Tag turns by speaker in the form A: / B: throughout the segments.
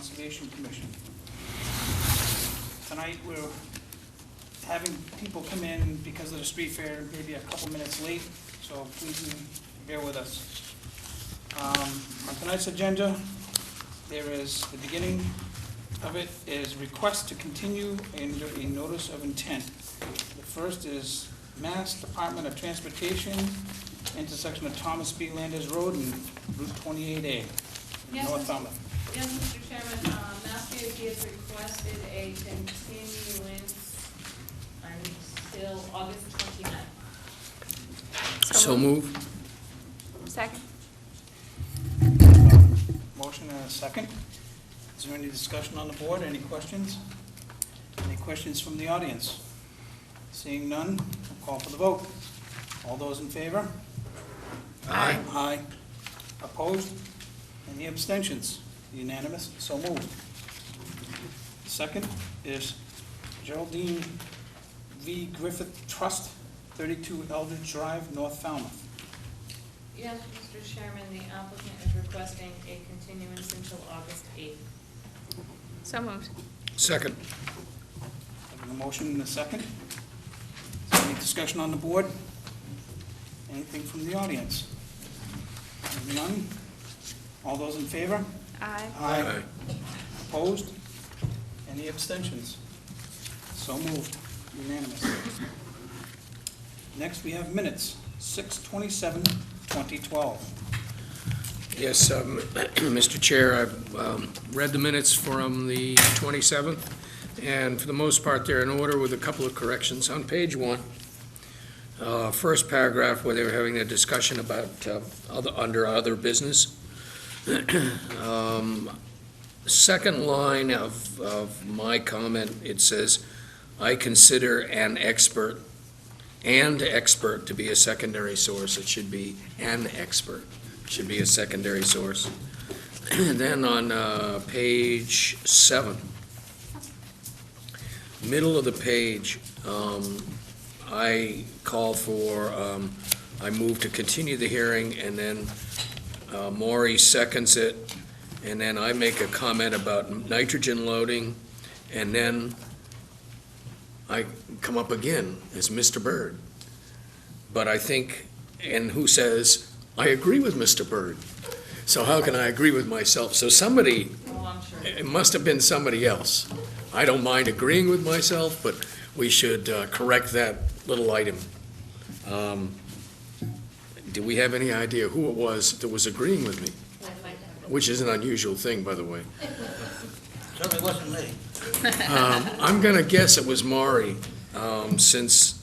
A: Conservation Commission. Tonight, we're having people come in because of the street fair, maybe a couple minutes late, so please bear with us. On tonight's agenda, there is, the beginning of it is request to continue under a notice of intent. The first is Mass Department of Transportation, intersection of Thomas B. Landers Road and Route 28A,
B: Yes,
A: North Falmouth.
B: Yes, Mr. Chairman, Mass DOT has requested a continuance until August 29th.
C: So move.
D: Second.
A: Motion and a second. Is there any discussion on the board? Any questions? Any questions from the audience? Seeing none, I'll call for the vote. All those in favor?
C: Aye.
A: Aye. Opposed? Any abstentions? Unanimous? So moved. Second is Geraldine V. Griffith Trust, 32 Eldridge Drive, North Falmouth.
B: Yes, Mr. Chairman, the applicant is requesting a continuance until August 8th.
D: So moved.
C: Second.
A: Having a motion and a second. Is there any discussion on the board? Anything from the audience? None? All those in favor?
D: Aye.
C: Aye.
A: Opposed? Any abstentions? So moved. Unanimous. Next, we have minutes, 6/27/2012.
C: Yes, Mr. Chair, I've read the minutes from the 27th, and for the most part, they're in order with a couple of corrections. On page 1, first paragraph where they were having a discussion about under other business. Second line of my comment, it says, I consider an expert to be a secondary source. It should be an expert. It should be a secondary source. And then on page 7, middle of the page, I call for, I move to continue the hearing, and then Maury seconds it, and then I make a comment about nitrogen loading, and then I come up again as Mr. Byrd. But I think, and who says, I agree with Mr. Byrd. So how can I agree with myself? So somebody,
B: Oh, I'm sure.
C: it must have been somebody else. I don't mind agreeing with myself, but we should correct that little item. Do we have any idea who it was that was agreeing with me? Which is an unusual thing, by the way.
A: Certainly wasn't me.
C: I'm going to guess it was Maury, since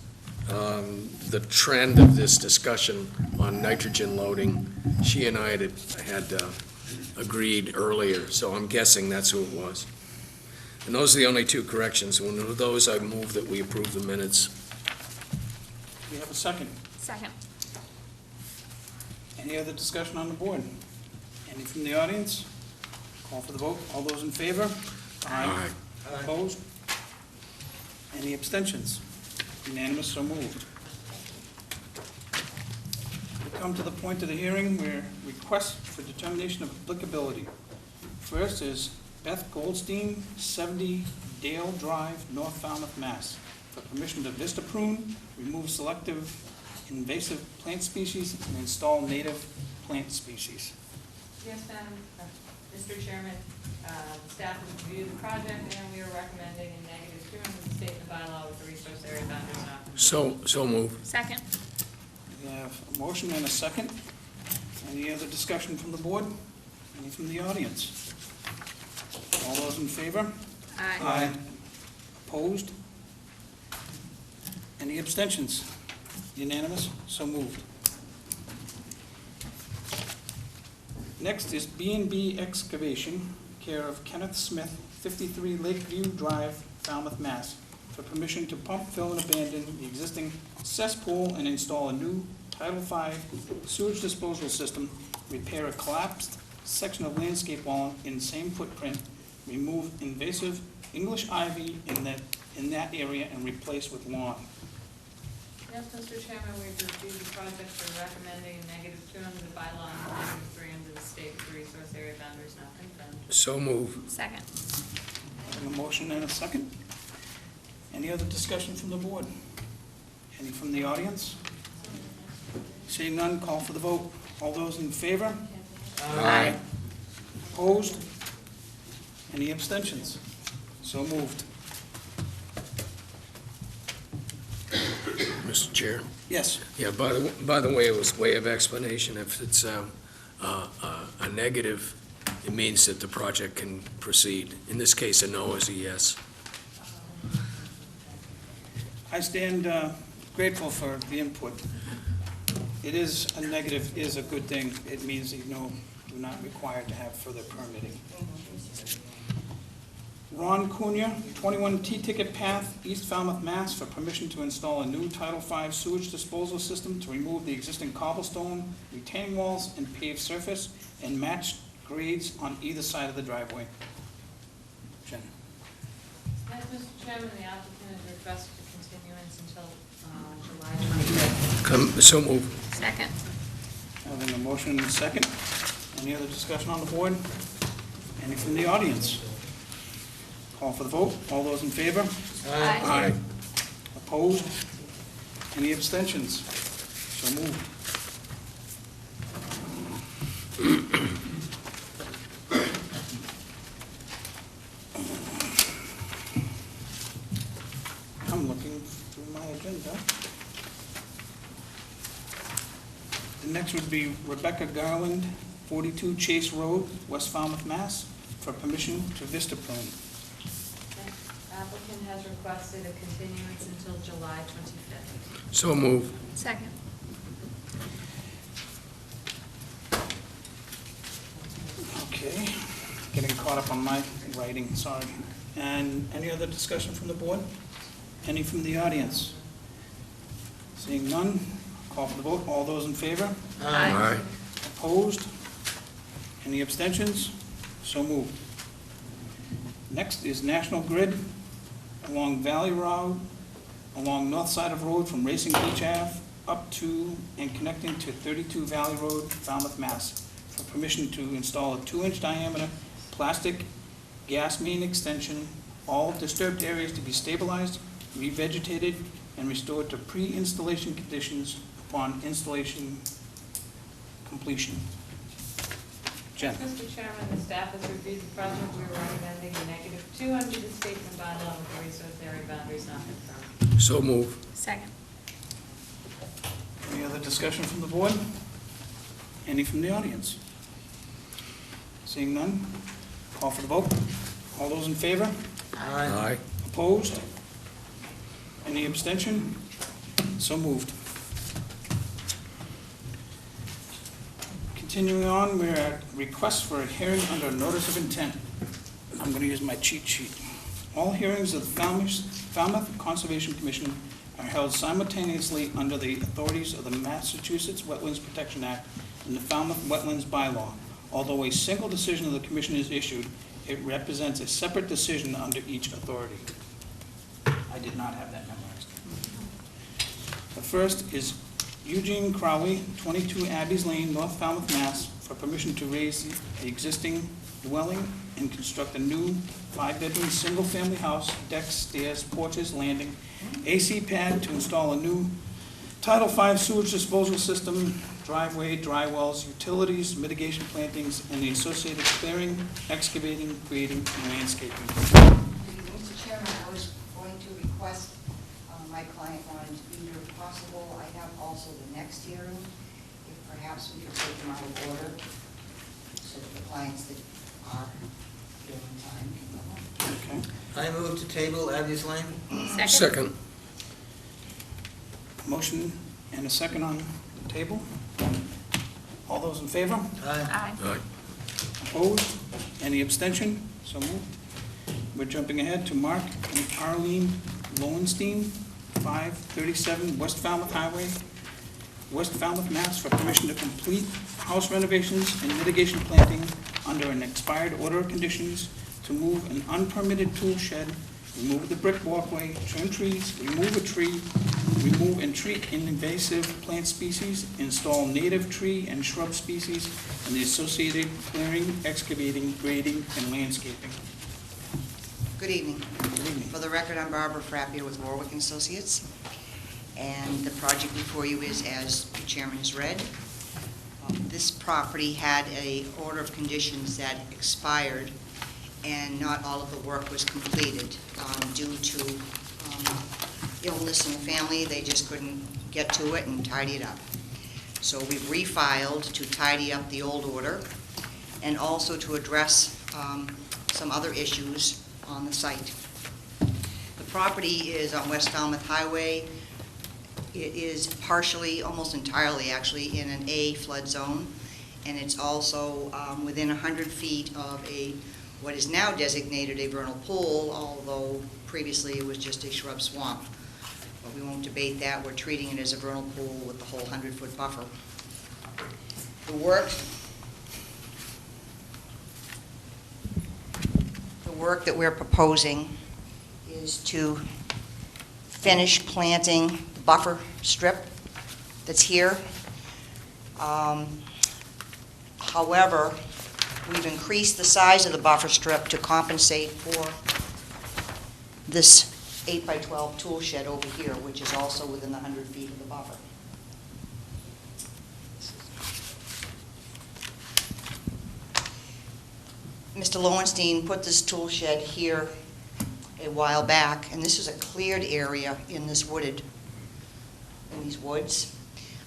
C: the trend of this discussion on nitrogen loading, she and I had agreed earlier, so I'm guessing that's who it was. And those are the only two corrections. And with those, I move that we approve the minutes.
A: We have a second.
D: Second.
A: Any other discussion on the board? Any from the audience? Call for the vote. All those in favor?
C: Aye.
A: Opposed? Any abstentions? Unanimous, so moved. We come to the point of the hearing where requests for determination of applicability. First is Beth Goldstein, 70 Dale Drive, North Falmouth, Mass. For permission to vista prune, remove selective invasive plant species, and install native plant species.
B: Yes, Mr. Chairman, staff has reviewed the project, and we are recommending a negative clearance of the statement bylaw with the resource area boundaries not.
C: So move.
D: Second.
A: We have a motion and a second. Any other discussion from the board? Any from the audience? All those in favor?
D: Aye.
A: Opposed? Any abstentions? Unanimous? So moved. Next is B&B Excavation, care of Kenneth Smith, 53 Lakeview Drive, Falmouth, Mass. For permission to pump, fill, and abandon the existing cesspool and install a new Title V sewage disposal system, repair a collapsed section of landscape wall in same footprint, remove invasive English ivy in that area, and replace with lawn.
B: Yes, Mr. Chairman, we've reviewed the project, we're recommending a -2 under the bylaw and a -3 under the state with the resource area boundaries not confirmed.
C: So move.
D: Second.
A: Having a motion and a second. Any other discussion from the board? Any from the audience? Seeing none, call for the vote. All those in favor?
C: Aye.
A: Opposed? Any abstentions? So moved.
C: Mr. Chair?
A: Yes.
C: Yeah, by the way, it was way of explanation. If it's a negative, it means that the project can proceed. In this case, a no is a yes.
A: I stand grateful for the input. It is a negative, is a good thing. It means that, you're not required to have further permitting. Ron Cunha, 21 T-Ticket Path, East Falmouth, Mass., for permission to install a new Title V sewage disposal system to remove the existing cobblestone, retaining walls, and paved surface, and match grades on either side of the driveway. Jen?
B: Yes, Mr. Chairman, the applicant has requested a continuance until July 25th.
C: So move.
D: Second.
A: Having a motion and a second. Any other discussion on the board? Any from the audience? Call for the vote. All those in favor?
D: Aye.
A: Opposed? Any abstentions? So moved. I'm looking through my agenda. The next would be Rebecca Garland, 42 Chase Road, West Falmouth, Mass., for permission to vista prune.
B: Applicant has requested a continuance until July 25th.
C: So move.
D: Second.
A: Okay, getting caught up on my writing, sorry. And any other discussion from the board? Any from the audience? Seeing none, call for the vote. All those in favor?
C: Aye.
A: Opposed? Any abstentions? So moved. Next is National Grid along Valley Road, along north side of road from Racing Beach Ave up to and connecting to 32 Valley Road, Falmouth, Mass., for permission to install a 2-inch diameter plastic gas main extension, all disturbed areas to be stabilized, revegetated, and restored to pre-installation conditions upon installation completion. Jen?
B: Mr. Chairman, the staff has reviewed the project. We're recommending a -2 under the statement bylaw with the resource area boundaries not confirmed.
C: So move.
D: Second.
A: Any other discussion from the board? Any from the audience? Seeing none, call for the vote. All those in favor?
C: Aye.
A: Opposed? Any abstention? So moved. Continuing on, we're at request for a hearing under notice of intent. I'm going to use my cheat sheet. All hearings of the Falmouth Conservation Commission are held simultaneously under the authorities of the Massachusetts Wetlands Protection Act and the Falmouth Wetlands Bylaw. Although a single decision of the commission is issued, it represents a separate decision under each authority. I did not have that memorized. The first is Eugene Crowley, 22 Abbeys Lane, North Falmouth, Mass., for permission to raise the existing dwelling and construct a new 5-bedroom, single-family house, decks, stairs, porches, landing, AC pad to install a new Title V sewage disposal system, driveway, dry wells, utilities, mitigation plantings, and the associated clearing, excavating, grading, and landscaping.
E: Mr. Chairman, I was going to request, my client wanted to be here if possible. I have also the next hearing, if perhaps we could take them out of order, so that the clients that are here on time can go home.
A: Okay.
F: I move to table Abby's Lane.
C: Second.
A: Motion and a second on the table. All those in favor?
F: Aye.
D: Aye.
C: Aye.
A: Opposed? Any abstention? So moved. We're jumping ahead to Mark and Arlene Lowenstein, 537 West Falmouth Highway, West Falmouth, Mass., for permission to complete house renovations and mitigation planting under an expired order of conditions to move an unpermitted tool shed remove the brick walkway, trim trees, remove a tree, remove and treat invasive plant species, install native tree and shrub species, and the associated clearing, excavating, grading, and landscaping.
E: Good evening.
A: Good evening.
E: For the record, I'm Barbara Frappier with Warwick Associates, and the project before you is, as the chairman has read. This property had a order of conditions that expired, and not all of the work was completed due to illness in the family. They just couldn't get to it and tidy it up. So we've refiled to tidy up the old order and also to address some other issues on the site. The property is on West Falmouth Highway. It is partially, almost entirely actually, in an A flood zone, and it's also within 100 feet of what is now designated a vernal pool, although previously it was just a shrub swamp. But we won't debate that. We're treating it as a vernal pool with the whole 100-foot buffer. The work that we're proposing is to finish planting the buffer strip that's here. However, we've increased the size of the buffer strip to compensate for this 8x12 tool shed over here, which is also within the 100 feet of the buffer. Mr. Lowenstein put this tool shed here a while back, and this is a cleared area in these woods.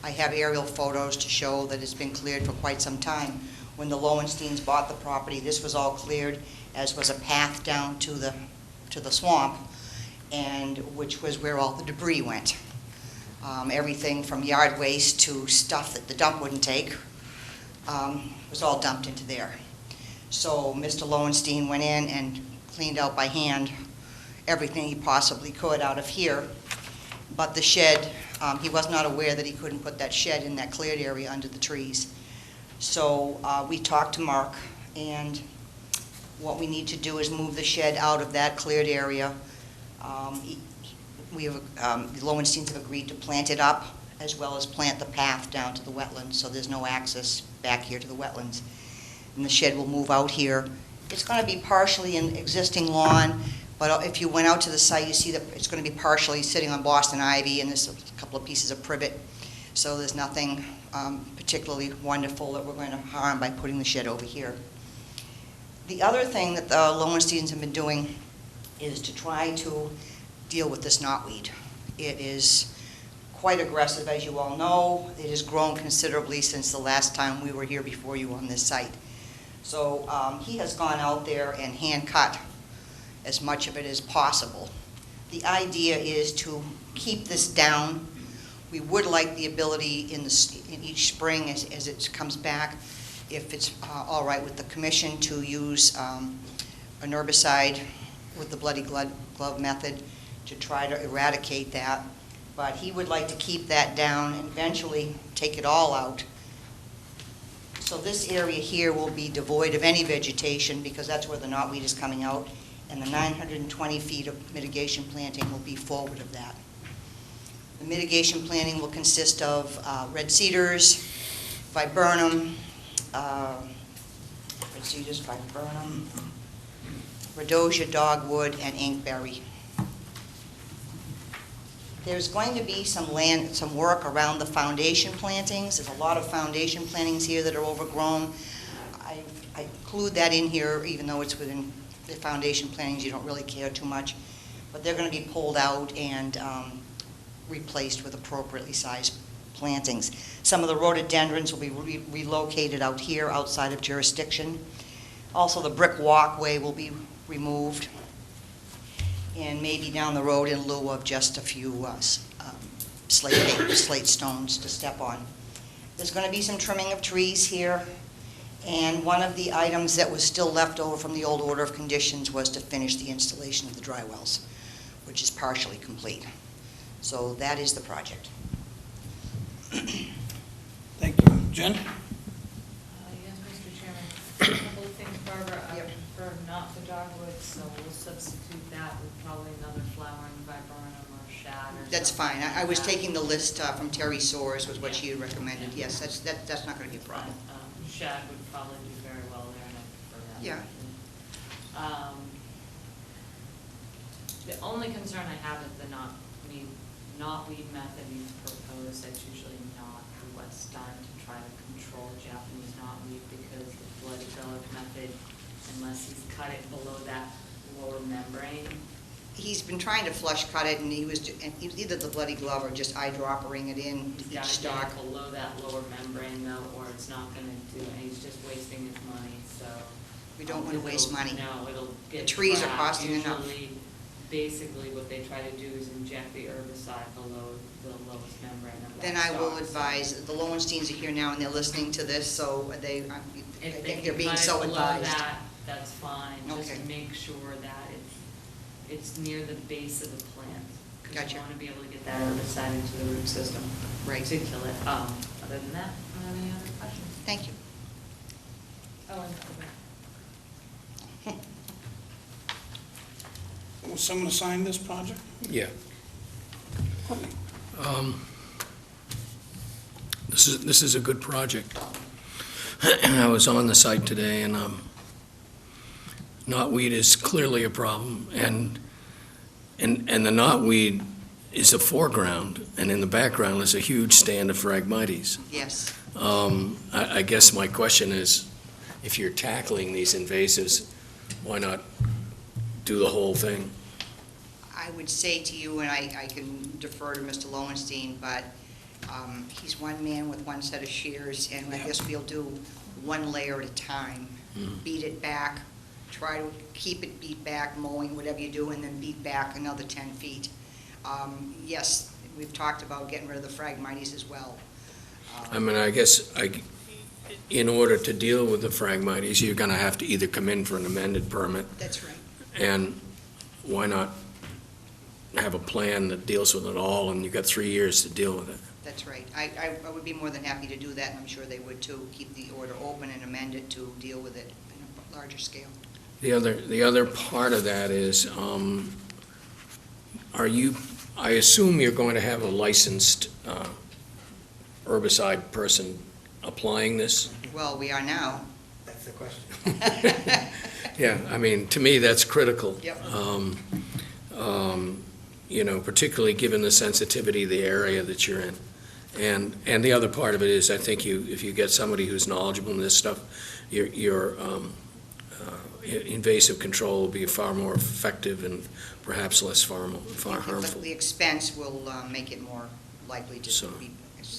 E: I have aerial photos to show that it's been cleared for quite some time. When the Lowensteins bought the property, this was all cleared, as was a path down to the swamp, and which was where all the debris went. Everything from yard waste to stuff that the dump wouldn't take was all dumped into there. So Mr. Lowenstein went in and cleaned out by hand everything he possibly could out of here. But the shed, he was not aware that he couldn't put that shed in that cleared area under the trees. So we talked to Mark, and what we need to do is move the shed out of that cleared area. The Lowensteins have agreed to plant it up, as well as plant the path down to the wetlands, so there's no access back here to the wetlands. And the shed will move out here. It's going to be partially an existing lawn, but if you went out to the site, you see that it's going to be partially sitting on Boston ivy, and there's a couple of pieces of privet. So there's nothing particularly wonderful that we're going to harm by putting the shed over here. The other thing that the Lowensteins have been doing is to try to deal with this knotweed. It is quite aggressive, as you all know. It has grown considerably since the last time we were here before you on this site. So he has gone out there and hand cut as much of it as possible. The idea is to keep this down. We would like the ability in each spring as it comes back, if it's all right with the commission, to use an herbicide with the bloody glove method to try to eradicate that. But he would like to keep that down and eventually take it all out. So this area here will be devoid of any vegetation, because that's where the knotweed is coming out, and the 920 feet of mitigation planting will be forward of that. The mitigation planting will consist of red cedars, viburnum, rhodosia, dogwood, and inkberry. There's going to be some work around the foundation plantings. There's a lot of foundation plantings here that are overgrown. I include that in here, even though it's within the foundation plantings, you don't really care too much. But they're going to be pulled out and replaced with appropriately sized plantings. Some of the rhododendrons will be relocated out here outside of jurisdiction. Also, the brick walkway will be removed, and maybe down the road in lieu of just a few slate stones to step on. There's going to be some trimming of trees here, and one of the items that was still left over from the old order of conditions was to finish the installation of the dry wells, which is partially complete. So that is the project.
A: Thank you. Jen?
B: Yes, Mr. Chairman. A couple of things, Barbara.
E: Yep.
B: prefer not the dogwood, so we'll substitute that with probably another flowering viburnum or shad or
E: That's
B: something
E: fine. I was
B: like that.
E: taking the list from Terry Soares, was what she had recommended. Yes, that's not gonna be a problem.
B: Shad would probably do very well there, and I prefer that.
E: Yeah.
B: The only concern I have is the knotweed method you proposed. That's usually not what's done to try to control Japanese knotweed, because the bloody gullet method, unless he's cut it below that lower membrane.
E: He's been trying to flush cut it, and he was either the bloody glove or just eyedroppering it in
B: He's
E: each
B: got to
E: stalk.
B: get it below that lower membrane though, or it's not gonna do it, and he's just wasting his money, so.
E: We don't wanna waste money.
B: No, it'll get
E: The trees are
B: trapped.
E: costing enough.
B: Usually, basically what they try to do is inject the herbicide below the lowest membrane of that
E: Then I will
B: stalk.
E: advise, the Lowensteins are here now and they're listening to this, so I
B: If
E: think
B: they
E: they're being
B: can
E: so
B: cut it below
E: advised.
B: that, that's fine, just
E: Okay.
B: make sure that it's near the base of the plant. Because
E: Gotcha.
B: you wanna be able to get that herbicide into the root system.
E: Right.
B: To kill it. Other than that, I don't have any other questions.
E: Thank you.
B: Oh, and
A: Will someone assign this project?
C: Yeah. This is a good project. I was on the site today, and knotweed is clearly a problem, and the knotweed is the foreground, and in the background is a huge stand of Phragmites.
E: Yes.
C: I guess my question is, if you're tackling these invasives, why not do the whole thing?
E: I would say to you, and I can defer to Mr. Lowenstein, but he's one man with one set of shears, and I guess we'll do one layer at a time. Beat it back, try to keep it beat back, mowing, whatever you do, and then beat back another 10 feet. Yes, we've talked about getting rid of the Phragmites as well.
C: I mean, I guess, in order to deal with the Phragmites, you're gonna have to either come in for an amended permit,
E: That's right.
C: and why not have a plan that deals with it all, and you've got 3 years to deal with it.
E: That's right. I would be more than happy to do that, and I'm sure they would too, keep the order open and amend it to deal with it in a larger scale.
C: The other part of that is, I assume you're going to have a licensed herbicide person applying this?
E: Well, we are now.
F: That's the question.
C: Yeah, I mean, to me, that's critical.
E: Yep.
C: Particularly given the sensitivity of the area that you're in. And the other part of it is, I think if you get somebody who's knowledgeable in this stuff, your invasive control will be far more effective and perhaps far harmful.
E: The expense will make it more likely to
C: So,
E: be.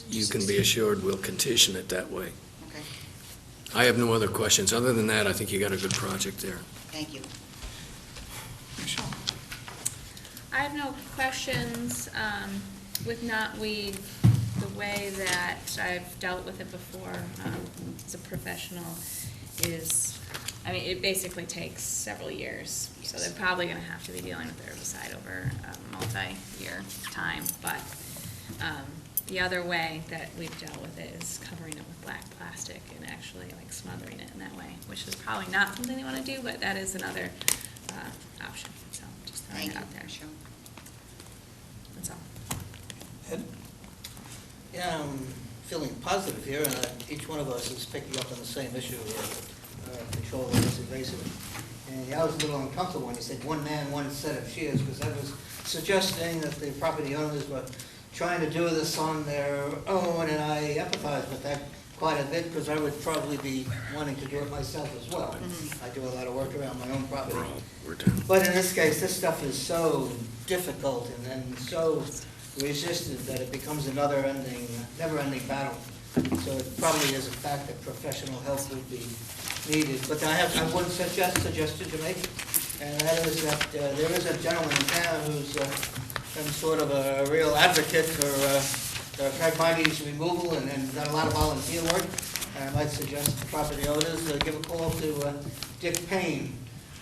C: You can be assured we'll condition it that way.
E: Okay,
C: I have no other questions. Other than that, I think you got a good project there.
E: thank you.
A: Michelle?
D: I have no questions with knotweed. The way that I've dealt with it before as a professional is, I mean, it basically takes several years. So they're probably going to have to be dealing with the herbicide over a multi-year time. But the other way that we've dealt with it is covering it with black plastic and actually like smothering it in that way, which is probably not something they want to do, but that is another option. So just throwing
E: Thank
D: it
E: you,
D: out there.
E: Michelle.
D: That's all.
A: Ed?
F: Yeah, I'm feeling positive here, and each one of us is picking up on the same issue of control of this invasive. And I was a little uncomfortable when you said one man, one set of shears, because I was suggesting that the property owners were trying to do this on their own, and I empathize with that quite a bit, because I would probably be wanting to do it myself as well. I do a lot of work around my own property.
C: We're done.
F: But in this case, this stuff is so difficult and so resistant that it becomes another never-ending battle. So it probably is a fact that professional help would be needed. But I have one suggestion to make, and that is that there is a gentleman in town who's been sort of a real advocate for Phragmites removal and done a lot of volunteer work. And I might suggest to property owners give a call to Dick Payne,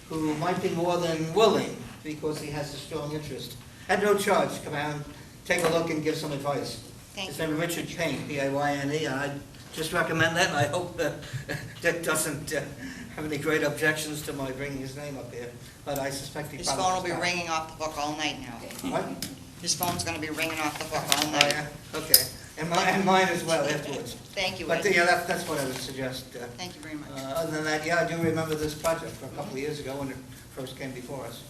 F: who might be more than willing, because he has a strong interest. At no charge, come out, take a look and give some advice.
E: Thank
F: His
E: you.
F: name is Richard Payne, P-A-Y-N-E, and just recommend that, and I hope that Dick doesn't have any great objections to my bringing his name up here, but I suspect he
E: His
F: probably...
E: phone will be ringing off the hook all night now.
F: What?
E: His phone's gonna be ringing off the hook all
F: Oh,
E: night.
F: yeah, okay, and mine as well afterwards.
E: Thank you,
F: But,
E: Ed.
F: yeah, that's what I would suggest.
E: Thank you very much.
F: Other than that, yeah, I do remember this project from a couple of years ago when it first came before us.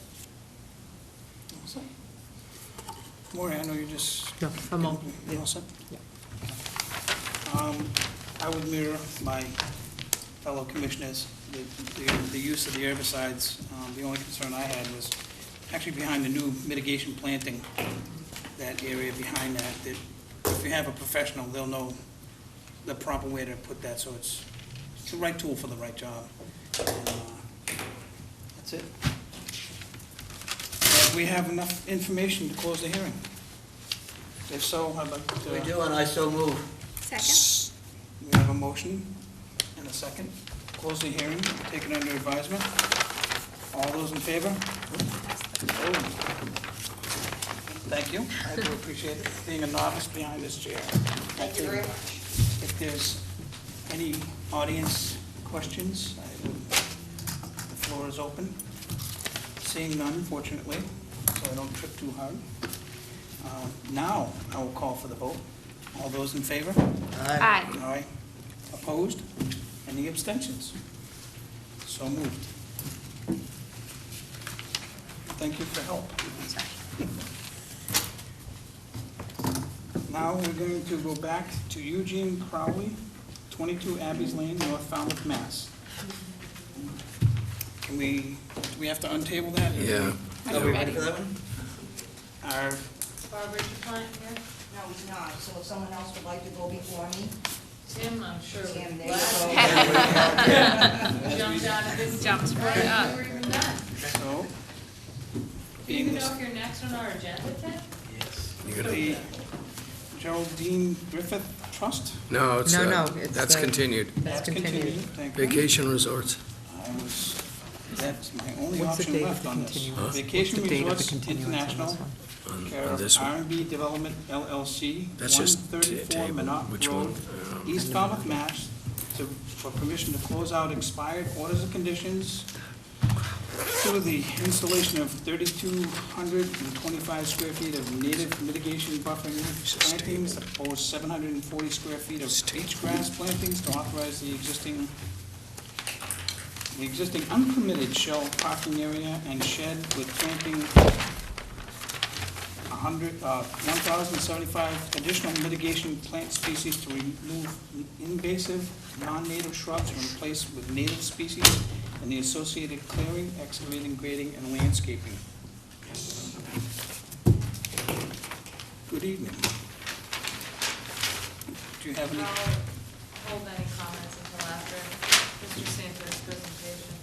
A: Maureen, I know you just.
G: No, I'm all-
A: You all set?
G: Yeah.
A: I would mirror my fellow commissioners, the use of the herbicides. The only concern I had was actually behind the new mitigation planting, that area behind that if you have a professional, they'll know the proper way to put that, so it's the right tool for the right job. And, that's it. We have enough information to close the hearing. If so, I'd like to...
F: We do, and I so move.
D: Second?
A: We have a motion and a second. Close the hearing, take it under advisement. All those in favor? Oh. Thank you. I do appreciate it, being a novice behind this chair.
E: Thank you very much.
A: If there's any audience questions, the floor is open. Seeing none, fortunately, so I don't trip too hard. Now, I will call for the vote. All those in favor?
D: Aye.
A: Aye. Opposed? Any abstentions? So moved. Thank you for help. Now, we're going to go back to Eugene Crowley, 22 Abbeys Lane, North Falmouth, Mass. Do we have to untable that?
C: Yeah.
F: Are we ready for that one?
A: Our,
B: Barbara, is your client here?
E: No, he's not, so if someone else would like to go before me,
B: Tim, I'm sure.
E: Tim, there you
B: Glad
E: go.
B: you jumped out of this.
D: Jumps right up.
B: You were even done.
A: so,
B: Do you
A: being
B: even
A: this,
B: know if you're next on our agenda, Tim?
C: You gotta-
A: the Geraldine Griffith Trust?
C: No, it's,
G: No, it's
C: that's
G: the-
C: continued.
G: That's continued.
A: Thank you.
C: Vacation resorts.
A: That's my only
G: What's the
A: option
G: date of
A: left
G: the
A: on this.
G: continuance?
A: Vacation
G: What's the date of the
A: Resorts
G: continuance on
A: International,
G: this one?
A: care
C: On
A: of
C: this one.
A: R&B Development LLC,
C: That's just
A: 134
C: table.
A: Minot
C: Which
A: Road,
C: one?
A: East Falmouth, Mass, for permission to close out expired orders of conditions to the installation of 3,225 square feet of native mitigation buffering plantings, opposed 740 square feet of beach grass plantings to authorize the existing unpermitted shell parking area and shed with planting 1,075 additional mitigation plant species to remove invasive, non-native shrubs and replace with native species, and the associated clearing, excavating, grading, and landscaping. Good evening. Do you have any?
B: I'll hold any comments until after Mr. Santos' presentation.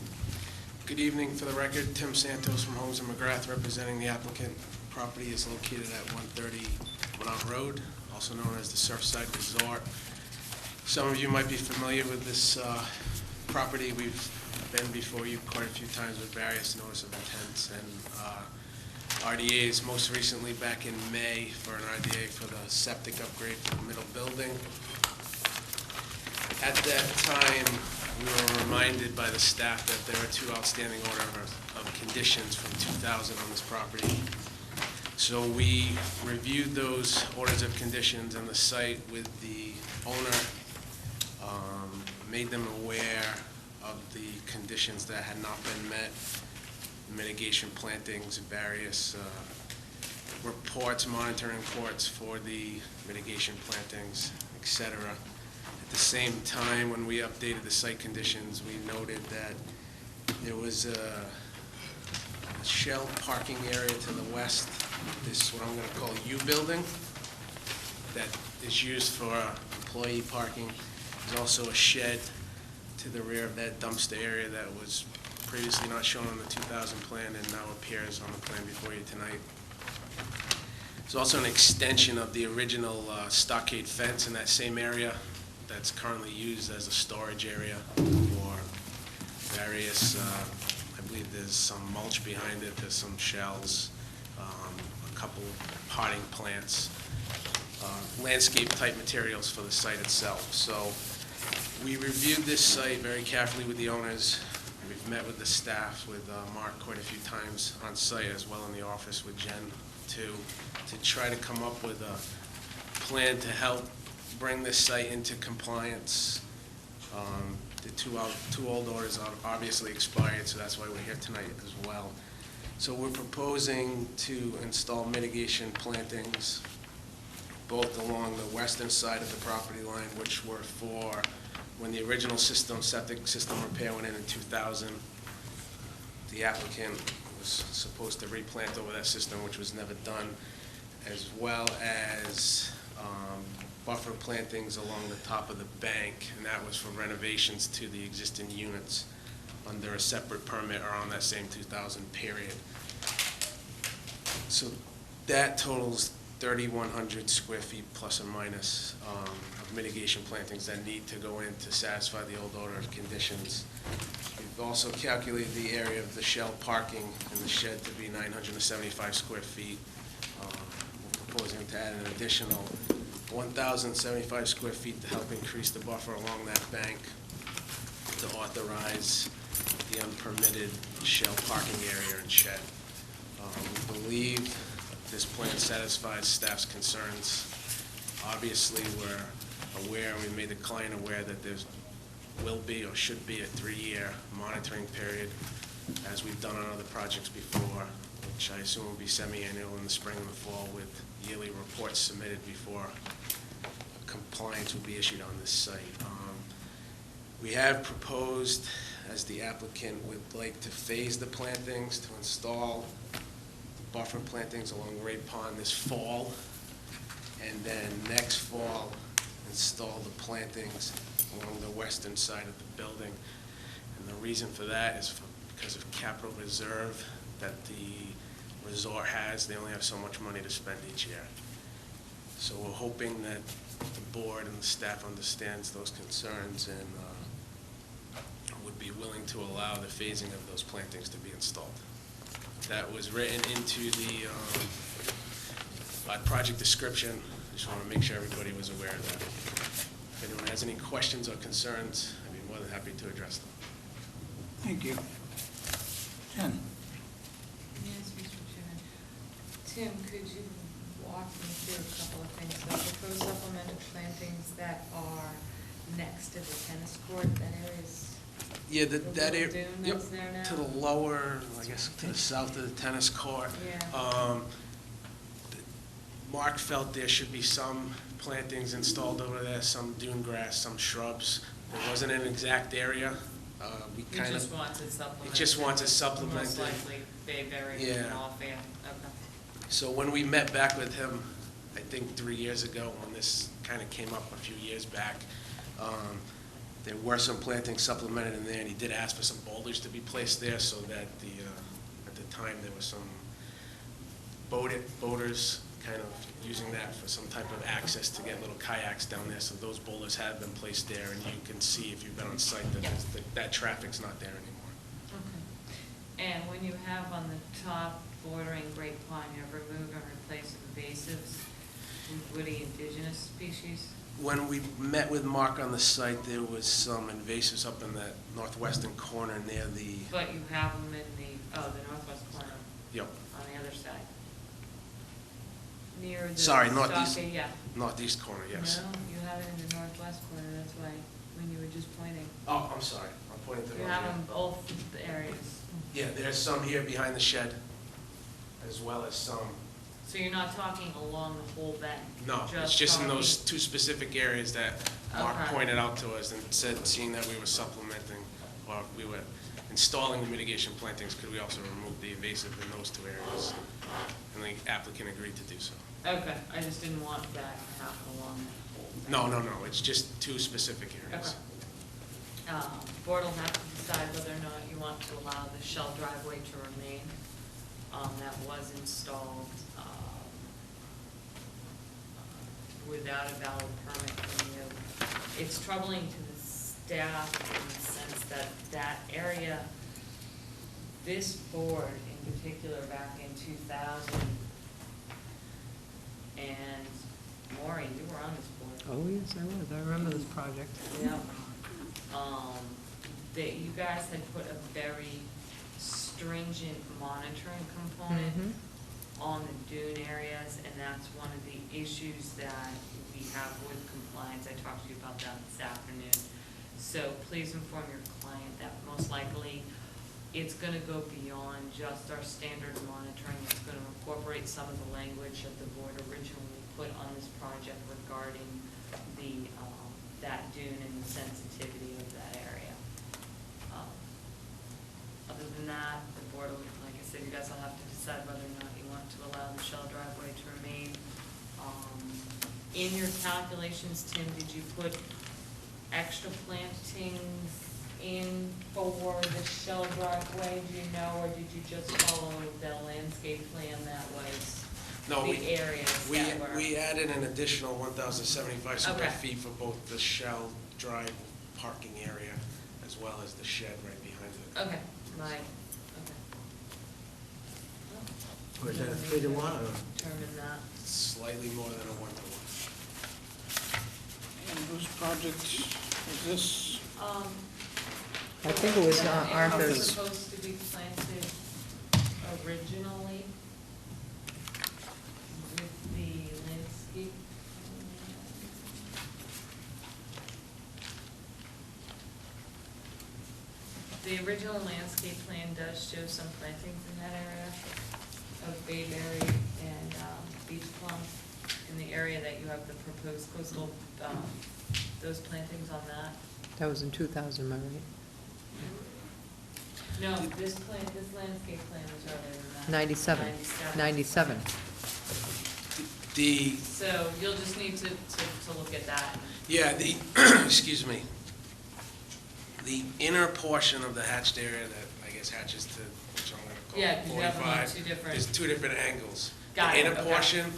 H: Good evening. For the record, Tim Santos from Holmes and McGrath, representing the applicant. Property is located at 130 Minot Road, also known as the Surfside Resort. Some of you might be familiar with this property. We've been before you quite a few times with various notice of intents and RDAs, most recently back in May for an RDA for the septic upgrade for the middle building. At that time, we were reminded by the staff that there are two outstanding orders of conditions from 2000 on this property. So we reviewed those orders of conditions on the site with the owner, made them aware of the conditions that had not been met, mitigation plantings, various reports, monitoring reports for the mitigation plantings, etc. At the same time, when we updated the site conditions, we noted that there was a shell parking area to the west, this what I'm going to call U building, that is used for employee parking. There's also a shed to the rear of that dumpster area that was previously not shown on the 2000 plan and now appears on the plan before you tonight. There's also an extension of the original stockade fence in that same area that's currently used as a storage area for various, I believe there's some mulch behind it, there's some shells, a couple potting plants. landscape-type materials for the site itself. So we reviewed this site very carefully with the owners. We've met with the staff, with Mark quite a few times on site, as well in the office with Jen too, to try to come up with a plan to help bring this site into compliance. The two old orders are obviously expired, so that's why we're here tonight as well. So we're proposing to install mitigation plantings both along the western side of the property line, which were for when the original septic system repair went in 2000. The applicant was supposed to replant over that system, which was never done, as well as buffer plantings along the top of the bank, and that was for renovations to the existing units under a separate permit around that same 2000 period. So that totals 3,100 square feet plus or minus of mitigation plantings that need to go in to satisfy the old order conditions. We've also calculated the area of the shell parking in the shed to be 975 square feet. We're proposing to add an additional 1,075 square feet to help increase the buffer along that bank to authorize the unpermitted shell parking area and shed. We believe this plan satisfies staff's concerns. Obviously, we're aware, we made the client aware that there will be or should be a 3-year monitoring period, as we've done on other projects before, which I assume will be semi-annual in the spring and the fall, with yearly reports submitted before compliance will be issued on this site. We have proposed, as the applicant would like to phase the plantings, to install buffer plantings along Ray Pond this fall, and then next fall install the plantings along the western side of the building. And the reason for that is because of capital reserve that the resort has. They only have so much money to spend each year. So we're hoping that the board and the staff understands those concerns and would be willing to allow the phasing of those plantings to be installed. That was written into the project description. Just want to make sure everybody was aware of that. If anyone has any questions or concerns, I'd be more than happy to address them.
A: Thank you. Jen?
B: Yes, Mr. Chairman. Tim, could you walk me through a couple of things? So proposed supplemental plantings that are next to the tennis court, that area's
H: Yeah,
B: the
H: that
B: little
H: area,
B: dune
H: yep,
B: that's there now?
H: to the lower, I guess, to the south of the tennis court.
B: Yeah.
H: Mark felt there should be some plantings installed over there, some dune grass, some shrubs. There wasn't an exact area. We
B: He
H: kind
B: just
H: of,
B: wants it supplemented.
H: it just wants it supplemented.
B: Most likely bayberry
H: Yeah.
B: and all fair. Okay.
H: So when we met back with him, I think 3 years ago, when this kind of came up a few years back, there were some plantings supplemented in there, and he did ask for some boulders to be placed there, so that at the time, there was some boaters kind of using that for some type of access to get little kayaks down there. So those boulders have been placed there, and you can see if you've been on site that that traffic's not there anymore.
B: Okay. And when you have on the top bordering Great Pond, you have removed and replaced invasives with woody indigenous species?
H: When we met with Mark on the site, there was some invasives up in that northwestern corner near the,
B: But you have them in the northwest corner
H: yep,
B: on the other side? Near the
H: Sorry, northeast.
B: stockade, yeah.
H: northeast corner, yes.
B: No, you have it in the northwest corner, that's why, when you were just pointing.
H: Oh, I'm sorry, I'm pointing to the
B: You
H: wrong
B: have
H: area.
B: them both areas.
H: Yeah, there's some here behind the shed, as well as some,
B: So you're not talking along the whole bank?
H: no, it's just in those
B: talking-
H: 2 specific areas that Mark
B: Okay.
H: pointed out to us and said, seeing that we were supplementing, or we were installing the mitigation plantings, could we also remove the invasive in those 2 areas? And the applicant agreed to do so.
B: Okay, I just didn't want that to happen along the whole bank.
H: No, it's just 2 specific areas.
B: Okay. Board will have to decide whether or not you want to allow the shell driveway to remain. That was installed without a valid permit from you. It's troubling to the staff in the sense that that area, this board in particular back in 2000, and more
G: Oh, yes, I was. I remember this project.
B: Yep. That you guys had put a very stringent monitoring component
G: Mhm.
B: on the dune areas, and that's one of the issues that we have with compliance. I talked to you about that this afternoon. So please inform your client that most likely it's gonna go beyond just our standard monitoring. It's gonna incorporate some of the language that the board originally put on this project regarding the, that dune and the sensitivity of that area. Other than that, the board will, like I said, you guys will have to decide whether or not you want to allow the shell driveway to remain. In your calculations, Tim, did you put extra plantings in for the shell driveway, do you know, or did you just follow the landscape plan that was
H: No,
B: the areas that were?
H: we added an additional 1,075 square
B: Okay.
H: feet for both the Shell Drive parking area as well as the shed right behind it.
B: Okay, right, okay.
F: Or is that a 3-to-1 or?
B: Determine that.
H: Slightly more than a 1-to-1.
A: And whose project is this?
G: I think it was
B: That area was
G: Arthur's.
B: supposed to be planted originally with the landscape. The original landscape plan does show some plantings in that area of bayberry and beach plum in the area that you have the proposed coastal, those plantings on that.
G: That was in 2000, am I right?
B: No, this landscape plan was earlier than that.
G: 97. 97.
H: The,
B: So you'll just need to look at that.
H: yeah, the, excuse me, the inner portion of the hatched area that I guess hatches to, which I'm gonna
B: Yeah,
H: call
B: 'cause you have them on
H: 45,
B: two different-
H: is two different angles.
B: Got it,
H: The inner
B: okay.
H: portion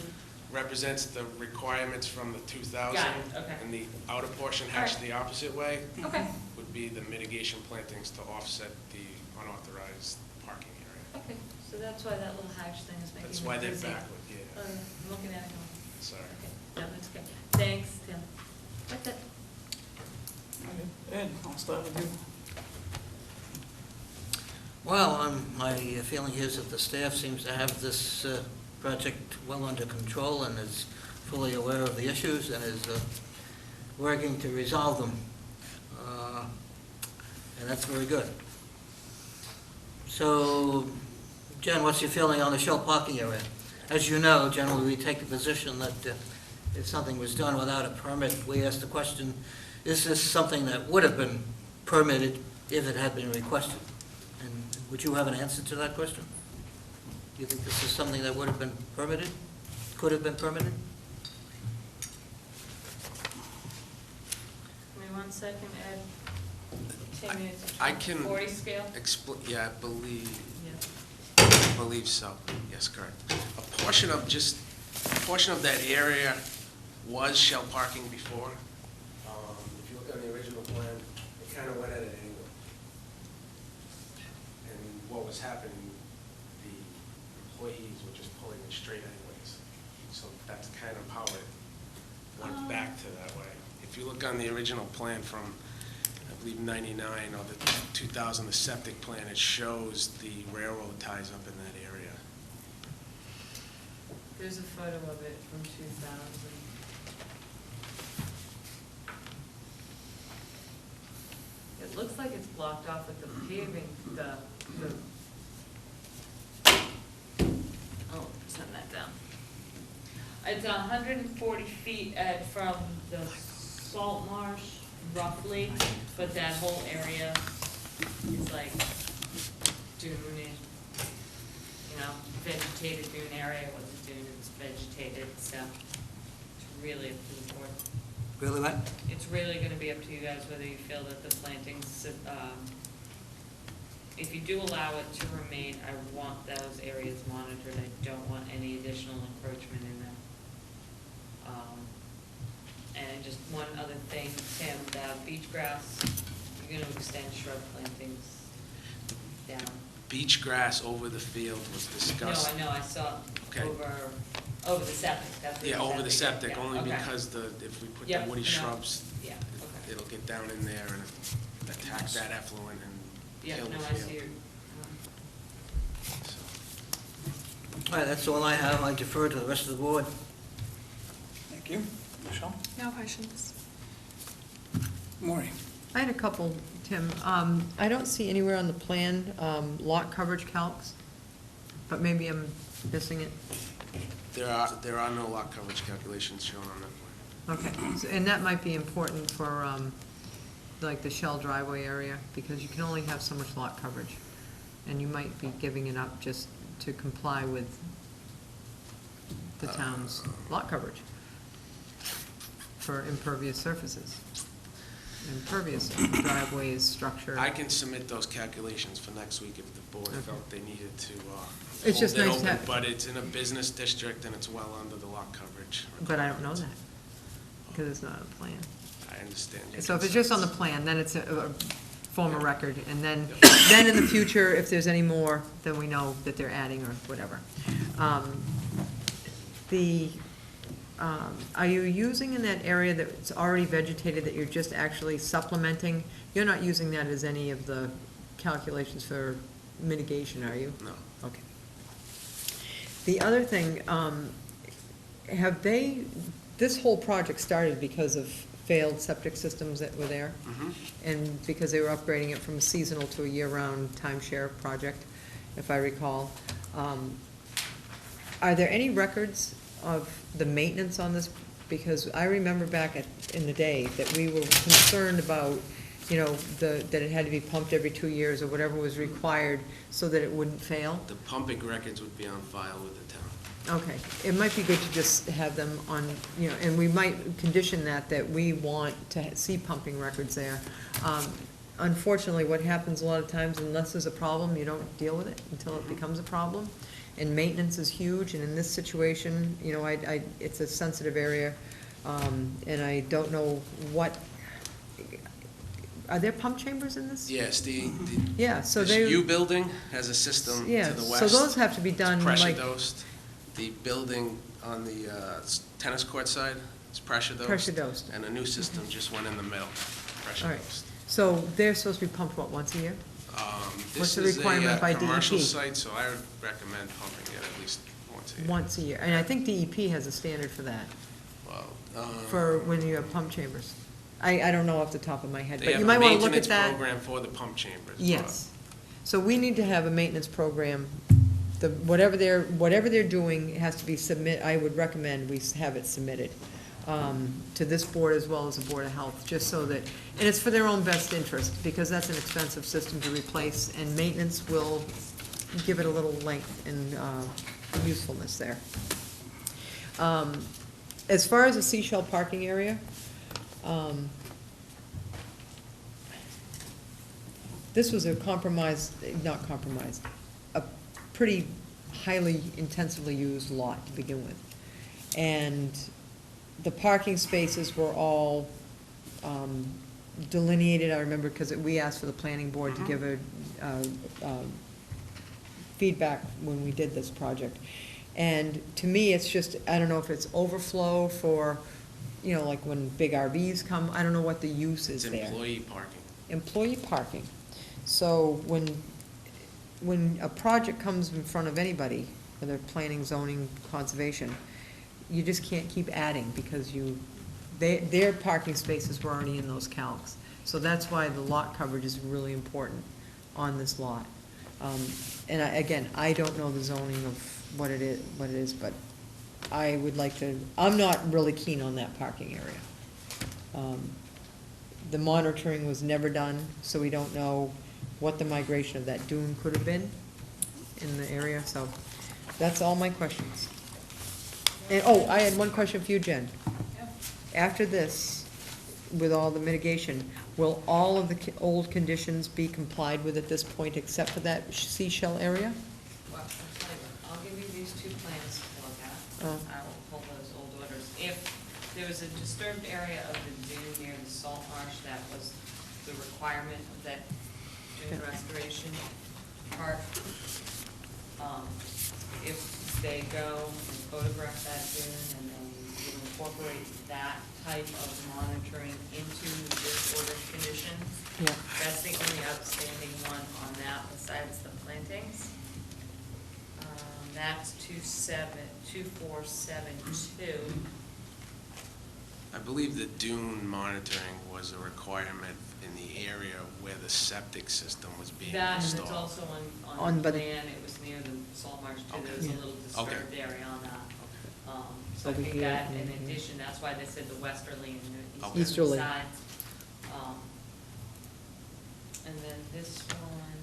H: represents the requirements from the 2000.
B: Got it, okay.
H: And the outer portion
B: All right.
H: hatched the opposite way
B: Okay,
H: would be the mitigation plantings to offset the unauthorized parking area.
B: okay, so that's why that little hatch thing is making me
H: That's why they're
B: busy.
H: backward, yeah,
B: I'm looking at it going,
H: sorry.
B: okay, no, that's good. Thanks, Tim. That's it.
A: Ed, I'll start with you.
F: Well, my feeling is that the staff seems to have this project well under control and is fully aware of the issues and is working to resolve them. And that's very good. So, Jen, what's your feeling on the Shell parking area? As you know, generally, we take the position that if something was done without a permit, we ask the question, is this something that would have been permitted if it had been requested? And would you have an answer to that question? Do you think this is something that would have been permitted, could have been permitted?
B: Give me 1 second, Ed. 10 minutes.
H: I can
B: 40 scale?
H: Yeah, I believe,
B: Yeah.
H: believe so. Yes, correct. A portion of that area was Shell parking before. If you look on the original plan, it kind of went at an angle. And what was happening, the employees were just pulling it straight anyways. So that's kind of how it went back to that way. If you look on the original plan from, I believe, 99 or the 2000, the septic plan, it shows the railroad ties up in that area.
B: There's a photo of it from 2000. It looks like it's blocked off with the paving, oh, send that down. It's 140 feet, Ed, from the salt marsh roughly, but that whole area is like dune, you know, vegetated dune area. It wasn't dune, it was vegetated, so it's really up to the board.
F: Really, what?
B: It's really gonna be up to you guys whether you feel that the plantings, if you do allow it to remain, I want those areas monitored. I don't want any additional encroachment in them. And just one other thing, Tim, the beach grass, you're gonna extend shrub plantings down.
H: Beach grass over the field was discussed.
B: No, I know, I saw
H: Okay.
B: over Over the septic, that's what
H: Yeah,
B: you
H: over the
B: said,
H: septic,
B: yeah,
H: only
B: okay.
H: because if we put the
B: Yep,
H: woody
B: no,
H: shrubs,
B: Yeah, okay.
H: it'll get down in there and attack that effluent and
B: Yeah,
H: kill
B: no,
H: the
B: I see
H: field.
B: your,
H: So,
F: All right, that's all I have. I defer to the rest of the board.
A: Thank you. Michelle?
D: No questions.
A: Maureen?
G: I had a couple, Tim. I don't see anywhere on the plan, lot coverage calcs, but maybe I'm missing it.
H: There are no lot coverage calculations shown on that plan.
G: Okay, and that might be important for, like the Shell driveway area, because you can only have so much lot coverage. And you might be giving it up just to comply with the town's lot coverage for impervious surfaces. Impervious driveways, structure.
H: I can submit those calculations for next week if the board felt they needed to
G: It's just
H: hold it
G: nice to
H: open,
G: have-
H: but it's in a business district and it's well under the lot coverage.
G: But I don't know that, because it's not a plan.
H: I understand your
G: So if it's just on the
H: concerns.
G: plan, then it's a form of record, and then in the future, if there's any more, then we know that they're adding or whatever. Are you using in that area that's already vegetated, that you're just actually supplementing? You're not using that as any of the calculations for mitigation, are you?
H: No.
G: Okay. The other thing, this whole project started because of failed septic systems that were there?
H: Mhm.
G: And because they were upgrading it from a seasonal to a year-round timeshare project, if I recall. Are there any records of the maintenance on this? Because I remember back in the day that we were concerned about, that it had to be pumped every 2 years or whatever was required so that it wouldn't fail.
H: The pumping records would be on file with the town.
G: Okay, it might be good to just have them on, and we might condition that we want to see pumping records there. Unfortunately, what happens a lot of times, unless there's a problem, you don't deal with it until it becomes a problem. And maintenance is huge, and in this situation, it's a sensitive area, and I don't know are there pump chambers in this?
H: Yes,
G: Yeah, so
H: this
G: they.
H: U building has a system
G: Yeah,
H: to the
G: so
H: west.
G: those have to be done
H: It's pressure
G: like.
H: dosed. The building on the tennis court side is pressure dosed.
G: Pressure dosed.
H: And a new system just went in the middle, pressure
G: All right.
H: dosed.
G: So they're supposed to be pumped, once a year? What's the requirement by
H: This is a commercial
G: DEP?
H: site, so I would recommend pumping it at least once a year.
G: Once a year, and I think DEP has a standard for that,
H: Well,
G: for when you have pump chambers. I don't know off the top of my head,
H: they
G: but
H: have
G: you
H: a
G: might wanna look at
H: maintenance
G: that.
H: program for the pump chambers.
G: Yes. So we need to have a maintenance program, whatever they're doing has to be I would recommend we have it submitted, to this board as well as the Board of Health, just so that, and it's for their own best interest, because that's an expensive system to replace, and maintenance will give it a little length and, usefulness there. As far as the seashell parking area, this was a a pretty highly intensively used lot to begin with. And the parking spaces were all delineated, I remember, because we asked for the planning board to give a feedback when we did this project. And to me, it's just, I don't know if it's overflow for, like when big RVs come, I don't know what the use is
H: It's
G: there.
H: employee parking.
G: Employee parking. So when a project comes in front of anybody, whether planning, zoning, conservation, you just can't keep adding, because their parking spaces were already in those calcs. So that's why the lot coverage is really important on this lot. And again, I don't know the zoning of what it is, but I would like to, I'm not really keen on that parking area. The monitoring was never done, so we don't know what the migration of that dune could have been in the area, so that's all my questions. And, I had one question for you, Jen. After this, with all the mitigation, will all of the old conditions be complied with at this point, except for that seashell area?
B: well, I'll tell you what, I'll give you these two plans to look at.
G: Oh.
B: I will pull those old orders. If there was a disturbed area of the dune near the salt marsh, that was the requirement of that dune
G: Yeah.
B: restoration part, If they go and photograph that dune and then you incorporate that type of monitoring into this order of conditions,
G: Yeah.
B: that's the only outstanding one on that besides the plantings. That's 2472.
H: I believe the dune monitoring was a requirement in the area where the septic system was being
B: That, and
H: installed.
B: it's also on
G: On
B: the
G: by the-
B: plan, it was near the salt marsh too, there was a
G: Okay.
B: little
H: Okay.
B: disturbed area on that. So I
G: Over
B: think
G: here
B: that,
G: and
B: in
G: here.
B: addition, that's why they said the westerly and the
H: Okay.
B: easterly
G: Easterly.
B: sides. And then this one,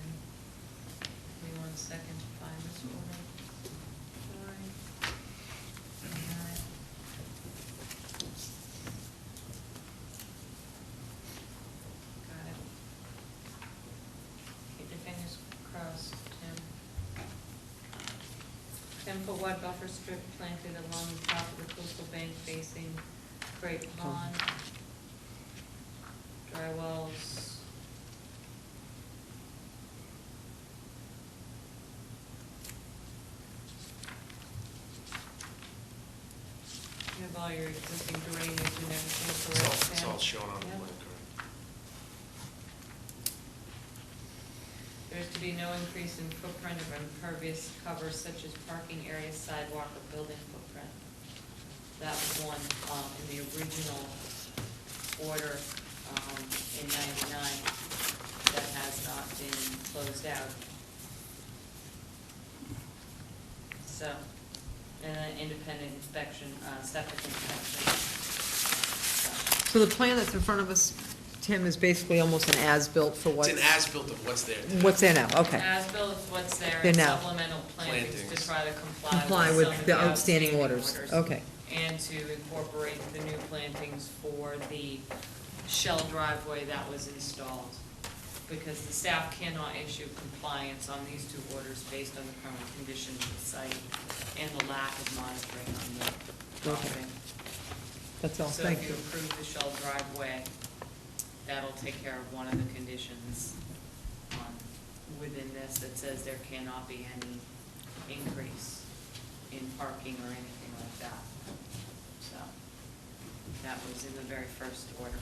B: give me 1 second to find this order. Sorry. Alright. Got it. Keep your fingers crossed, Tim. 10-foot wide buffer strip planted along the top of the coastal bank facing Great Pond. Dry wells. You have all your existing drainage and everything correct,
H: It's
B: Sam?
H: all shown on the
B: Yeah.
H: plan, correct?
B: There is to be no increase in footprint of impervious cover such as parking area, sidewalk, or building footprint. That was one, in the original order, in 99, that has not been closed out. So, and an independent inspection, septic inspection. So,
G: So the plan that's in front of us, Tim, is basically almost an as-built for
H: It's
G: what,
H: an as-built of what's there today.
G: what's there now, okay.
B: As-built is what's there,
G: There
B: and
G: now.
B: supplemental plantings
H: Plantings.
B: to try to comply
G: Comply
B: with some
G: with
B: of
G: the outstanding orders, okay.
B: And to incorporate the new plantings for the shell driveway that was installed. Because the staff cannot issue compliance on these two orders based on the current condition of the site and the lack of monitoring on the property.
G: That's all,
B: So
G: thank
B: if
G: you.
B: you approve the shell driveway, that'll take care of one of the conditions within this that says there cannot be any increase in parking or anything like that. So, that was in the very first order.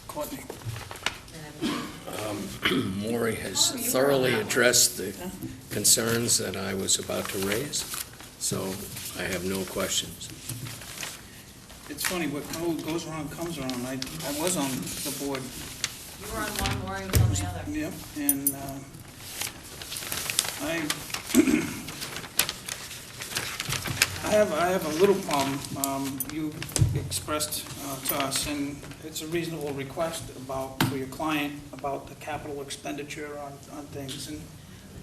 A: Courtney.
B: And
C: Maury has
B: Oh, you were on
C: thoroughly
B: that one.
C: addressed the concerns that I was about to raise, so I have no questions.
A: It's funny, what goes around comes around. I was on the board,
B: you were on one, Maureen was on the other.
A: yep, and I have a little problem. You expressed to us, and it's a reasonable request for your client about the capital expenditure on things, and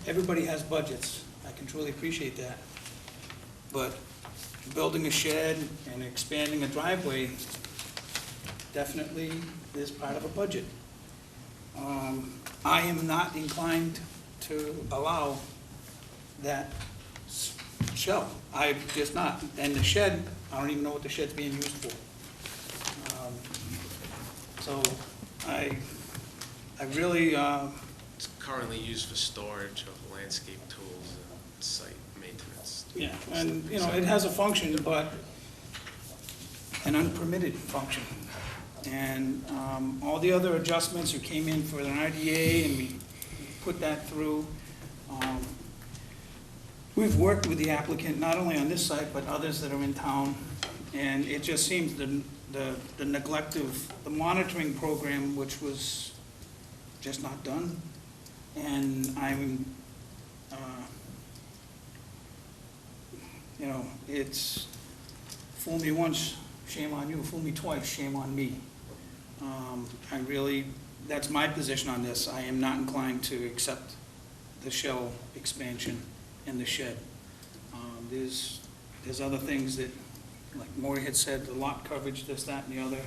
A: everybody has budgets. I can truly appreciate that. But building a shed and expanding a driveway definitely is part of a budget. I am not inclined to allow that shell. I'm just not. And the shed, I don't even know what the shed's being used for. So I really,
H: It's currently used for storage of landscape tools and site maintenance.
A: yeah, and, you know, it has a function, but an unpermitted function. And all the other adjustments, you came in for an RDA, and we put that through. We've worked with the applicant, not only on this site, but others that are in town, and it just seems the neglect of the monitoring program, which was just not done. And I'm, you know, it's fool me once, shame on you, fool me twice, shame on me. I really, that's my position on this. I am not inclined to accept the shell expansion in the shed. There's other things that, like Maury had said, the lot coverage, this, that, and the other.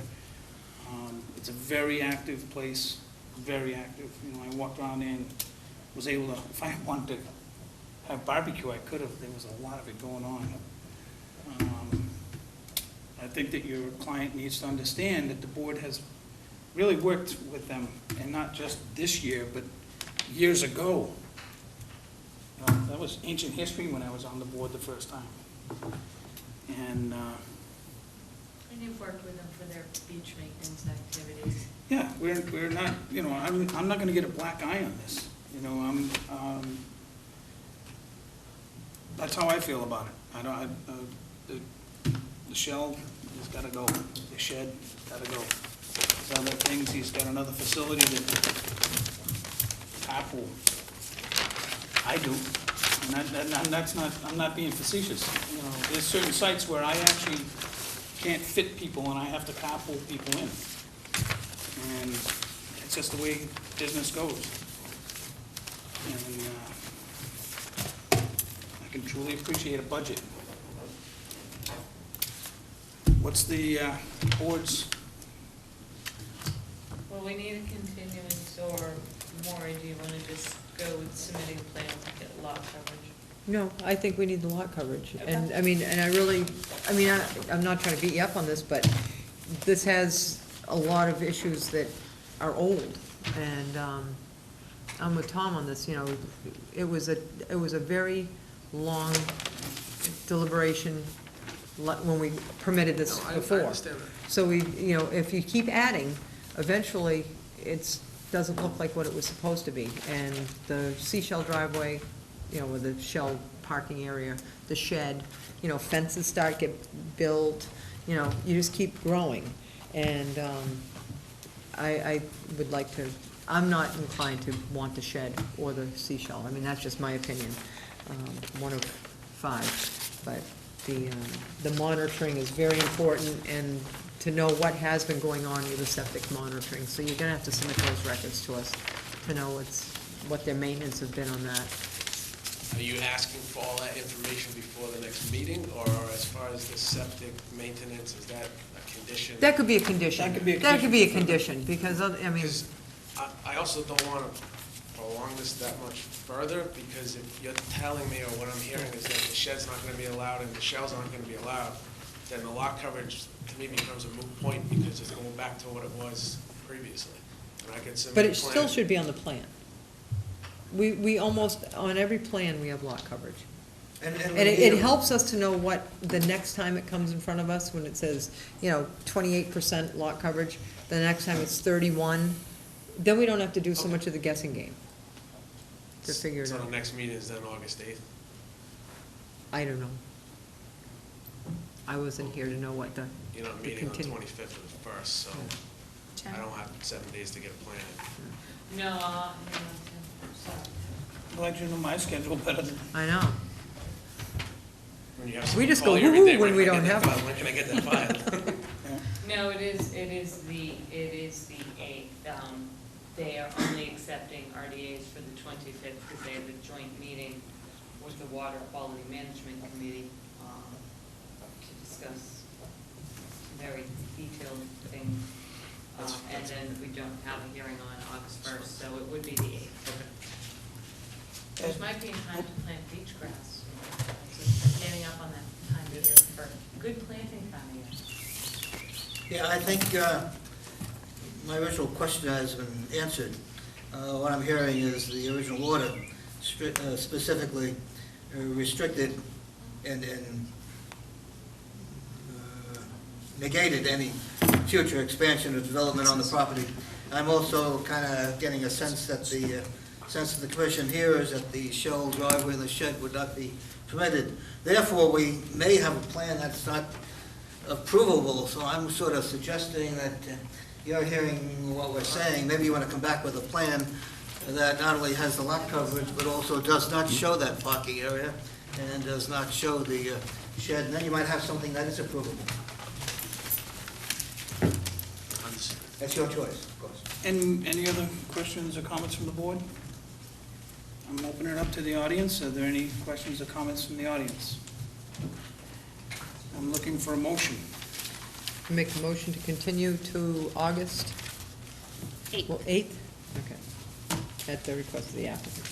A: It's a very active place, very active. You know, I walked around there and was able to, if I wanted to have barbecue, I could have. There was a lot of it going on. I think that your client needs to understand that the board has really worked with them, and not just this year, but years ago. that was ancient history when I was on the board the first time. And,
B: And you've worked with them for their beach maintenance activities.
A: yeah, we're not, I'm not gonna get a black eye on this, that's how I feel about it. The shell has gotta go, the shed gotta go. There's other things, he's got another facility that carpool. I do, and that's not, I'm not being facetious, there's certain sites where I actually can't fit people and I have to carpool people in. And it's just the way business goes. And I can truly appreciate a budget. What's the board's,
B: Well, we need a continuance, or Maury, do you want to just go with submitting a plan to get lot coverage?
G: No, I think we need the lot coverage. And,
B: Okay.
G: I mean, and I'm not trying to beat you up on this, but this has a lot of issues that are old. And, I'm with Tom on this, it was a very long deliberation when we permitted this
H: No, I
G: before.
H: understand that.
G: So if you keep adding, eventually, doesn't look like what it was supposed to be. And the seashell driveway, with the shell parking area, the shed, fences get built, you just keep growing. And, I would like to, I'm not inclined to want the shed or the seashell. I mean, that's just my opinion, one of 5. But the monitoring is very important, and to know what has been going on with the septic monitoring. So you're gonna have to submit those records to us to know what their maintenance has been on that.
H: Are you asking for all that information before the next meeting, or as far as the septic maintenance, is that a condition?
G: That could be a condition.
A: That could be a
G: That could be a condition, because, I mean,
H: Because I also don't want to prolong this that much further, because if you're telling me, or what I'm hearing is that the shed's not going to be allowed and the shells aren't going to be allowed, then the lot coverage to me becomes a moot point, because it's going back to what it was previously. And I could submit
G: but
H: a
G: it still
H: plan.
G: should be on the plan. We almost, on every plan, we have lot coverage.
F: And
G: And it helps us to know what, the next time it comes in front of us, when it says, 28% lot coverage, the next time it's 31, then we don't have to do so much of the guessing game to figure it
H: So the
G: out.
H: next meeting is then August 8th?
G: I don't know. I wasn't here to know what the,
H: You're not
G: the
H: meeting on the
G: continue.
H: 25th or the 1st, so I don't have 7 days to get a plan.
B: No, sorry.
A: I'm glad you know my schedule better than,
G: I know.
H: When you have
G: We
H: someone
G: just
H: call
G: go
H: you every day,
G: woo-hoo when
H: "When
G: we
H: can I
G: don't
H: get
G: have
H: that
G: one."
H: file? When can I get that file?
B: No, it is the 8th. They are only accepting RDAs for the 25th because they have a joint meeting with the Water Quality Management Committee to discuss very detailed things. And then we don't have a hearing on August 1st, so it would be the 8th. Which might be in time to plant beach grass. It's getting up on that time of year for good planting time of year.
F: Yeah, I think my original question has been answered. What I'm hearing is the original order specifically restricted and negated any future expansion or development on the property. I'm also kind of getting a sense that the sense of the commission here is that the shell driveway and the shed would not be permitted. Therefore, we may have a plan that's not approvable, so I'm sort of suggesting that you're hearing what we're saying. Maybe you want to come back with a plan that not only has the lot coverage, but also does not show that parking area and does not show the shed, and then you might have something that is approvable. That's your choice, of course.
A: and any other questions or comments from the board? I'm opening it up to the audience. Are there any questions or comments from the audience? I'm looking for a motion.
G: Make a motion to continue to August?
D: 8th.
G: Well, 8th? Okay. At the request of the applicant.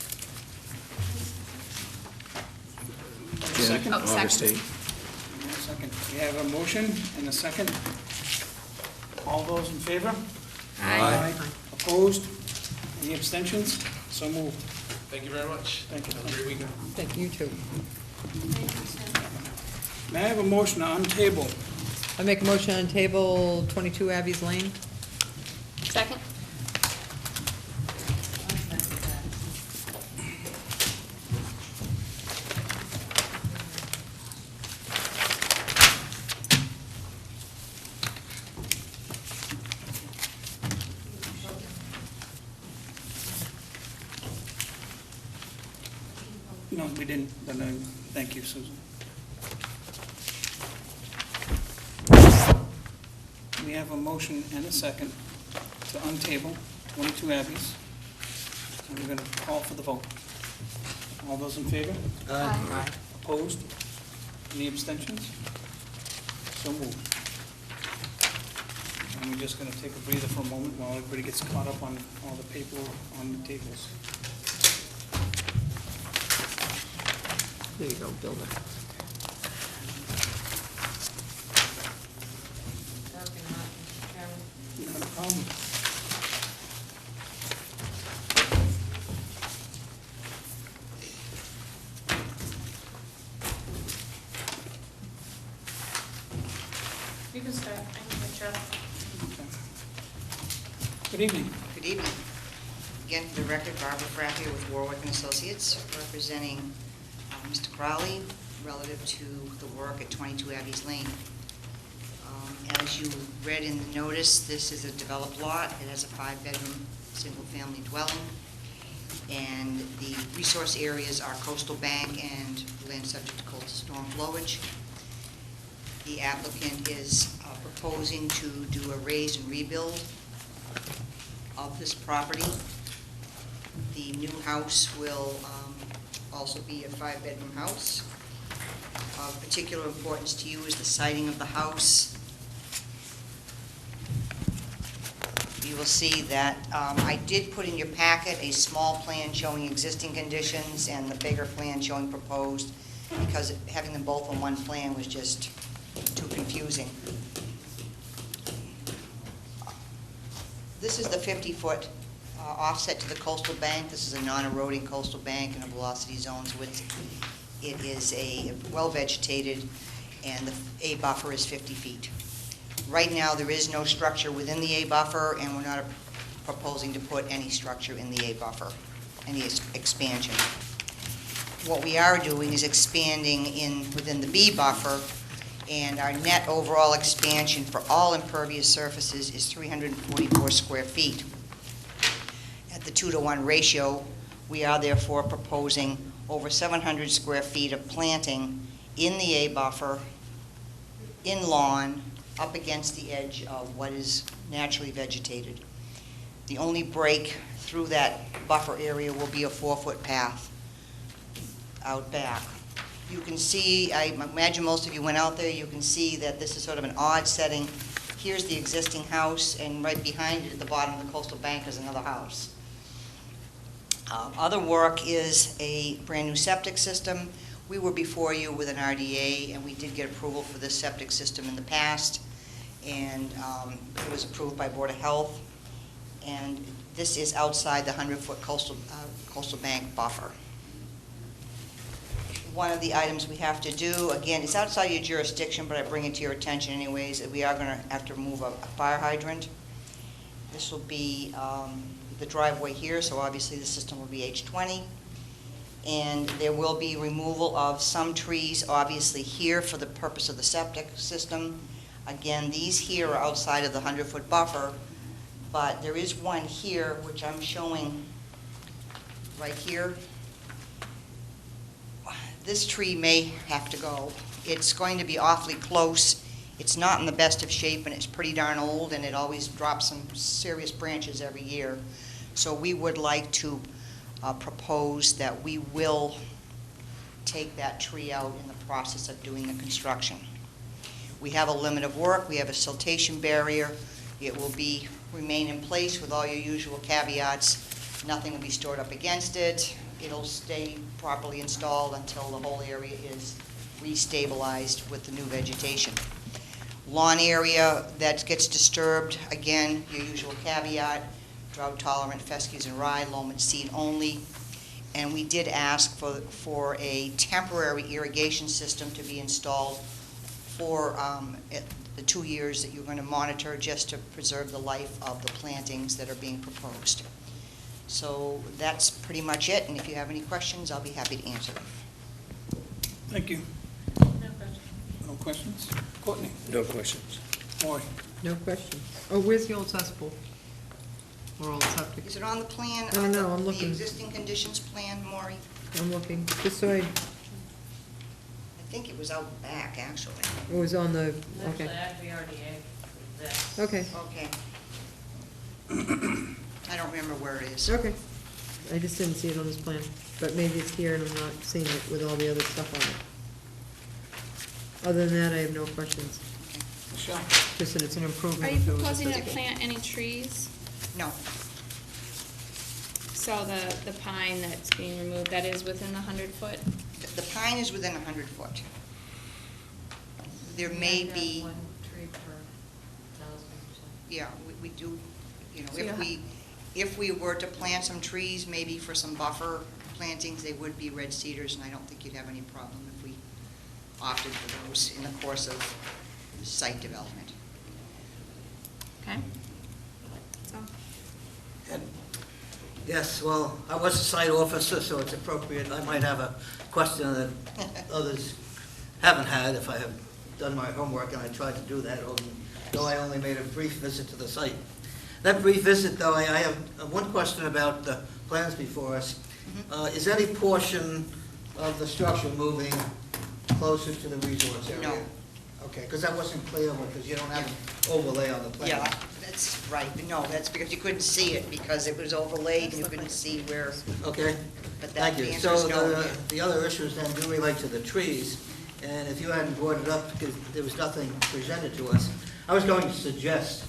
A: Second?
D: Oh,
C: August
D: second.
C: 8th.
A: Second. We have a motion and a second. All those in favor?
C: Aye.
A: Opposed? Any abstentions? So moved.
H: Thank you very much.
A: Thank you.
H: Have a great weekend.
G: Thank you, too.
A: May I have a motion to untable?
G: I make a motion on table 22 Abby's Lane.
D: Second?
A: No, we didn't, but thank you, Susan. We have a motion and a second to untable 22 Abbeys. And we're going to call for the vote. All those in favor?
G: Aye.
A: Opposed? Any abstentions? So moved. And we're just going to take a breather for a moment while everybody gets caught up on all the paperwork on the tables.
G: There you go, Bill.
A: Not a problem.
D: You can start. I can catch up.
A: Good evening.
E: Good evening. Again, for the record, Barbara Frapp here with Warwick and Associates, representing Mr. Crowley relative to the work at 22 Abbeys Lane. As you read in the notice, this is a developed lot. It has a 5-bedroom, single-family dwelling. And the resource areas are coastal bank and land subject to coastal storm flowage. The applicant is proposing to do a raise and rebuild of this property. The new house will also be a 5-bedroom house. Of particular importance to you is the siding of the house. You will see that I did put in your packet a small plan showing existing conditions and the bigger plan showing proposed, because having them both on one plan was just too confusing. This is the 50-foot offset to the coastal bank. This is a non-eroding coastal bank in a velocity zone, so it is a well-vegetated, and the A buffer is 50 feet. Right now, there is no structure within the A buffer, and we're not proposing to put any structure in the A buffer, any expansion. What we are doing is expanding within the B buffer, and our net overall expansion for all impervious surfaces is 344 square feet. At the 2-to-1 ratio, we are therefore proposing over 700 square feet of planting in the A buffer, in lawn, up against the edge of what is naturally vegetated. The only break through that buffer area will be a 4-foot path out back. You can see, I imagine most of you went out there, you can see that this is sort of an odd setting. Here's the existing house, and right behind it at the bottom of the coastal bank is another house. Other work is a brand new septic system. We were before you with an RDA, and we did get approval for this septic system in the past, and it was approved by Board of Health. And this is outside the 100-foot coastal bank buffer. One of the items we have to do, again, it's outside your jurisdiction, but I bring it to your attention anyways, that we are going to have to remove a fire hydrant. This will be the driveway here, so obviously the system will be H20. And there will be removal of some trees, obviously here for the purpose of the septic system. Again, these here are outside of the 100-foot buffer, but there is one here, which I'm showing right here. This tree may have to go. It's going to be awfully close. It's not in the best of shape, and it's pretty darn old, and it always drops some serious branches every year. So we would like to propose that we will take that tree out in the process of doing the construction. We have a limit of work. We have a siltation barrier. It will remain in place with all your usual caveats. Nothing will be stored up against it. It'll stay properly installed until the whole area is restabilized with the new vegetation. Lawn area that gets disturbed, again, your usual caveat, drought tolerant fescues and rye, loam and seed only. And we did ask for a temporary irrigation system to be installed for the 2 years that you're going to monitor, just to preserve the life of the plantings that are being proposed. So that's pretty much it, and if you have any questions, I'll be happy to answer them.
A: Thank you.
D: No question.
A: No questions? Courtney?
C: No questions.
A: Maury?
G: No question. Oh, where's the old cesspool? Or old septic?
E: Is it on the plan?
G: No, no, I'm
E: The
G: looking.
E: existing conditions plan, Maury?
G: I'm looking, just so
E: I think it was out back, actually.
G: it was on the,
B: Actually,
G: okay,
B: we already added this.
G: okay,
E: Okay. I don't remember where it is.
G: okay. I just didn't see it on this plan, but maybe it's here and I'm not seeing it with all the other stuff on it. Other than that, I have no questions,
A: Michelle?
G: just that it's an improvement.
D: Are you
G: if it was a
D: proposing to
G: physical.
D: plant any trees?
E: No,
D: So the pine that's being removed, that is within the 100-foot?
E: the pine is within 100 foot. There may
B: And,
E: be,
B: 1 tree per 1,000 or something.
E: yeah, we do, you know,
D: So you
E: if we were to plant some trees, maybe for some buffer plantings, they would be red cedars, and I don't think you'd have any problem if we opted for those in the course of site development.
D: Okay. So,
A: Ed?
F: Yes, well, I was a site officer, so it's appropriate. I might have a question that others haven't had if I have done my homework, and I tried to do that, though I only made a brief visit to the site. That brief visit, though, I have one question about the plans before us. Is any portion of the structure moving closer to the resource area?
E: No.
F: Okay, because that wasn't clear, because you don't have an overlay on the plan.
E: Yeah, that's right, no, that's because you couldn't see it, because it was overlaid, and you couldn't see where,
F: Okay,
E: but that,
F: thank
E: the
F: you.
E: answer is no.
F: So the other issues then do relate to the trees, and if you hadn't brought it up, because there was nothing presented to us, I was going to suggest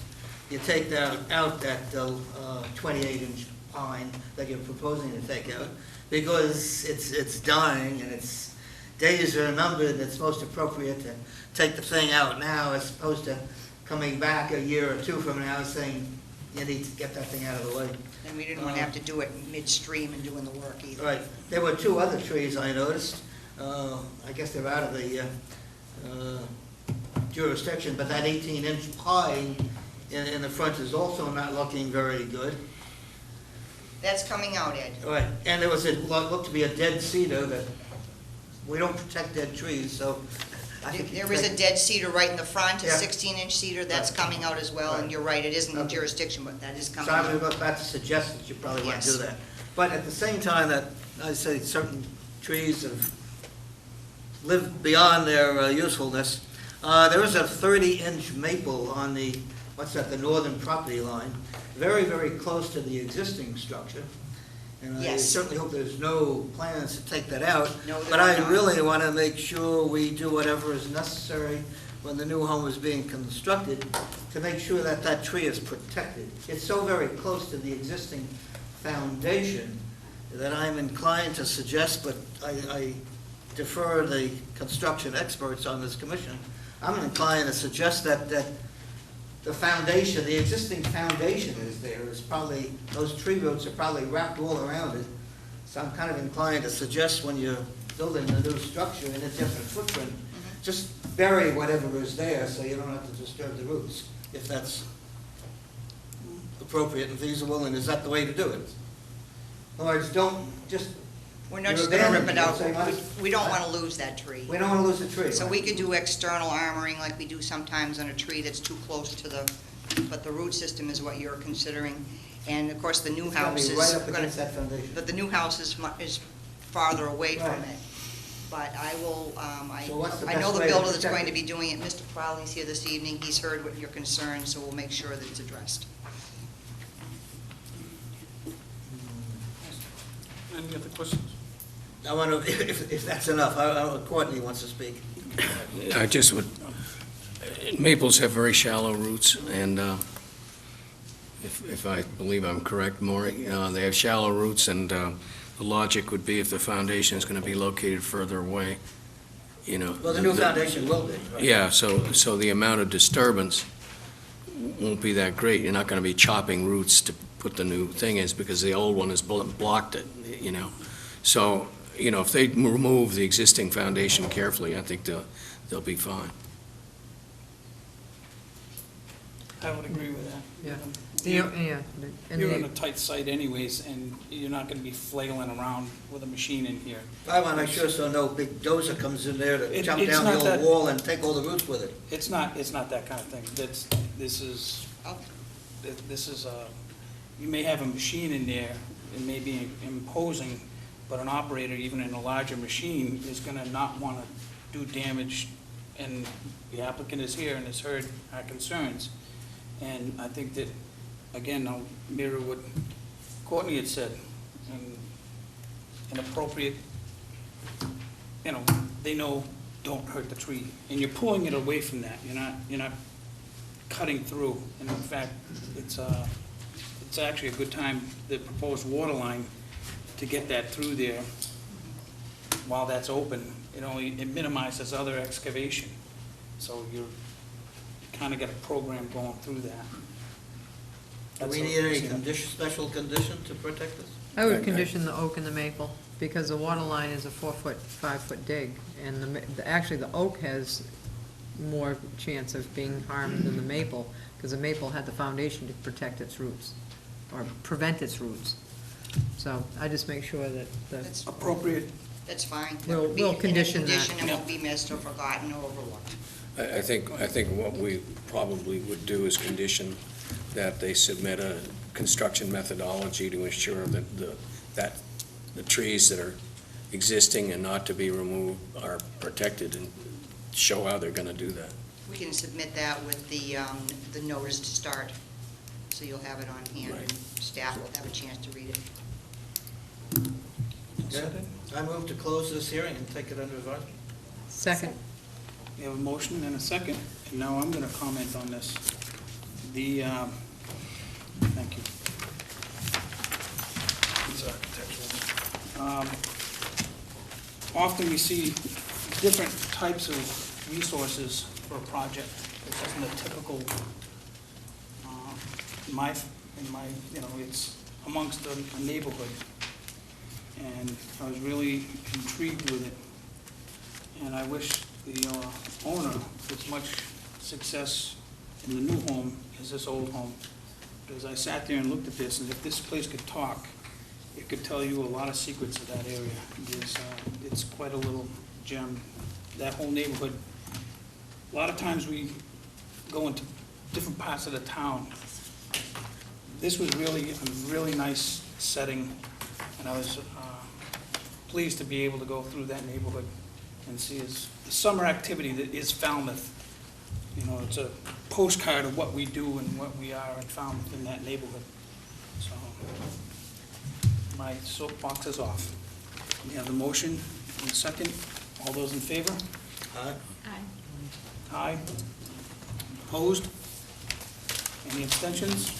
F: you take out that 28-inch pine that you're proposing to take out, because it's dying, and its days are numbered, and it's most appropriate to take the thing out now, as opposed to coming back a year or two from now saying, you need to get that thing out of the way.
E: And we didn't want to have to do it midstream and doing the work either.
F: Right. There were 2 other trees I noticed. I guess they're out of the jurisdiction, but that 18-inch pine in the front is also not looking very good.
E: That's coming out, Ed.
F: Right. And there was looked to be a dead cedar that, we don't protect dead trees, so I think
E: There is a dead cedar right in the front, a
F: Yeah.
E: 16-inch cedar, that's
F: Right.
E: coming out as well, and
F: Right.
E: you're right, it isn't in
F: Okay.
E: jurisdiction, but that is coming
F: So I was
E: out.
F: about to suggest that you probably want to do
E: Yes.
F: that. But at the same time that, I say certain trees have lived beyond their usefulness, there is a 30-inch maple on the, the northern property line, very, very close to the existing structure. And I
E: Yes.
F: certainly hope there's no plans to take that out.
E: No, there
F: But
E: are
F: I
E: not.
F: really want to make sure we do whatever is necessary when the new home is being constructed to make sure that that tree is protected. It's so very close to the existing foundation that I'm inclined to suggest, but I defer the construction experts on this commission. I'm inclined to suggest that the foundation, the existing foundation is there, is probably, those tree roots are probably wrapped all around it. So I'm kind of inclined to suggest when you're building a new structure in a different footprint, just bury whatever is there so you don't have to disturb the roots, if that's appropriate and feasible, and is that the way to do it? In other words, don't just,
E: We're not
F: You're
E: just gonna rip it out,
F: abandoning it,
E: we don't want to lose that tree.
F: we don't want to lose the tree.
E: So
F: right?
E: we could do external armoring like we do sometimes on a tree that's too close to the, but the root system is what you're considering. And of course, the new
F: It's gotta
E: house
F: be
E: is
F: right up
E: gonna,
F: against that foundation.
E: but the new house is farther away from
F: Right.
E: it. But I will,
F: So what's the
E: I know
F: best
E: the
F: way to
E: builder that's
F: protect
E: going to
F: it?
E: be doing it, Mr. Crowley's here this evening, he's heard what your concerns, so we'll make sure that it's addressed.
A: Any other questions?
F: I want to, if that's enough, Courtney wants to speak.
C: I just would, maples have very shallow roots, and if I believe I'm correct, Maury, they have shallow roots, and the logic would be if the foundation is going to be located further away, you know.
F: Well, the new foundation will be, right?
C: Yeah, so the amount of disturbance won't be that great. You're not going to be chopping roots to put the new thing in, because the old one has blocked it, you know. So, you know, if they remove the existing foundation carefully, I think they'll be fine.
A: I would agree with that.
G: Yeah.
A: You're
G: And
A: you're in a tight site anyways, and you're not gonna be flailing around with a machine in here.
F: I want to make sure so no big dozer comes in there to
A: It-
F: jump
A: it's
F: down the
A: not that-
F: old wall and take all the roots with it.
A: It's not that kind of thing. This is, you may have a machine in there, it may be imposing, but an operator, even in a larger machine, is gonna not wanna do damage, and the applicant is here and has heard our concerns. And I think that, again, I'll mirror what Courtney had said, an appropriate, they know, don't hurt the tree. And you're pulling it away from that. You're not cutting through. And in fact, it's actually a good time, the proposed water line, to get that through there while that's open. It minimizes other excavation. So you're kind of got a program going through that.
F: Do we need any special condition to protect this?
G: I would condition the oak and the maple, because the water line is a 4-foot, 5-foot dig, and actually the oak has more chance of being harmed than the maple, because the maple had the foundation to protect its roots, or prevent its roots. So I just make sure that
E: That's
A: Appropriate.
E: That's fine. That
G: We'll-
E: would be
G: we'll
E: in a
G: condition that.
E: condition and won't be missed or forgotten or overlooked.
C: I think what we probably would do is condition that they submit a construction methodology to ensure that the trees that are existing and not to be removed are protected, and show how they're gonna do that.
E: We can submit that with the notice to start, so you'll have it on hand, and staff will have a chance to read it.
F: Yeah. I move to close this hearing and take it under advisement.
G: second.
A: We have a motion and a second, and now I'm gonna comment on this. Thank you. These architectural. Often we see different types of resources for a project. This isn't a typical, it's amongst a neighborhood. And I was really intrigued with it. And I wish the owner as much success in the new home as this old home. Because I sat there and looked at this, and if this place could talk, it could tell you a lot of secrets of that area. It's quite a little gem. That whole neighborhood, a lot of times we go into different parts of the town. This was really a really nice setting, and I was pleased to be able to go through that neighborhood and see the summer activity that is Falmouth. It's a postcard of what we do and what we are in Falmouth in that neighborhood. So my soapbox is off. We have the motion and the second. All those in favor?
F: Aye.
D: Aye.
A: Aye. Opposed? Any abstentions?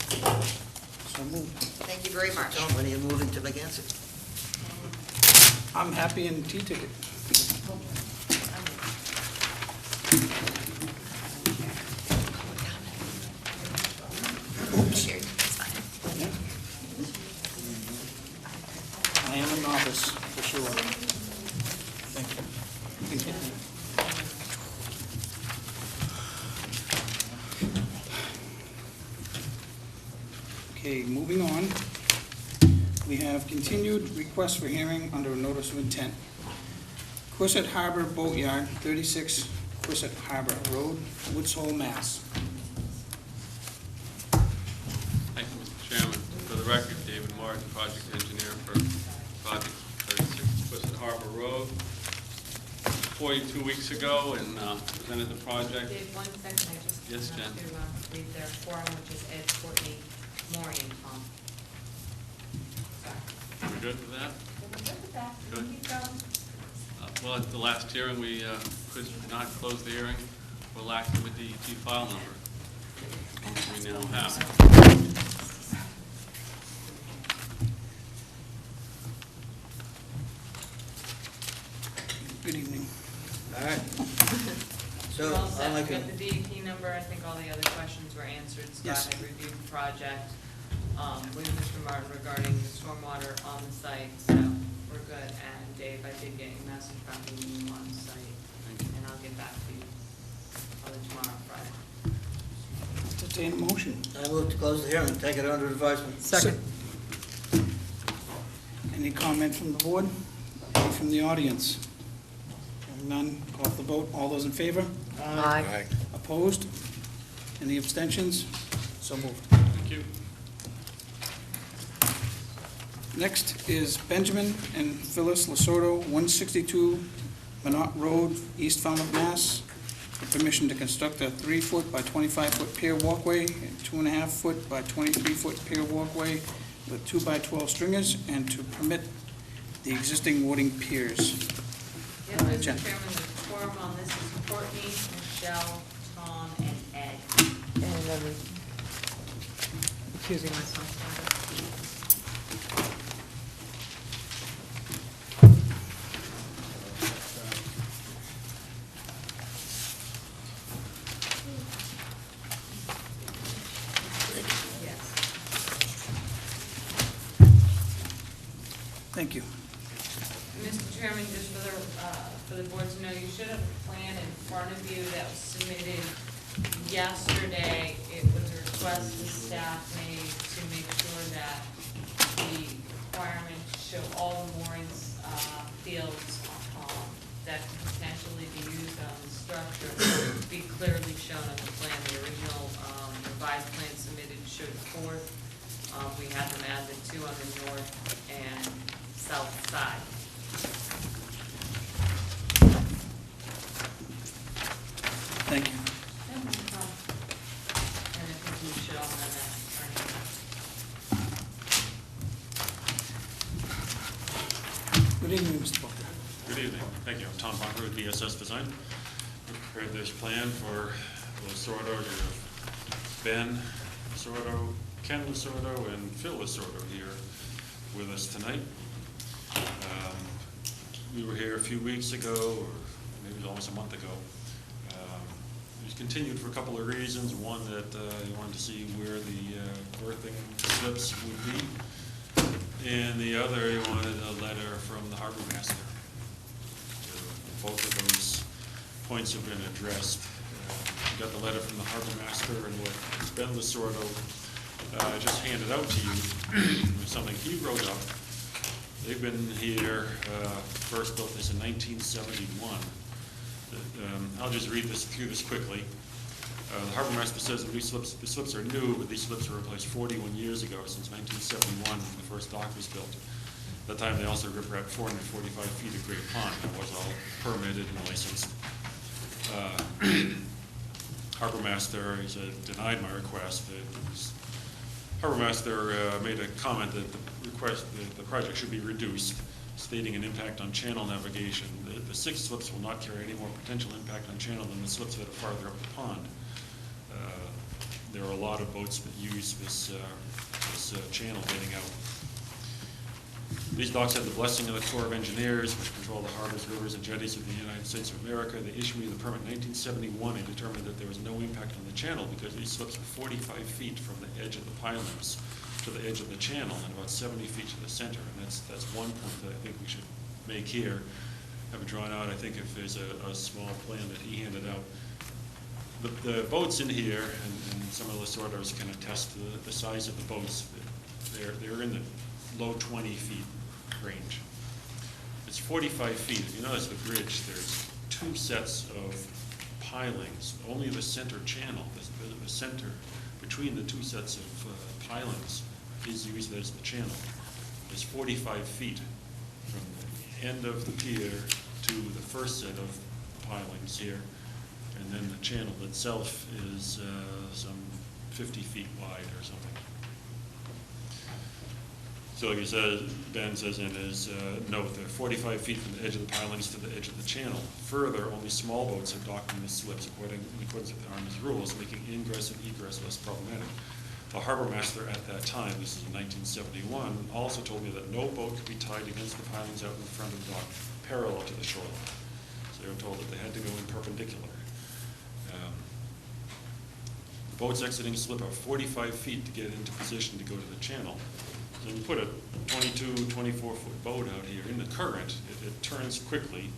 A: So moved.
E: Thank you very much.
F: John, when are you moving to Megansett?
A: I'm happy in T-ticket. Yeah. I am a novice, for sure. Thank you. You can hit me. Okay, moving on. We have continued request for hearing under a notice of intent. Quistit Harbor Boatyard, 36 Quistit Harbor Road, Woods Hole, Mass.
I: Thank you, Mr. Chairman. For the record, David Martin, project engineer for project 36 Quistit Harbor Road. 42 weeks ago and presented the project.
B: Dave, 1 second, I just
I: Yes,
B: have
I: Jen.
B: to read their form, which is Ed, Courtney, Maury, and Tom.
I: We're good with that?
B: We're good with that.
I: Good.
B: Keep going.
I: Well, at the last hearing, we could not close the hearing for lack of a DET file number. We now have.
A: Good evening.
F: All right. So,
B: We're all set.
F: I'll make
B: We
F: a,
B: got the DEP number, I think all the other questions were answered.
A: Yes.
B: Scott had reviewed the project with Mr. Martin regarding the stormwater on the site, so we're good, and Dave, I did get your message about moving you on site, and I'll get back to you probably tomorrow, Friday.
A: Entertain a motion.
F: I move to close the hearing and take it under advisement.
G: Second.
A: Any comment from the board? Any from the audience? Hearing none, call for the vote. All those in favor?
G: Aye.
A: Opposed? Any abstentions? So moved.
I: Thank you.
A: Next is Benjamin and Phyllis Lasordo, 162 Minot Road, East Falmouth, Mass. For permission to construct a 3-foot by 25-foot pier walkway and 2.5-foot by 23-foot pier walkway with 2 by 12 stringers, and to permit the existing wooding piers.
B: Yeah, Mr.
A: Jen.
B: Chairman, the quorum on this is Courtney, Michelle, Tom, and Ed.
G: And I'm accusing myself.
B: Yes.
A: Thank you.
B: Mr. Chairman, just for the board to know, you should have a plan in front of you that was submitted yesterday. It was a request the staff made to make sure that the requirements show all the moorings, fields, that could potentially be used on the structure be clearly shown on the plan. The original, revised plan submitted showed 4. We had them add the 2 on the north and south side.
A: Thank you.
B: And I think we should all have that.
A: Good evening, Mr. Booker.
J: Good evening. Thank you. I'm Tom Barker with BSS Design. We prepared this plan for Lasordo. You have Ben Lasordo, Ken Lasordo, and Phil Lasordo here with us tonight. We were here a few weeks ago, or maybe almost a month ago. It was continued for a couple of reasons. One, that you wanted to see where the earthing slips would be. And the other, you wanted a letter from the harbor master. Both of those points have been addressed. You got the letter from the harbor master, and what Ben Lasordo just handed out to you was something he wrote up. They've been here, first built this in 1971. I'll just read through this quickly. The harbor master says that the slips are new, but these slips were replaced 41 years ago, since 1971, when the first dock was built. At that time, they also riprap 445 feet of Great Pond. That was all permitted and licensed. Harbor master, he said, denied my request. Harbor master made a comment that the project should be reduced, stating an impact on channel navigation. The 6 slips will not carry any more potential impact on channel than the slips that are farther up the pond. There are a lot of boats that use this channel getting out. These docks have the blessing of the Corps of Engineers, which control the harbors, rivers, and jetties of the United States of America. They issued me the permit in 1971 and determined that there was no impact on the channel because these slips are 45 feet from the edge of the pilings to the edge of the channel and about 70 feet to the center. And that's one point that I think we should make here. Have it drawn out. I think if there's a small plan that he handed out. The boats in here, and some of the sorters can attest to the size of the boats. They're in the low 20 feet range. It's 45 feet. If you notice the bridge, there's 2 sets of pilings. Only the center channel, the center between the 2 sets of pilings is used as the channel. There's 45 feet from the end of the pier to the first set of pilings here. And then the channel itself is some 50 feet wide or something. So like you said, Ben says in his note, they're 45 feet from the edge of the pilings to the edge of the channel. Further, only small boats have docked in the slips in accordance with the Army's rules, making ingress and egress less problematic. The harbor master at that time, this is in 1971, also told me that no boat could be tied against the pilings out in front of the dock, parallel to the shoreline. So they were told that they had to go in perpendicular. The boats exiting slip are 45 feet to get into position to go to the channel. when you put a 22, 24-foot boat out here in the current, it turns quickly,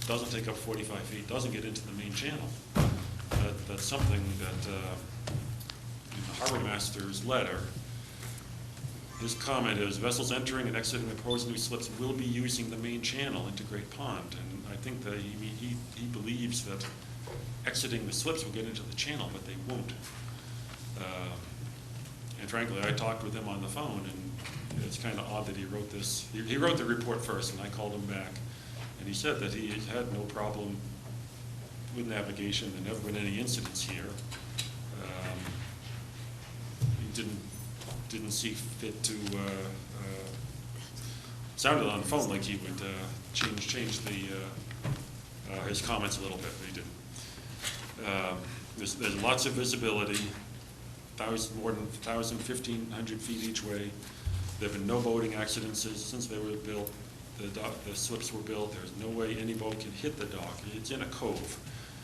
J: doesn't take up 45 feet, doesn't get into the main channel. That's something that in the harbor master's letter, his comment is, vessels entering and exiting the proposed new slips will be using the main channel into Great Pond. And I think that he believes that exiting the slips will get into the channel, but they won't. And frankly, I talked with him on the phone, and it's kind of odd that he wrote this. He wrote the report first, and I called him back. And he said that he had no problem with navigation. There never been any incidents here. He didn't see fit to, sounded on the phone like he would change his comments a little bit, but he didn't. There's lots of visibility, more than 1,000, 1,500 feet each way. There have been no boating accidents since they were built. The slips were built. There's no way any boat can hit the dock. It's in a cove.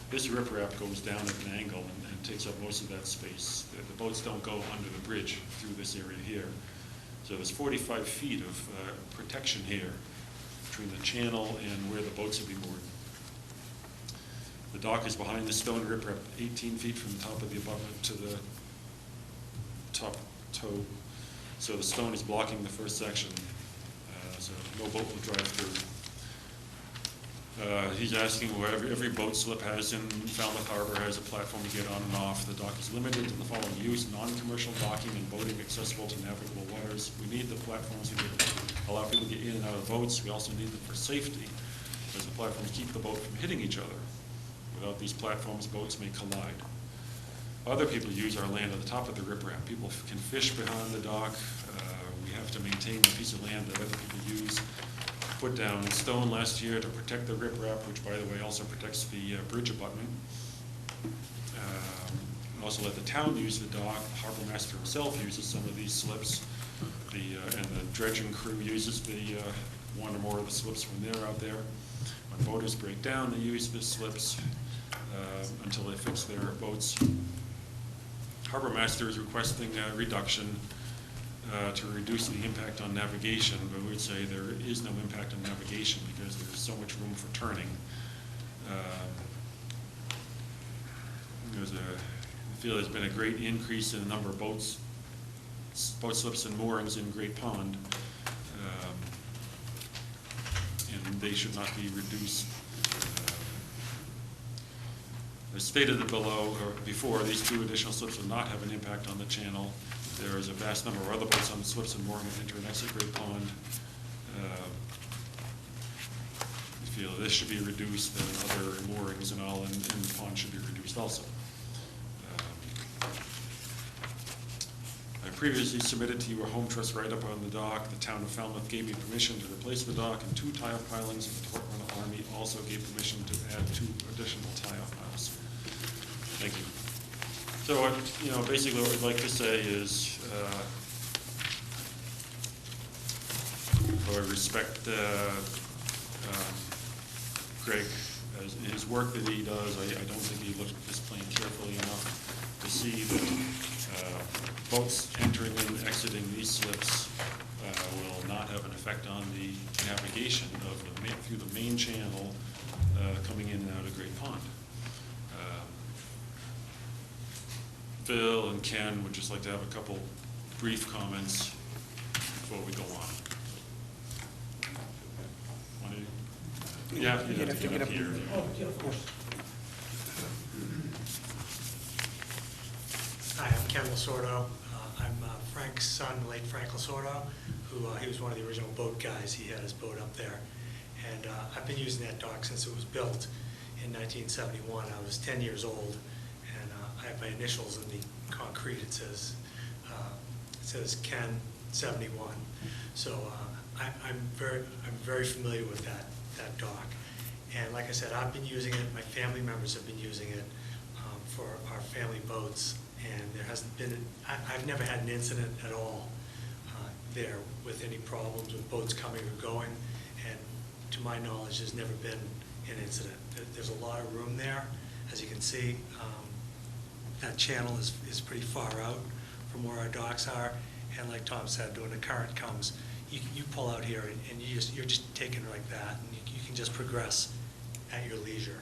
J: This riprap goes down at an angle and takes up most of that space. The boats don't go under the bridge through this area here. So there's 45 feet of protection here between the channel and where the boats will be moored. The dock is behind the stone riprap, 18 feet from the top of the abutment to the top toe. So the stone is blocking the first section, so no boat will drive through. He's asking where every boat slip has in Falmouth Harbor has a platform to get on and off. The dock is limited to the following use: non-commercial docking and boating accessible to navigable waters. We need the platforms to allow people to get in and out of boats. We also need them for safety, as the platforms keep the boat from hitting each other. Without these platforms, boats may collide. Other people use our land at the top of the riprap. People can fish behind the dock. We have to maintain the piece of land that other people use. Put down stone last year to protect the riprap, which, by the way, also protects the bridge abutment. Also let the town use the dock. The harbor master himself uses some of these slips. And the dredging crew uses one or more of the slips when they're out there. When boaters break down, they use the slips until they fix their boats. Harbor master is requesting a reduction to reduce the impact on navigation, but we would say there is no impact on navigation because there's so much room for turning. I feel there's been a great increase in the number of boat slips and moorings in Great Pond, and they should not be reduced. As stated before, these 2 additional slips will not have an impact on the channel. There is a vast number of other boats on the slips and moorings that enter and exit Great Pond. I feel this should be reduced, and other moorings and all in the pond should be reduced also. I previously submitted to you a home trust write-up on the dock. The town of Falmouth gave me permission to replace the dock, and 2 tie-off pilings, and the Department of Army also gave permission to add 2 additional tie-off piles. Thank you. So, basically what we'd like to say is, I respect Greg, as his work that he does. I don't think he looked at this plan carefully enough to see that boats entering and exiting these slips will not have an effect on the navigation through the main channel coming in and out of Great Pond. Phil and Ken would just like to have a couple brief comments before we go on. Yeah, you have to get up here.
A: Oh, yeah, of course.
K: Hi, I'm Ken Lasordo. I'm Frank's son, late Frank Lasordo, who he was one of the original boat guys. He had his boat up there. And I've been using that dock since it was built in 1971. I was 10 years old, and I have my initials in the concrete. It says Ken 71. So I'm very familiar with that dock. And like I said, I've been using it. My family members have been using it for our family boats. And there hasn't been, I've never had an incident at all there with any problems with boats coming or going. And to my knowledge, there's never been an incident. There's a lot of room there. As you can see, that channel is pretty far out from where our docks are. And like Tom said, when the current comes, you pull out here and you're just taking it like that, and you can just progress at your leisure.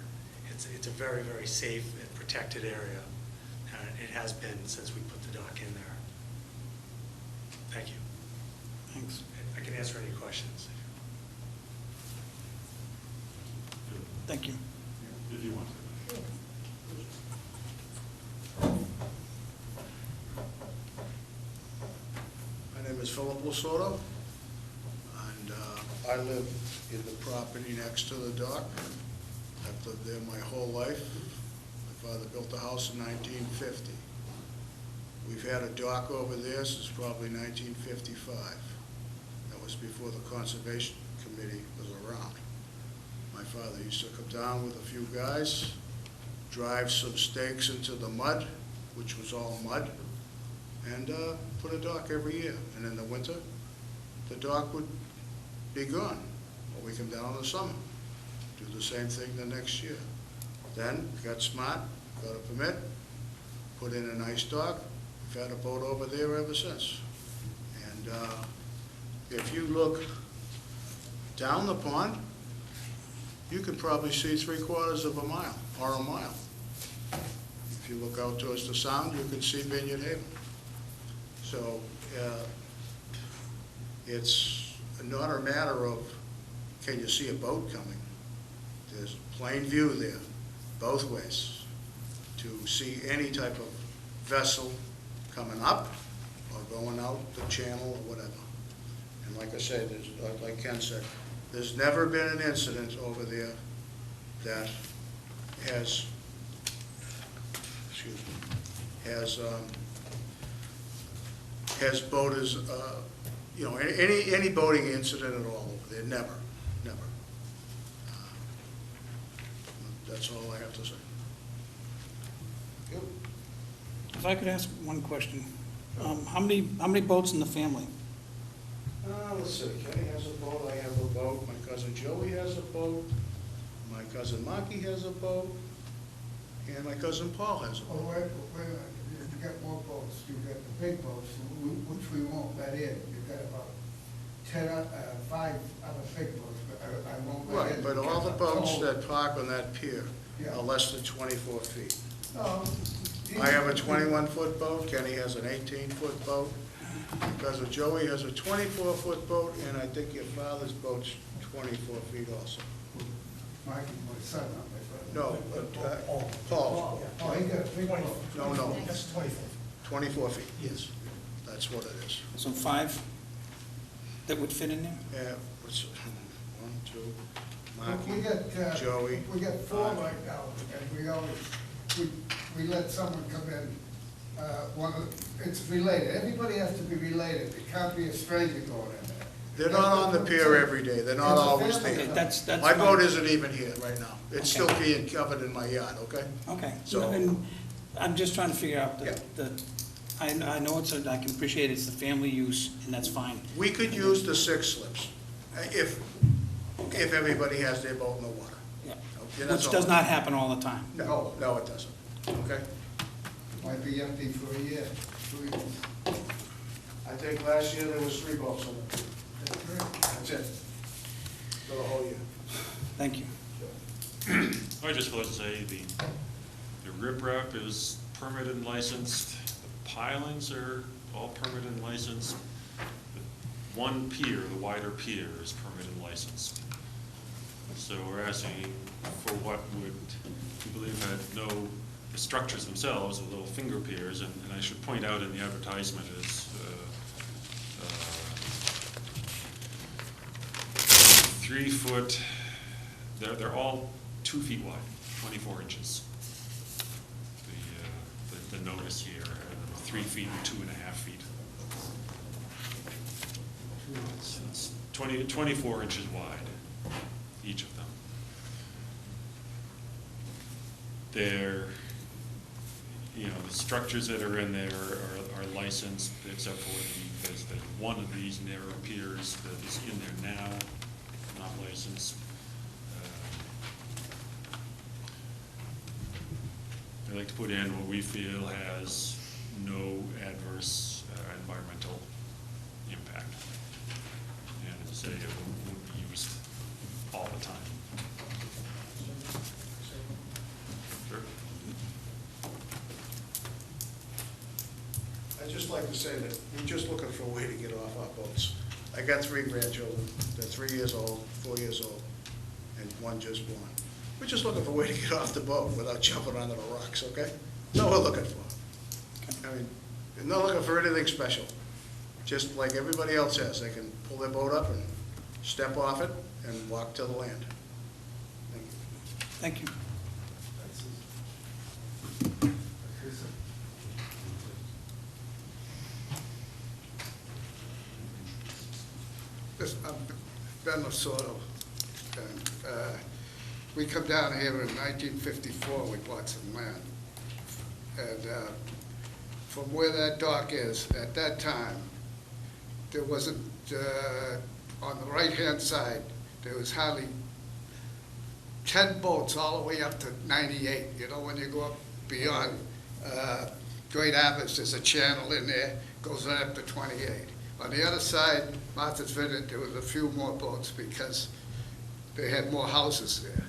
K: It's a very, very safe and protected area, and it has been since we put the dock in there. Thank you.
A: Thanks.
K: I can answer any questions.
A: Thank you.
J: If you want to.
L: My name is Philip Lasordo, and I live in the property next to the dock. I've lived there my whole life. My father built the house in 1950. We've had a dock over there since probably 1955. That was before the Conservation Committee was around. My father used to come down with a few guys, drive some stakes into the mud, which was all mud, and put a dock every year. And in the winter, the dock would be gone. Or we come down in the summer, do the same thing the next year. Then got smart, got a permit, put in an ice dock. We've had a boat over there ever since. And if you look down the pond, you can probably see 3/4 of a mile or a mile. If you look out towards the sound, you can see Vineyard Haven. So it's not a matter of can you see a boat coming. There's plain view there, both ways, to see any type of vessel coming up or going out the channel or whatever. And like I say, like Ken said, there's never been an incident over there that has, excuse me, has boaters, any boating incident at all over there, never. That's all I have to say.
A: If I could ask one question, how many boats in the family?
L: Let's see, Kenny has a boat, I have a boat, my cousin Joey has a boat, my cousin Marky has a boat, and my cousin Paul has a
M: Oh,
L: boat.
M: wait a minute, you've got more boats, you've got the big boats, which we won't let in, you've got about 5 other big boats, but I won't let in.
L: Right, but all the
M: because
L: boats
M: I'm
L: that park on that pier
M: Yeah.
L: are less than 24 feet.
M: told.
L: I have a 21-foot boat, Kenny has an 18-foot boat, my cousin Joey has a 24-foot boat, and I think your father's boat's 24 feet also.
M: Mikey's my son, not my
L: No,
M: brother.
L: Paul's,
M: Oh, he got a big boat.
L: no,
M: That's 24.
L: 24 feet, yes, that's what it is.
A: So 5 that would fit in there?
L: Yeah, what's, 1, 2,
M: We
L: Marky,
M: got,
L: Joey.
M: we got 4 right now, and we always, we let someone come in, it's related, everybody has to be related, it can't be a stranger going in there.
L: They're not on the pier every day, they're not
M: It's a
L: always
M: family.
A: Okay,
L: there.
A: that's
L: My
A: fine.
L: boat isn't even here right now. It's still
A: Okay.
L: being covered in my yard, okay?
A: Okay,
L: So-
A: so then, I'm just trying to figure out
L: Yeah.
A: I know I can appreciate it's the family use, and that's fine.
L: We could use the 6 slips, if everybody has their boat in the water.
A: Yeah.
L: Okay, that's
A: Which
L: all.
A: does not happen all the time.
L: No, it doesn't, okay?
M: Might be empty for a year, 2 years.
L: I think last year there was 3 boats on the pier. That's it, for the whole year.
A: Thank you.
J: I just want to say the riprap is permitted and licensed, the pilings are all permitted and licensed. The one pier, the wider pier, is permitted and licensed. So we're asking for what would, we believe had no, the structures themselves, the little finger piers, and I should point out in the advertisement is 3 foot, they're all 2 feet wide, 24 inches. The notice here, 3 feet and 2.5 feet. It's 24 inches wide, each of them. They're, the structures that are in there are licensed, except for there's one of these narrow piers that is in there now, not licensed. I'd like to put in what we feel has no adverse environmental
L: I'd just like to say that we're just looking for a way to get off our boats. I got 3 grandchildren. They're 3 years old, 4 years old, and 1 just born. We're just looking for a way to get off the boat without jumping onto the rocks, okay? That's all we're looking for. I mean, we're not looking for anything special. Just like everybody else has, they can pull their boat up and step off it and walk to the land. Thank you.
A: Thank you.
M: I'm Ben Lasordo, and we come down here in 1954, we bought some land. And from where that dock is, at that time, there wasn't, on the right-hand side, there was hardly 10 boats all the way up to 98. You know, when you go up beyond Great Abbas, there's a channel in there, goes right up to 28. On the other side, Martha's Vineyard, there was a few more boats because they had more houses there.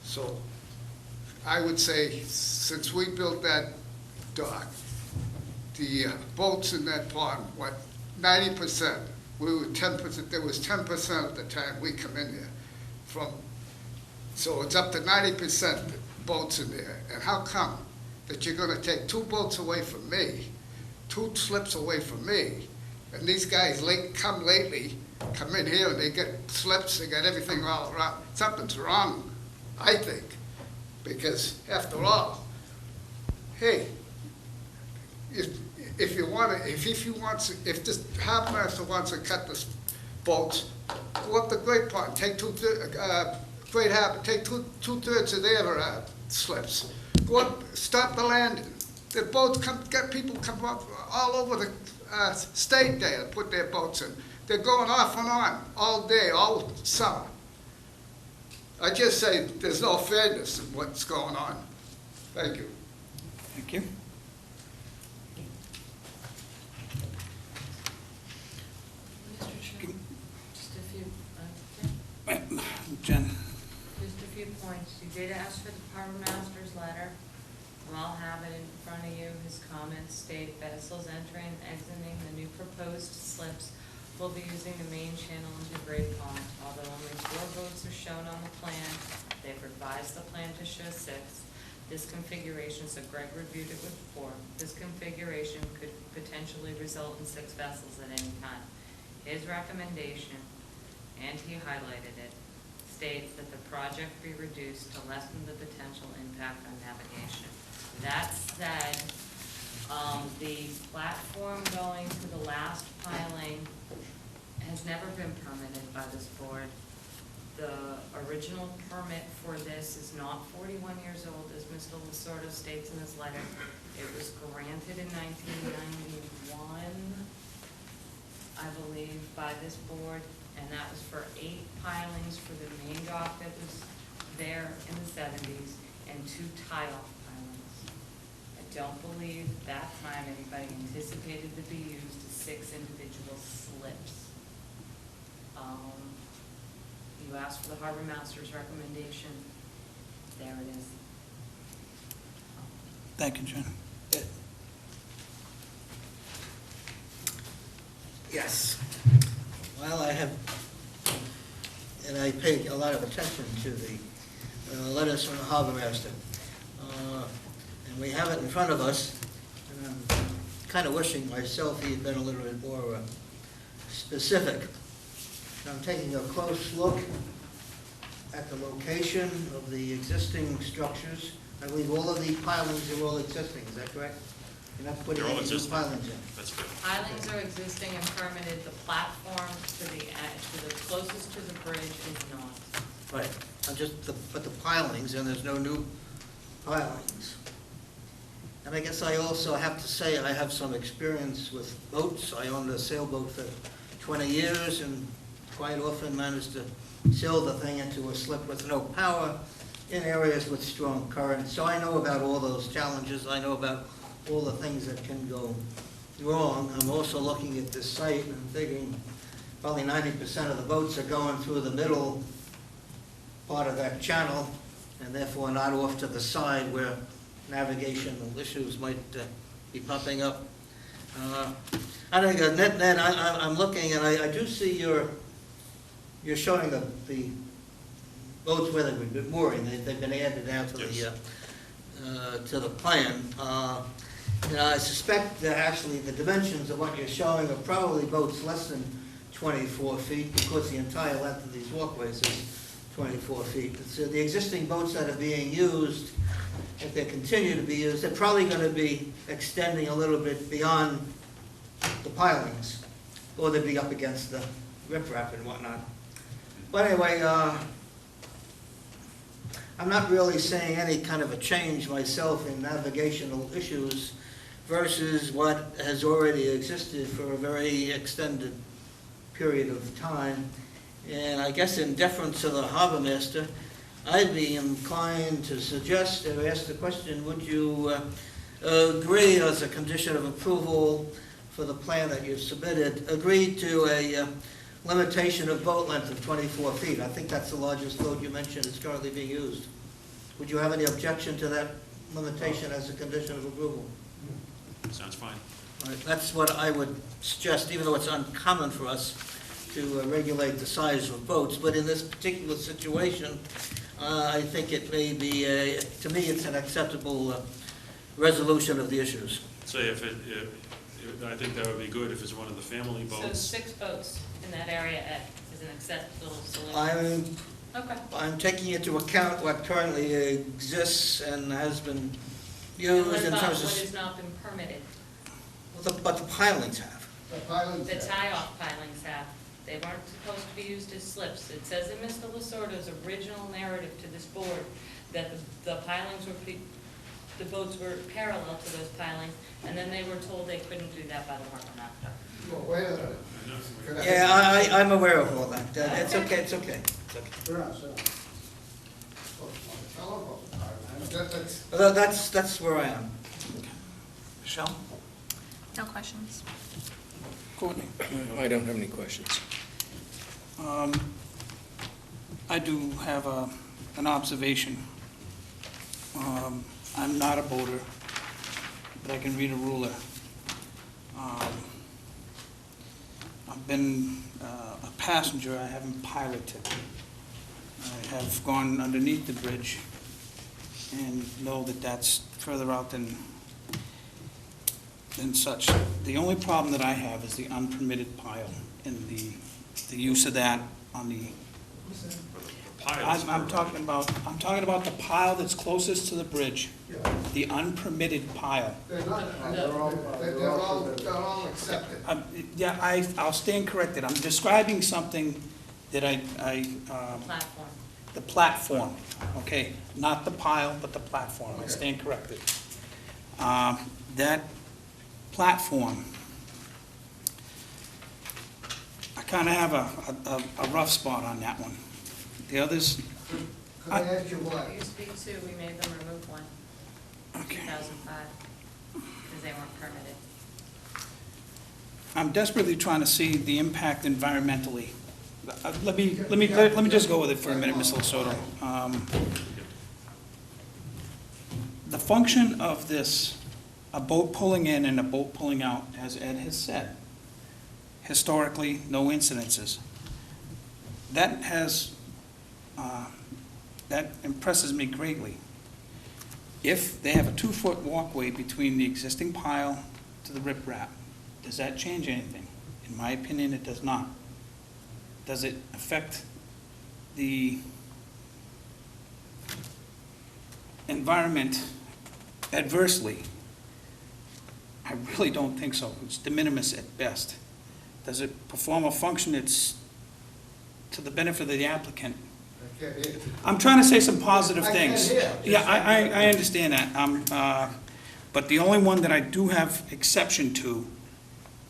M: So I would say, since we built that dock, the boats in that pond went 90%. We were 10%, there was 10% of the time we come in there. So it's up to 90% boats in there. And how come that you're gonna take 2 boats away from me, 2 slips away from me, and these guys come in here and they get slips, they get everything all around. Something's wrong, I think, because after all, hey, if this harbor master wants to cut the boats, go up the Great Pond, take Great Harbor, take two-thirds of their slips. Go up, stop the landing. The boats get people come up all over the state there to put their boats in. They're going off and on all day, all summer. I just say there's no fairness in what's going on. Thank you.
A: Thank you.
B: Mr. Chairman, just a few,
A: Jen?
B: just a few points. You did ask for the harbor master's letter. I'll have it in front of you. His comments state vessels entering and exiting the new proposed slips will be using the main channel into Great Pond. Although only 4 boats are shown on the plan, they've revised the plan to show 6. This configuration, so Greg reviewed it with 4. This configuration could potentially result in 6 vessels at any time. His recommendation, and he highlighted it, states that the project be reduced to lessen the potential impact on navigation. That said, the platform going to the last piling has never been permitted by this board. The original permit for this is not 41 years old, as Mr. Lasordo states in his letter. It was granted in 1991, I believe, by this board, and that was for 8 pilings for the main dock that was there in the 70s and 2 tie-off pilings. I don't believe at that time anybody anticipated to be used as 6 individual slips. You asked for the harbor master's recommendation. There it is.
A: Thank you, Jen.
F: Yes. Well, I pay a lot of attention to the letters from the harbor master. And we have it in front of us, and I'm kind of wishing myself he had been a little bit more specific. I'm taking a close look at the location of the existing structures. I believe all of the pilings are all existing, is that correct? You're not putting
J: They're all
F: any new
J: existing.
F: pilings in?
J: That's good.
B: Pilings are existing and permitted. The platform to the edge, to the closest to the bridge is not.
F: Right, but the pilings, and there's no new pilings. And I guess I also have to say I have some experience with boats. I owned a sailboat for 20 years and quite often managed to sail the thing into a slip with no power in areas with strong currents. So I know about all those challenges. I know about all the things that can go wrong. I'm also looking at this site and thinking probably 90% of the boats are going through the middle part of that channel and therefore not off to the side where navigational issues might be popping up. I think net, I'm looking, and I do see you're showing the boats where they've been mooring. They've been added now to the plan. I suspect that actually the dimensions of what you're showing are probably boats less than 24 feet, because the entire length of these walkways is 24 feet. So the existing boats that are being used, if they continue to be used, they're probably going to be extending a little bit beyond the pilings, or they'd be up against the riprap and whatnot. But anyway, I'm not really seeing any kind of a change myself in navigational issues versus what has already existed for a very extended period of time. And I guess in deference to the harbor master, I'd be inclined to suggest or ask the question, would you agree as a condition of approval for the plan that you've submitted, agree to a limitation of boat length of 24 feet? I think that's the largest boat you mentioned is currently being used. Would you have any objection to that limitation as a condition of approval?
J: Sounds fine.
F: All right, that's what I would suggest, even though it's uncommon for us to regulate the size of boats. But in this particular situation, I think it may be, to me, it's an acceptable resolution of the issues.
J: Say I think that would be good if it's one of the family
B: So
J: boats.
B: 6 boats in that area is an acceptable solution? Okay.
F: I'm taking into account what currently exists and has been
B: And
F: used
B: what
F: in
B: about
F: terms
B: what
F: of,
B: has not been permitted?
F: but the pilings have.
M: The pilings
B: The
M: have-
B: tie-off pilings have. They weren't supposed to be used as slips. It says in Mr. Lasorda's original narrative to this board that the pilings were, the boats were parallel to those pilings, and then they were told they couldn't do that by the harbor master.
M: Well, wait a minute. Can I-
F: Yeah, I'm aware of all that. It's okay, it's okay. It's okay.
M: Sure, sure. Oh, tell them about the pilings. That's-
F: Well, that's where I am.
A: Michelle?
D: No questions.
A: Courtney?
C: I don't have any questions.
A: I do have an observation. I'm not a boater, but I can read a ruler. I've been a passenger, I haven't piloted. I have gone underneath the bridge and know that that's further out than such. The only problem that I have is the unpermitted pile and the use of that on the,
J: Piles.
A: I'm talking about the pile that's closest to the bridge,
M: Yeah.
A: the unpermitted pile.
M: They're not, they're all accepted.
A: Yeah, I'll stand corrected. I'm describing something that
B: Platform.
A: the platform, okay? Not the pile, but the platform. I stand corrected. That platform, I kind of have a rough spot on that one. The others,
M: Could I ask you what?
B: It used to be 2, we made them remove 1 in
A: okay.
B: 2005, because they weren't permitted.
A: I'm desperately trying to see the impact environmentally. Let me just go with it for a minute, Ms. Losoto. The function of this, a boat pulling in and a boat pulling out, as Ed has said, historically, no incidences. That impresses me greatly. If they have a 2-foot walkway between the existing pile to the riprap, does that change anything? In my opinion, it does not. Does it affect the environment adversely? I really don't think so. It's de minimis at best. Does it perform a function that's to the benefit of the applicant?
M: I can't hear.
A: I'm trying to say some positive
M: I can't
A: things.
M: hear.
A: Yeah, I understand that. But the only one that I do have exception to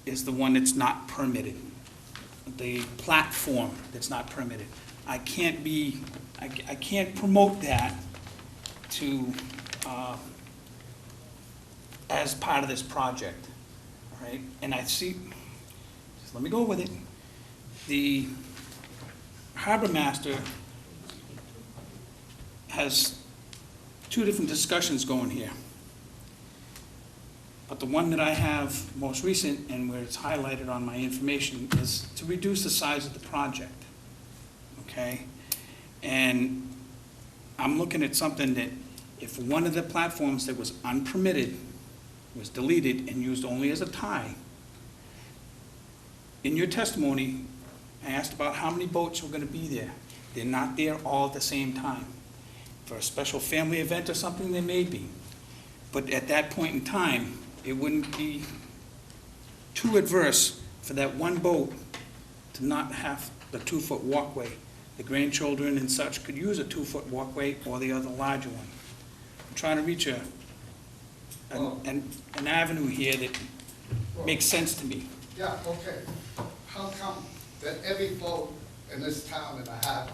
A: is the one that's not permitted. The platform that's not permitted. I can't promote that to, as part of this project, all right? And I see, just let me go with it. The harbor master has 2 different discussions going here. But the one that I have most recent, and where it's highlighted on my information, is to reduce the size of the project, okay? And I'm looking at something that if one of the platforms that was unpermitted was deleted and used only as a tie, in your testimony, I asked about how many boats were gonna be there. They're not there all at the same time. For a special family event or something, they may be. But at that point in time, it wouldn't be too adverse for that one boat to not have the 2-foot walkway. The grandchildren and such could use a 2-foot walkway or the other larger one. I'm trying to reach an avenue here that makes sense to me.
M: Yeah, okay. How come that every boat in this town in the harbor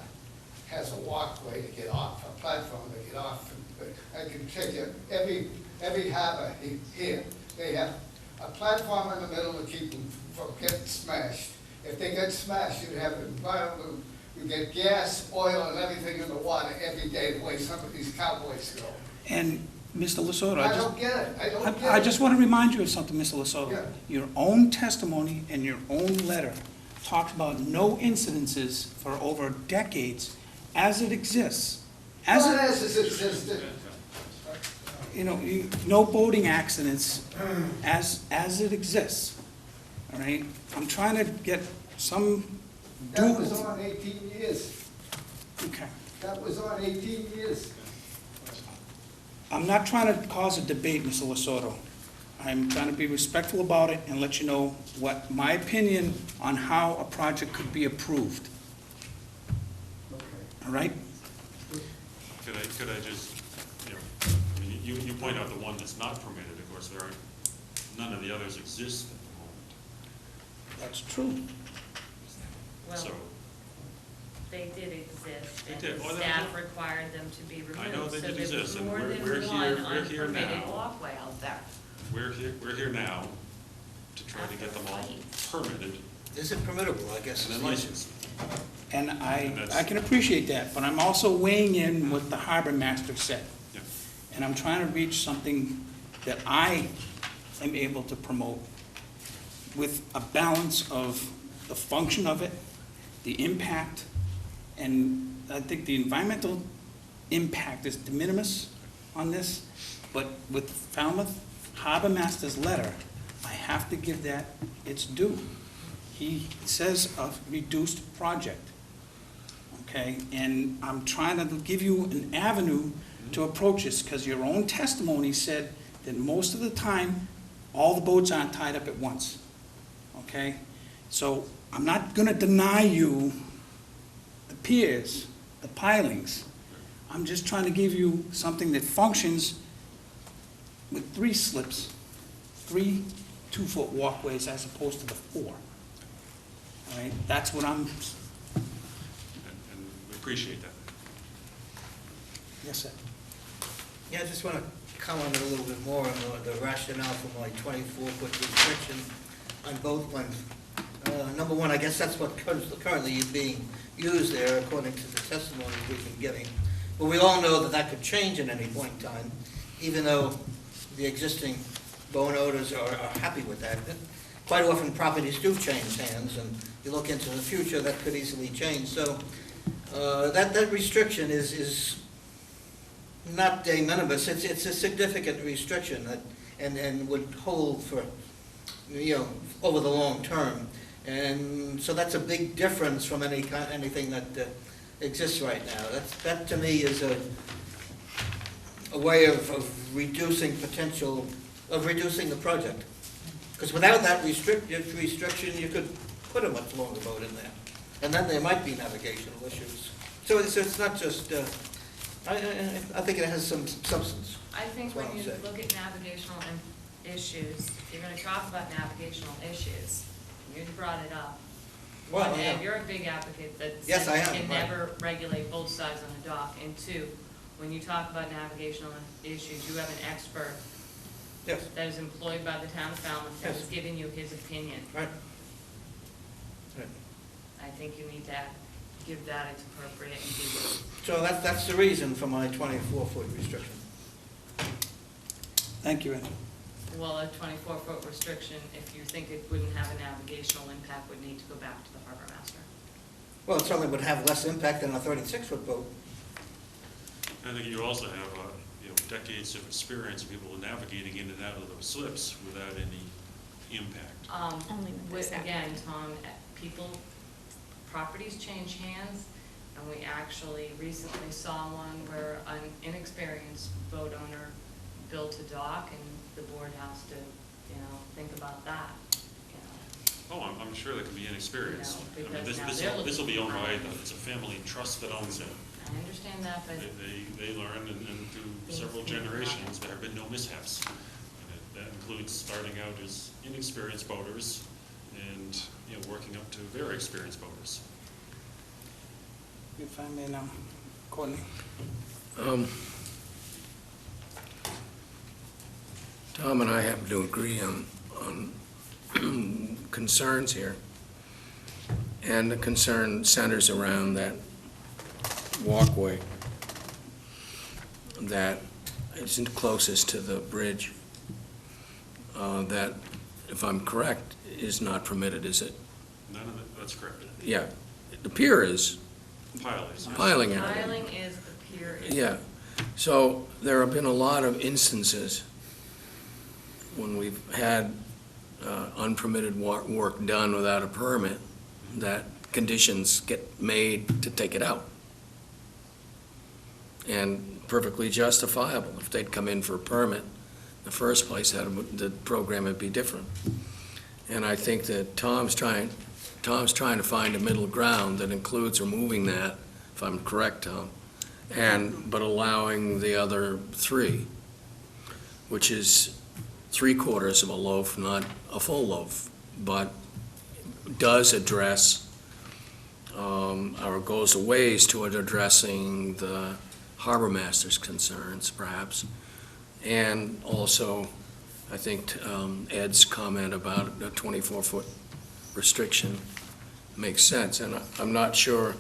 M: has a walkway to get off, a platform to get off? I can tell you, every harbor here, they have a platform in the middle to keep them from getting smashed. If they get smashed, you'd have environmental, you get gas, oil, and everything in the water every day, the way some of these cowboys go.
A: And Mr. Lasorda,
M: I don't get it, I don't get it.
A: I just want to remind you of something, Mr. Lasorda.
M: Yeah.
A: Your own testimony and your own letter talks about no incidences for over decades as it exists.
M: What else has existed?
A: No boating accidents as it exists, all right? I'm trying to get some
M: That was on 18 years.
A: Okay.
M: That was on 18 years.
A: I'm not trying to cause a debate, Mr. Lasorda. I'm trying to be respectful about it and let you know what my opinion on how a project could be approved.
M: Okay.
A: All right?
J: Could I just, I mean, you point out the one that's not permitted, of course, none of the others exist at the moment.
A: That's true.
J: So,
B: Well, they did exist,
J: They
B: and
J: did. Oh,
B: staff required them to be removed.
J: I know they did
B: So
J: exist,
B: there's
J: and
B: more
J: we're
B: than
J: here-
B: one
J: we're here
B: unpermitted
J: now.
B: walkway out there.
J: we're here now to try to get them all permitted
F: Is it permittable, I guess?
J: and
F: is
J: then
F: the issue.
J: licensed.
A: And I
J: that's-
A: can appreciate that, but I'm also weighing in what the harbor master said.
J: Yeah.
A: And I'm trying to reach something that I am able to promote with a balance of the function of it, the impact, and I think the environmental impact is de minimis on this, but with Falmouth Harbor Master's letter, I have to give that its due. He says a reduced project, okay? And I'm trying to give you an avenue to approach this, because your own testimony said that most of the time, all the boats aren't tied up at once, okay? So I'm not gonna deny you the piers, the pilings. I'm just trying to give you something that functions with 3 slips, 3 2-foot walkways as opposed to the 4. All right, that's what I'm,
J: And we appreciate that.
A: yes, sir.
F: Yeah, I just want to comment a little bit more on the rationale for my 24-foot restriction on boat length. Number one, I guess that's what currently is being used there, according to the testimony we've been getting. But we all know that that could change at any point in time, even though the existing boat owners are happy with that. Quite often, properties do change hands, and you look into the future, that could easily change. So that restriction is not de minimis. It's a significant restriction that, and would hold for, over the long term. And so that's a big difference from anything that exists right now. That to me is a way of reducing potential, of reducing the project. Because without that restriction, you could put a much longer boat in there. And then there might be navigational issues. So it's not just, I think it has some substance.
B: I think
F: That's what
B: when
F: I'm
B: you
F: saying.
B: look at navigational issues, if you're gonna talk about navigational issues, you brought it up.
F: Well,
B: One,
F: yeah.
B: Ed, you're a big advocate that
F: Yes, I
B: cities
F: am,
B: can
F: right.
B: never regulate both sides on a dock. And 2, when you talk about navigational issues, you have an expert
F: Yes,
B: that is employed by the town of Falmouth that
F: Yes.
B: is giving you his opinion.
F: right. Right.
B: I think you need to give that its appropriate and due.
F: So that's the reason for my 24-foot restriction.
A: Thank you, Ed.
B: Well, a 24-foot restriction, if you think it wouldn't have a navigational impact, would need to go back to the harbor master.
F: Well, it certainly would have less impact than a 36-foot boat.
J: I think you also have, decades of experience of people navigating in and out of those slips without any impact.
D: Only with this
B: Again, Tom, properties change hands, and we actually recently saw one where an inexperienced boat owner built a dock, and the board has to, think about that,
J: Oh, I'm sure there can be inexperience.
B: You know,
J: I mean,
B: because now
J: this
B: they're
J: will be owned by,
B: looking for-
J: it's a family trust that owns it.
B: I understand that, but
J: They learn, and through several generations, there have been no mishaps. And that includes starting out as inexperienced boaters and, working up to very experienced boaters.
A: If I may now, Courtney.
C: Tom and I happen to agree on concerns here. And the concern centers around that walkway that isn't closest to the bridge. That, if I'm correct, is not permitted, is it?
J: None of it, that's correct.
C: Yeah, the pier is,
J: Piling area.
B: piling is the pier.
C: yeah. So there have been a lot of instances when we've had unpermitted work done without a permit, that conditions get made to take it out. And perfectly justifiable. If they'd come in for a permit in the first place, the program would be different. And I think that Tom's trying to find a middle ground that includes removing that, if I'm correct, Tom, but allowing the other three, which is 3/4 of a loaf, not a full loaf, but does address, or goes a ways toward addressing the harbor master's concerns, perhaps. And also, I think Ed's comment about a 24-foot restriction makes sense. And I'm not sure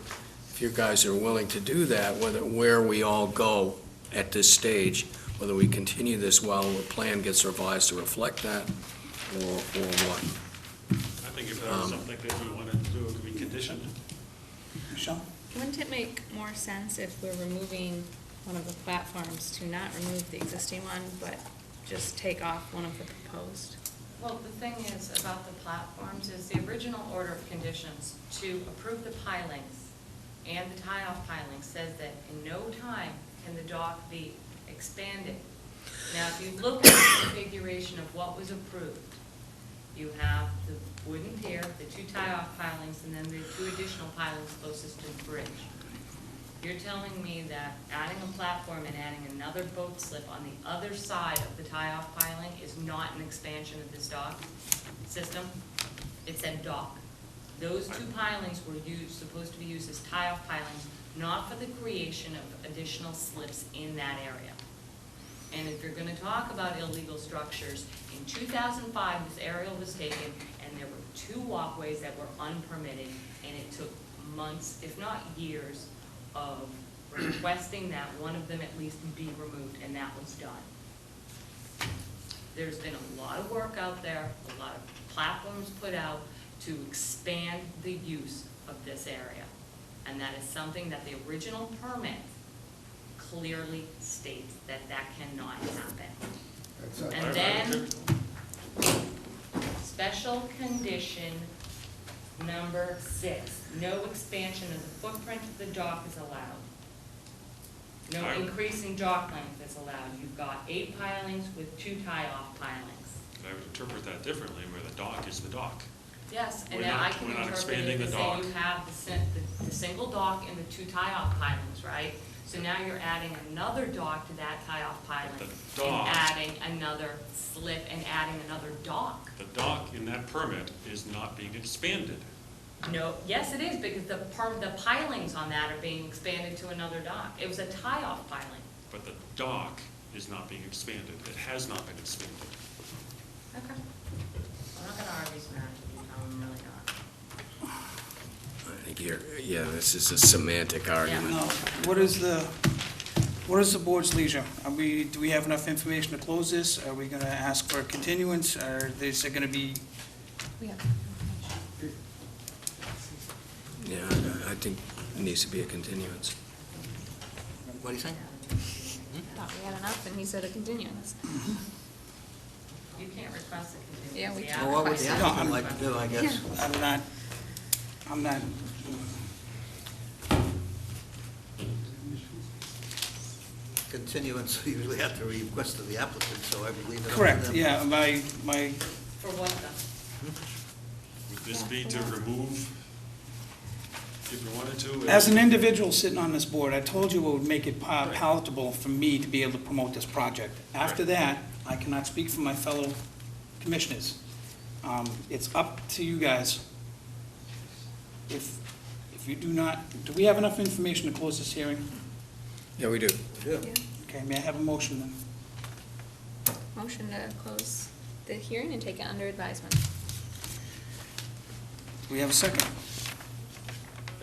C: if you guys are willing to do that, where we all go at this stage, whether we continue this while the plan gets revised to reflect that, or what.
J: I think if that was something that we wanted to do, it could be conditioned.
A: Michelle?
D: Wouldn't it make more sense if we're removing one of the platforms to not remove the existing one, but just take off one of the proposed?
B: Well, the thing is about the platforms is the original order of conditions to approve the pilings and the tie-off pilings says that in no time can the dock be expanded. Now, if you look at the configuration of what was approved, you have the wooden pier, the 2 tie-off pilings, and then the 2 additional pilings closest to the bridge. You're telling me that adding a platform and adding another boat slip on the other side of the tie-off piling is not an expansion of this dock system? It said dock. Those 2 pilings were supposed to be used as tie-off pilings, not for the creation of additional slips in that area. And if you're gonna talk about illegal structures, in 2005, this aerial was taken, and there were 2 walkways that were unpermitted, and it took months, if not years, of requesting that one of them at least be removed, and that was done. There's been a lot of work out there, a lot of platforms put out to expand the use of this area. And that is something that the original permit clearly states that cannot happen. And then, special condition number 6, no expansion of the footprint of the dock is allowed. No increasing dock length is allowed. You've got 8 pilings with 2 tie-off pilings.
J: I would interpret that differently, where the dock is the dock.
B: Yes, and
J: We're
B: then
J: not-
B: I can
J: we're not
B: interpret
J: expanding
B: it
J: the
B: to say
J: dock.
B: you have the single dock and the 2 tie-off pilings, right? So now you're adding another dock to that tie-off piling.
J: The
B: And
J: dock-
B: adding another slip and adding another dock.
J: The dock in that permit is not being expanded.
B: No, yes it is, because the pilings on that are being expanded to another dock. It was a tie-off piling.
J: But the dock is not being expanded. It has not been expanded.
B: Okay. I'm not gonna argue semantics with you, Tom, I'm really not.
C: I think this is a semantic argument.
A: No, what is the What is the board's leisure? Do we have enough information to close this? Are we gonna ask for a continuance, or is it gonna be,
D: We have
C: Yeah, I think it needs to be a continuance.
F: What do you think?
D: thought we had enough, and he said a continuance.
B: You can't request a continuance.
D: Yeah, we
B: The
D: can.
F: Well, what would the
B: applicant-
F: applicant like to do, I guess?
A: I'm not,
F: Continuance, we usually have to request of the applicant, so I would leave it up to them.
A: correct, yeah, my,
B: For what though?
J: Would this be to remove, if you wanted to?
A: as an individual sitting on this board, I told you it would make it palatable for me to be able to promote this project. After that, I cannot speak for my fellow commissioners. It's up to you guys. If you do not, do we have enough information to close this hearing?
C: Yeah, we do.
F: Yeah.
A: Okay, may I have a motion then?
D: Motion to close the hearing and take it under advisement.
A: Do we have a second?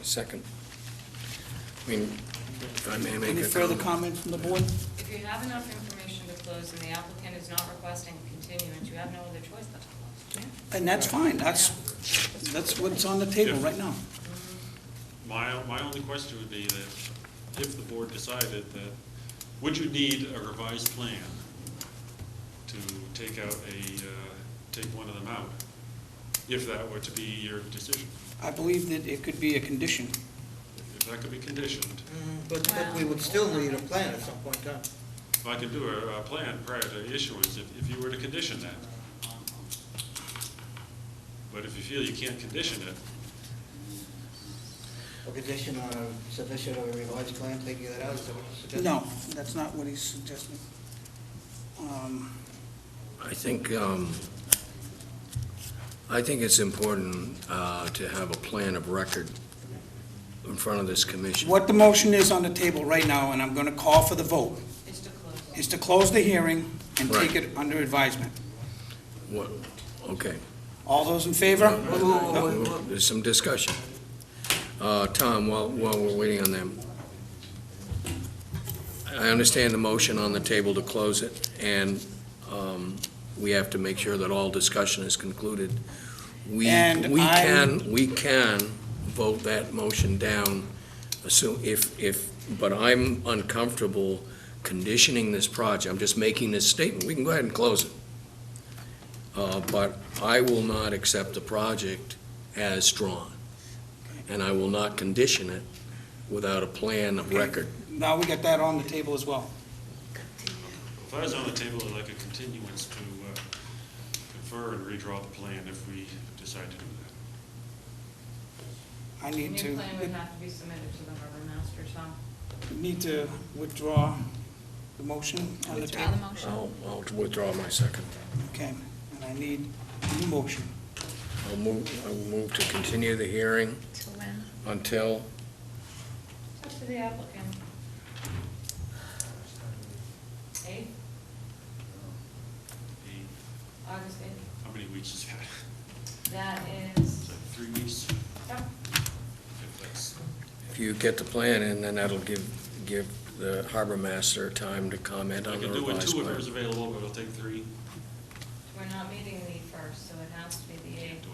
C: Second. I mean, if I may make
A: Any
C: a
A: further
C: comment.
A: comment from the board?
B: If you have enough information to close and the applicant is not requesting continuance, you have no other choice but to close.
A: And that's fine, that's what's on the table right now.
J: My only question would be that if the board decided that, would you need a revised plan to take out take one of them out, if that were to be your decision?
A: I believe that it could be a condition.
J: If that could be conditioned,
F: But we would still need a plan at some point in time.
J: if I could do a plan prior to issuance, if you were to condition that. But if you feel you can't condition it,
F: A condition on a submission of a revised plan, taking that out, is that what you're suggesting?
A: No, that's not what he's suggesting.
C: I think it's important to have a plan of record in front of this commission.
A: What the motion is on the table right now, and I'm going to call for the vote,
B: Is to close.
A: is to close the hearing and take
C: Right.
A: it under advisement.
C: What, okay.
A: All those in favor?
C: There's some discussion. Tom, while we're waiting on them, I understand the motion on the table to close it, and we have to make sure that all discussion is concluded. We can vote that motion down, but I'm uncomfortable conditioning this project. I'm just making this statement. We can go ahead and close it. But I will not accept the project as drawn, and I will not condition it without a plan of record.
A: Now we got that on the table as well.
J: if I was on the table, I'd like a continuance to confer and redraw the plan if we decide to do that.
A: I
B: The
A: need
B: new
A: to,
B: plan would have to be submitted to the harbor master, Tom.
A: need to withdraw the motion on the
D: Withdraw
A: table.
D: the motion.
C: I'll withdraw my second.
A: Okay, and I need a new motion.
C: I'll move to continue the hearing
D: Till when?
C: until,
B: It's up to the applicant. 8th, August 8th.
J: How many weeks is that?
B: That
J: Is
B: is,
J: that 3 weeks?
B: yep,
J: If that's,
C: if you get the plan in, then that'll give the harbor master time to comment
J: I
C: on the
J: could do it
C: revised
J: 2 if it was
C: plan.
J: available, but it'll take 3.
B: we're not meeting the 1st, so it has to be the 8th.
J: Do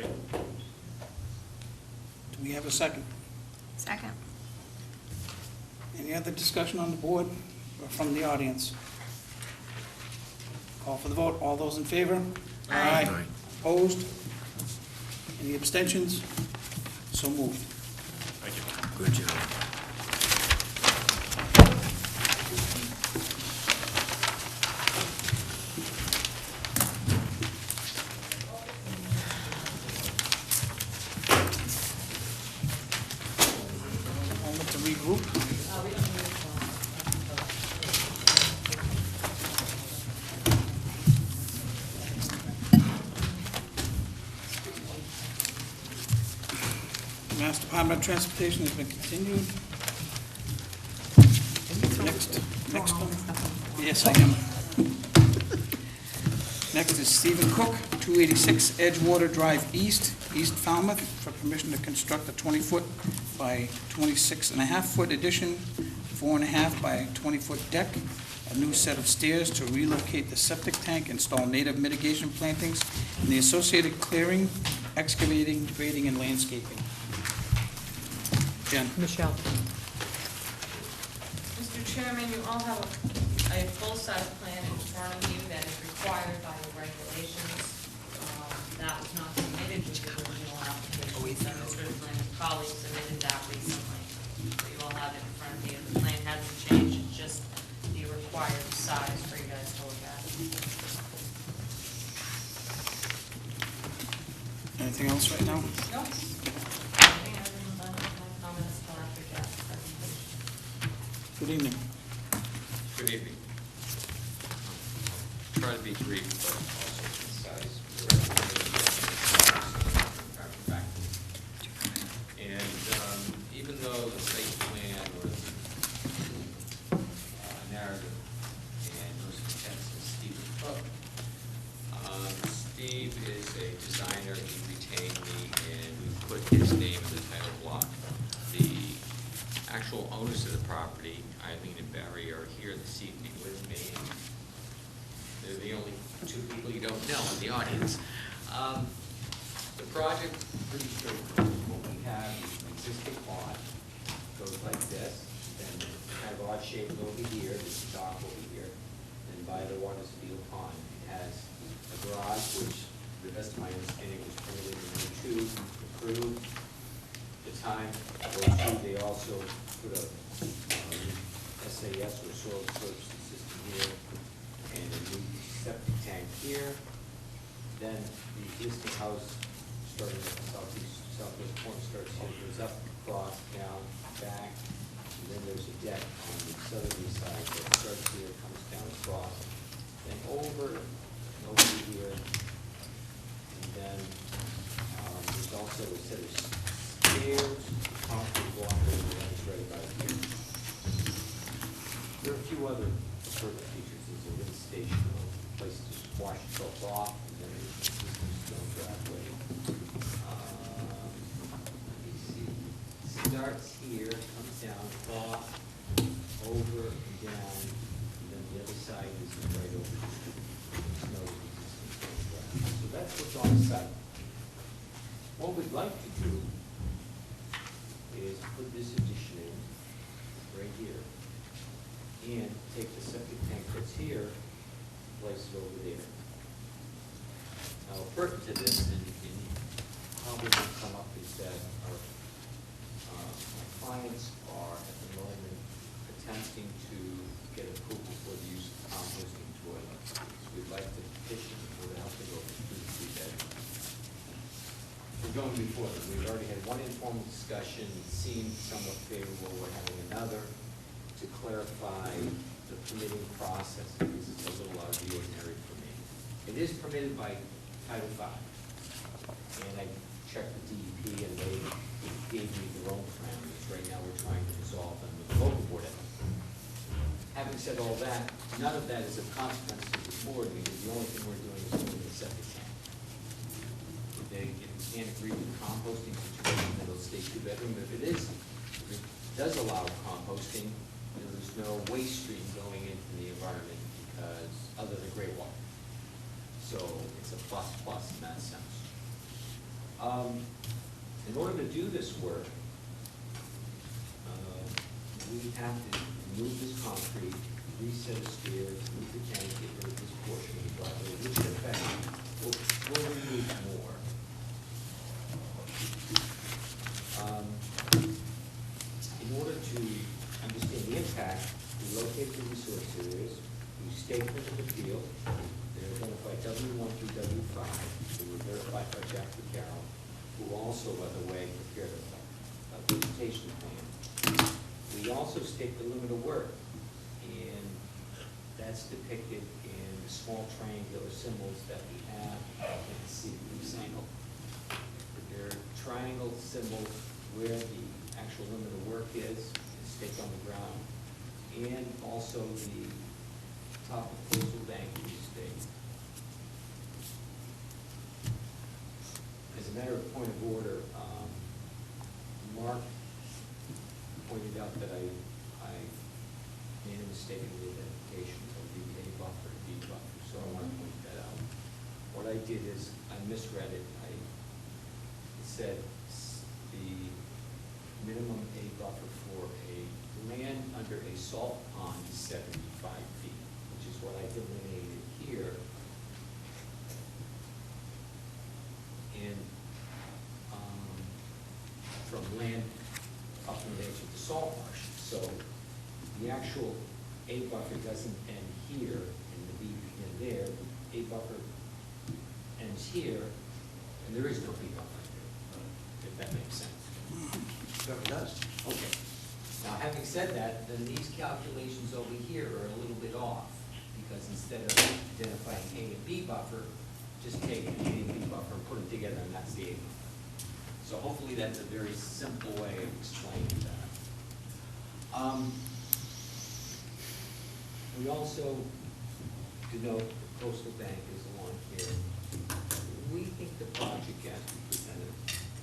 J: it. Okay.
A: Do we have a second?
D: Second.
A: Any other discussion on the board or from the audience? Call for the vote. All those in favor?
D: Aye.
C: Aye.
A: Opposed? Any abstentions? So moved.
J: Thank you.
C: Good job.
A: Moment to regroup.
B: We don't need to.
A: Mass Department of Transportation has been continued. Next one. Yes, I am. Next is Stephen Cook, 286 Edgewater Drive East, East Falmouth, for permission to construct a 20-foot by 26.5-foot addition 4.5 by 20-foot deck, a new set of stairs to relocate the septic tank, install native mitigation plantings, and the associated clearing, excavating, grading, and landscaping. Jen?
G: Michelle?
B: Mr. Chairman, you all have a full-size plan in front of you that is required by the regulations. That was not submitted with the original application, so Mr. Flynn's colleague submitted that recently. So you all have it in front of you. The plan hasn't changed, it's just the required size for you guys to look at.
A: Anything else right now?
B: Nope. I think everyone's done my comments till after Jeff's presentation.
A: Good evening.
N: Good evening. Try to be brief, but also concise. And even though the site plan was narrative and most intense is Steve Cook, Steve is a designer. He retained me, and we put his name in the title block. The actual owners of the property, Eileen and Barry, are here this evening with me. They're the only two people you don't know in the audience. The project, pretty straightforward. What we have is an existing pond, goes like this, then kind of odd shape over here, this is dock over here, and by the water's field pond. It has a garage, which, to the best of my understanding, was permitted in '02, approved. At the time, they also put a SAS, or soil absorption system here, and a new septic tank here. Then the existing house, starting at the southwest corner, starts here, goes up, across, down, back, and then there's a deck on the southerly side that starts here, comes down across, then over, and over here, and then there's also a set of stairs, concrete walkway, and that is right about here. There are a few other further features. There's a lift station, a place to wash yourself off, and then there's a stone driveway. Let me see. Starts here, comes down, across, over and down, and then the other side is right over here. There's no existing stone driveway. So that's what's on the site. What we'd like to do is put this addition in right here, and take the septic tank that's here, place it over there. Now, pertinent to this, and probably will come up, is that my clients are at the moment attempting to get approval for the use of composting toilets. So we'd like to petition for the help to go through the 2 bedrooms. We're going before them. We've already had one informal discussion. It seemed somewhat favorable. We're having another to clarify the permitting process, because it's a little out of the ordinary for me. It is permitted by Title V, and I checked the DEP, and they gave me their own parameters. Right now, we're trying to resolve them with the local board. Having said all that, none of that is of consequence to the board, because the only thing we're doing is moving the septic tank. If you can't agree with the composting situation, then it'll stay 2-bedroom. If it does allow composting, there's no waste stream going into the environment, because, other than gray water. So it's a plus in that sense. In order to do this work, we have to remove this concrete, reset the stairs, move the tank, get rid of this portion of the driveway, which in effect will remove more. In order to understand the impact, we locate the resource areas, we stake them in the field. They're identified W1 through W5. They were verified by Jack Carroll, who also, by the way, prepared a vegetation plan. We also stake the limit of work, and that's depicted in the small triangular symbols that we have in the single. They're triangle symbols where the actual limit of work is staked on the ground, and also the top of coastal bank is staked. As a matter of point of order, Mark pointed out that I mistaken identification of the A buffer and B buffer, so I want to point that out. What I did is, I misread it. It said the minimum A buffer for a land under a salt pond is 75 feet, which is what I delineated here. And from land up on the edge of the salt marsh. So the actual A buffer doesn't end here and the B begin there. A buffer ends here, and there is no B buffer here, if that makes sense.
F: Sure it does.
N: Okay. Now, having said that, then these calculations over here are a little bit off, because instead of identifying A and B buffer, just take an A and B buffer and put them together, and that's the A buffer. So hopefully that's a very simple way of explaining that. We also denote the coastal bank is along here. We think the project as we presented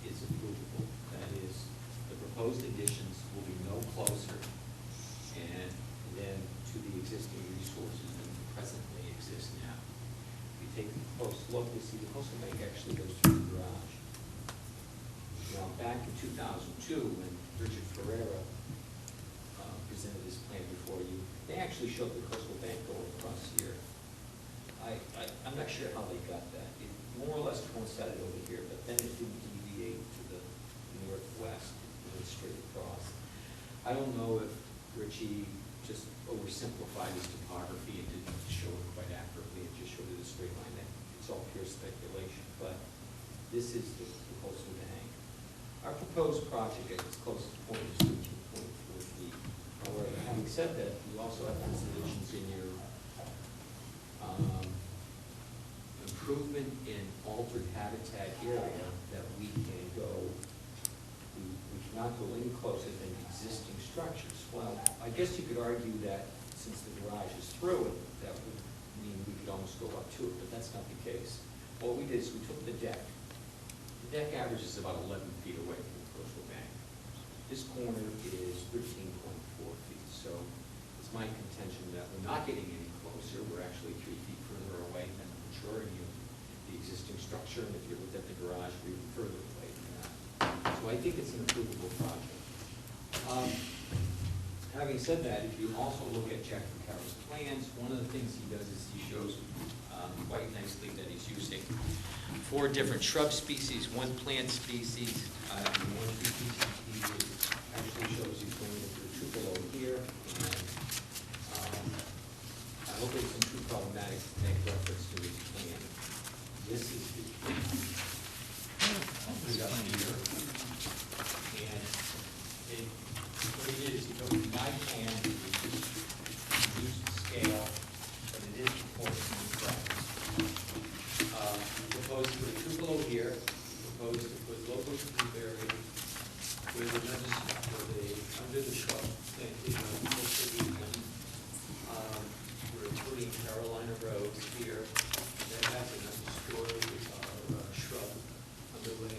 N: is approvable. That is, the proposed additions will be no closer and then to the existing resources than presently exist now. If you take a close look, you see the coastal bank actually goes through the garage. Now, back in 2002, when Richard Ferreira presented this plan before you, they actually showed the coastal bank going across here. I'm not sure how they got that. It more or less coincided over here, but then it didn't deviate to the northwest. It went straight across. I don't know if Richie just oversimplified his topography and didn't show it quite accurately and just showed it a straight line. It's all pure speculation, but this is the coastal bank. Our proposed project at its closest point is 13.4 feet. However, having said that, you also have considerations in your improvement in altered habitat area that we can go, we cannot go any closer than existing structures. Well, I guess you could argue that since the garage is through it, that would mean we could almost go up to it, but that's not the case. What we did is we took the deck. The deck averages about 11 feet away from the coastal bank. This corner is 13.4 feet, so it's my contention that we're not getting any closer. We're actually 3 feet further away than the majority of the existing structure, and if you looked at the garage, we're even further away than that. So I think it's an approvable project. Having said that, if you also look at Jack Carroll's plans, one of the things he does is he shows quite nicely that he's using 4 different shrub species, 1 plant species, and 1 tree species. He actually shows you going into the tupelo here, and I hope it isn't too problematic to make reference to his plan. This is the plan. I'll put it up here. And what it is, you know, my plan is reduce the scale, but it is proportional in size. Proposed to put a tupelo here, proposed to put local blueberry with under the shrub planted on coastal region. We're putting Carolina rose here. That has another story of shrub underlay it.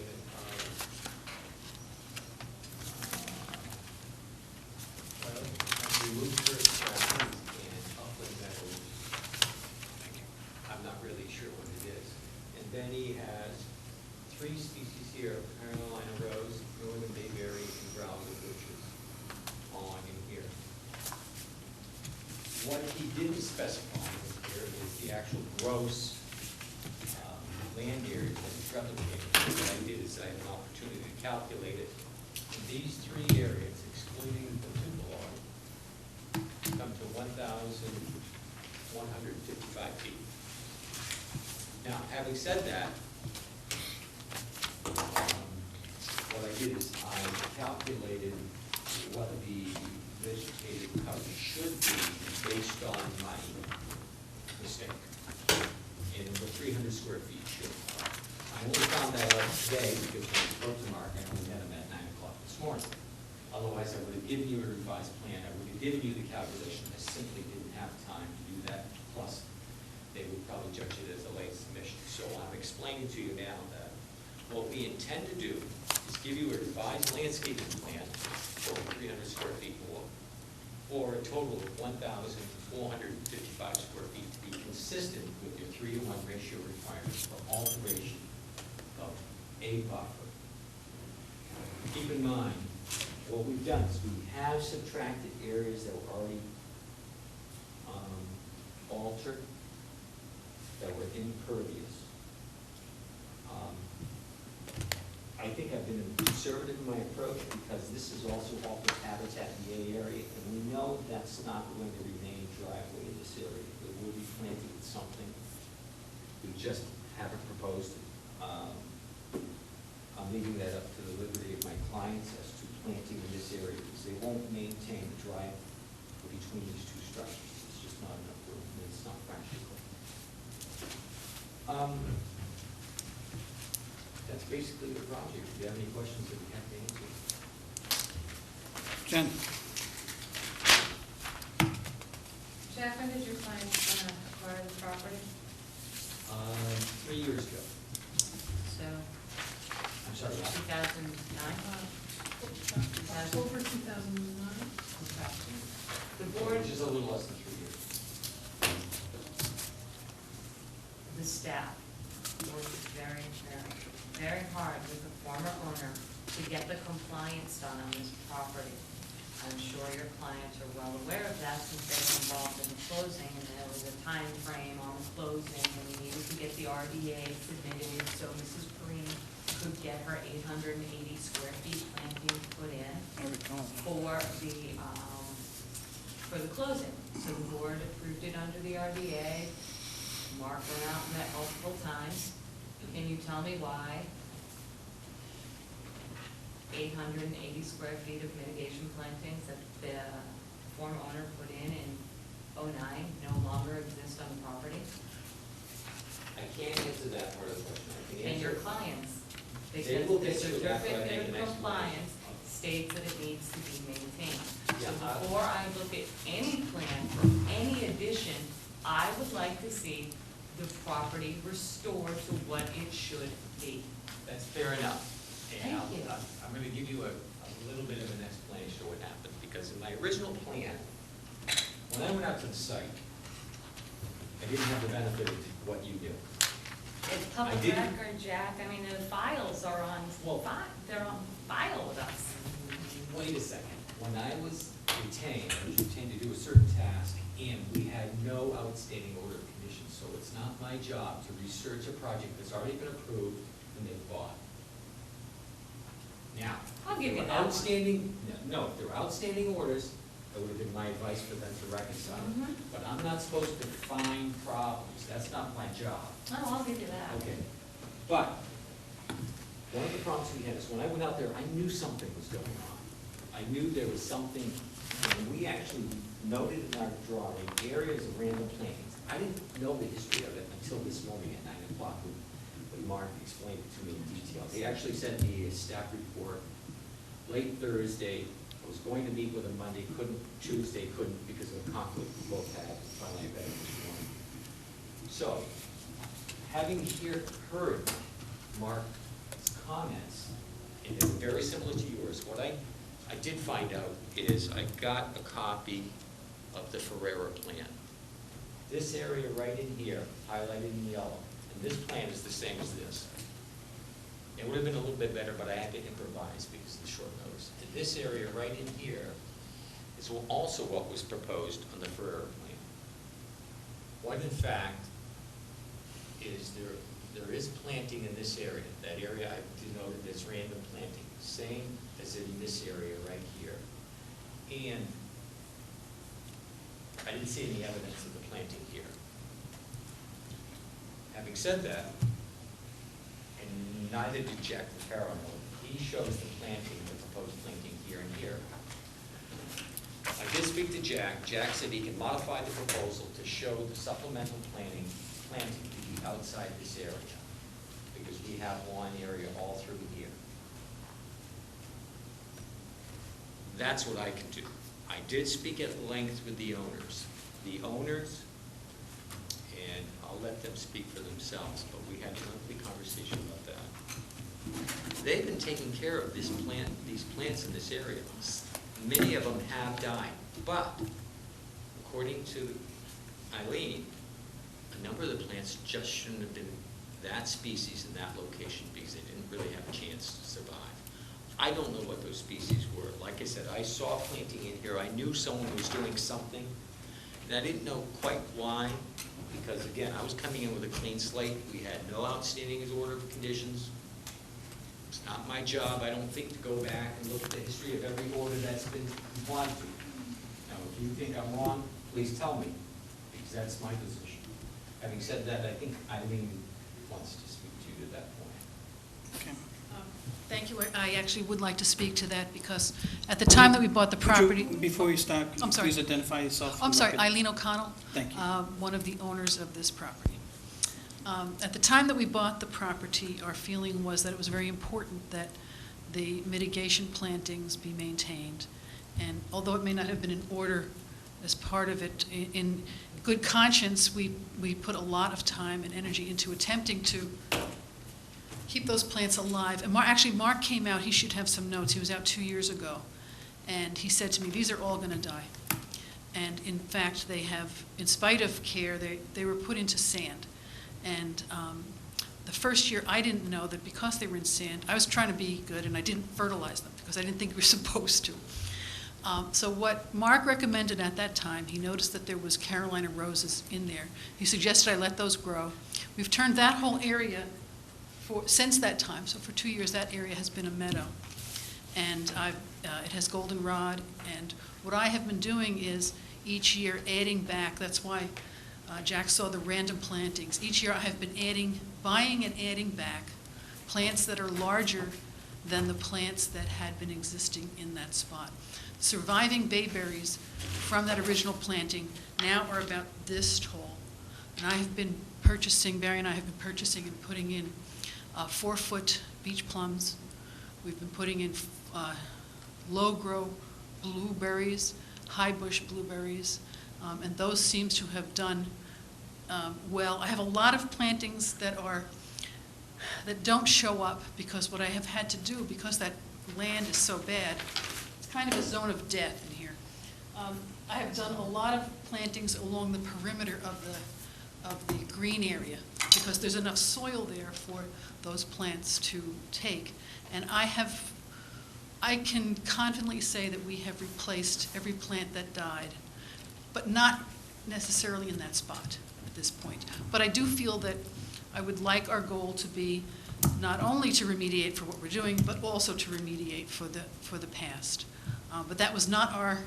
N: Remove first and upland meadows. I'm not really sure what it is. And then he has 3 species here of Carolina rose, northern bayberry, and growler bushes along in here. What he didn't specify here is the actual gross land area that is replicated. What I did is I had an opportunity to calculate it. In these 3 areas, excluding the tupelo, come to 1,155 feet. Now, having said that, what I did is I calculated what the vegetative coverage should be based on my mistake. And the 300 square feet should. I only found that out today because when I spoke to Mark, I only had him at 9 o'clock this morning. Otherwise, I would have given you a revised plan. I would have given you the calculation. I simply didn't have time to do that. Plus, they would probably judge it as a late submission. So I'm explaining to you now that what we intend to do is give you a revised landscaping plan for 300 square feet more. for a total of 1,455 square feet to be consistent with your 3-to-1 ratio requirements for alteration of a buffer. Keep in mind, what we've done is we have subtracted areas that were already altered, that were impervious. I think I've been conservative in my approach because this is also office habitat in the A area, and we know that's not going to remain driveway in this area. It will be planted with something. We just haven't proposed it. I'm leaving that up to the liberty of my clients as to planting in this area, because they won't maintain the drive between these two structures. It's just not enough room, and it's not practical. That's basically the project. If you have any questions, I'd be happy to answer.
A: Jen?
B: Jack, when did your client acquire the property?
N: 3 years ago.
B: So,
N: I'm sorry,
B: 2009?
O: October 2009.
B: The board,
N: Which is a little less than 3 years.
B: the staff worked very, very, very hard with the former owner to get the compliance done on this property. I'm sure your clients are well aware of that since they were involved in the closing, and there was a time frame on the closing, and we needed to get the RDA submitted so Mrs. Perrine could get her 880 square feet planting put in
A: I recall.
B: for the closing. So the board approved it under the RDA. Mark went out and met multiple times. Can you tell me why 880 square feet of mitigation plantings that the former owner put in 09 no longer exist on the property?
N: I can't answer that part of the question. I can
B: And
N: answer.
B: your clients,
N: They
B: because
N: will
B: the
N: get you that by
B: certificate
N: the
B: of
N: next
B: compliance states that it needs to be maintained. So
N: Yeah,
B: before I look at any plan for any addition, I would like to see the property restored to what it should be.
N: That's fair enough. And
B: Thank you.
N: I'm going to give you a little bit of an explanation of what happened, because in my original plan, when I went out to the site, I didn't have the benefit of what you do.
B: It's public
N: I didn't-
B: record, Jack, I mean, the files are on,
N: Well-
B: they're on file with us.
N: Wait a second. When I was retained to do a certain task, and we had no outstanding order of conditions, so it's not my job to research a project that's already been approved and they've bought. Now,
B: I'll give you
N: if there were
B: that one.
N: outstanding, no, if there were outstanding orders, that would have been my advice for them to reconcile.
B: Mhm.
N: But I'm not supposed to find problems, that's not my job.
B: No, I'll give you that.
N: Okay, but one of the problems we had is when I went out there, I knew something was going on. I knew there was something, and we actually noted in our drawing areas of random plantings. I didn't know the history of it until this morning at 9 o'clock when Mark explained it to me in detail. He actually sent me a staff report late Thursday. I was going to meet with him Monday, couldn't, Tuesday couldn't because of a conflict we both had. Finally, I met him this morning. So, having heard Mark's comments, and they were very similar to yours, what I did find out is I got a copy of the Ferrera plan. This area right in here, highlighted in yellow, and this plan is the same as this. It would have been a little bit better, but I had to improvise because of the short notice. And this area right in here is also what was proposed on the Ferrera plan. What in fact is there is planting in this area. That area I denoted as random planting, same as in this area right here. And I didn't see any evidence of the planting here. Having said that, and neither did Jack Vaccaro, he shows the planting, the proposed planting here and here. I did speak to Jack. Jack said he can modify the proposal to show the supplemental planting to be outside this area, because we have lawn area all through here. That's what I can do. I did speak at length with the owners. The owners, and I'll let them speak for themselves, but we had a lengthy conversation about that. They've been taking care of these plants in this area. Many of them have died. But according to Eileen, a number of the plants just shouldn't have been that species in that location because they didn't really have a chance to survive. I don't know what those species were. Like I said, I saw planting in here. I knew someone was doing something, and I didn't know quite why, because again, I was coming in with a clean slate. We had no outstanding order of conditions. It's not my job, I don't think, to go back and look at the history of every order that's been complied to. Now, if you think I'm wrong, please tell me, because that's my position. Having said that, I think Eileen wants to speak to you to that point.
A: Okay.
O: Thank you. I actually would like to speak to that because at the time that we bought the property.
A: Before you start, could you
O: I'm sorry.
A: please identify yourself? for
O: I'm
A: the
O: sorry,
A: record?
O: Eileen O'Connell.
A: Thank you.
O: One of the owners of this property. At the time that we bought the property, our feeling was that it was very important that the mitigation plantings be maintained. And although it may not have been in order as part of it, in good conscience, we put a lot of time and energy into attempting to keep those plants alive. And actually, Mark came out, he should have some notes, he was out 2 years ago, and he said to me, these are all going to die. And in fact, they have, in spite of care, they were put into sand. And the first year, I didn't know that because they were in sand, I was trying to be good, and I didn't fertilize them because I didn't think we were supposed to. So what Mark recommended at that time, he noticed that there was Carolina roses in there. He suggested I let those grow. We've turned that whole area since that time, so for 2 years, that area has been a meadow. And it has goldenrod, and what I have been doing is each year adding back, that's why Jack saw the random plantings. Each year I have been buying and adding back plants that are larger than the plants that had been existing in that spot. Surviving bayberries from that original planting now are about this tall. And I have been purchasing, Barry and I have been purchasing and putting in 4-foot beach plums. We've been putting in low-grow blueberries, high-bush blueberries, and those seem to have done well. I have a lot of plantings that don't show up because what I have had to do, because that land is so bad, it's kind of a zone of death in here. I have done a lot of plantings along the perimeter of the green area because there's enough soil there for those plants to take. And I can confidently say that we have replaced every plant that died, but not necessarily in that spot at this point. But I do feel that I would like our goal to be not only to remediate for what we're doing, but also to remediate for the past. But that was not our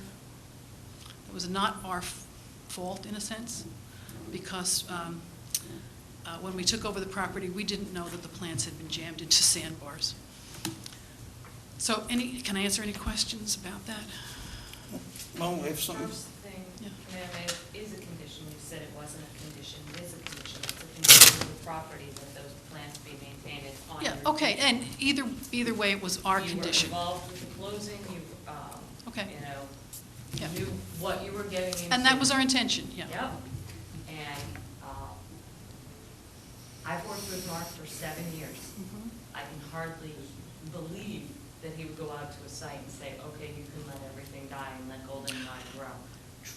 O: fault in a sense, because when we took over the property, we didn't know that the plants had been jammed into sandbars. So can I answer any questions about that?
A: Well, if something,
B: First thing,
O: Yeah.
B: ma'am, is a condition. You said it wasn't a condition. It is a condition. It's a condition of the property that those plants be maintained. It's on
O: Yeah,
B: your
O: okay,
B: deed.
O: and either way, it was our condition.
B: You were involved with the closing,
O: Okay. Yeah.
B: knew what you were getting into.
O: And that was our intention, yeah.
B: Yep. And I've worked with Mark for 7 years.
O: Mhm.
B: I can hardly believe that he would go out to a site and say, okay, you can let everything die and let goldenrod grow.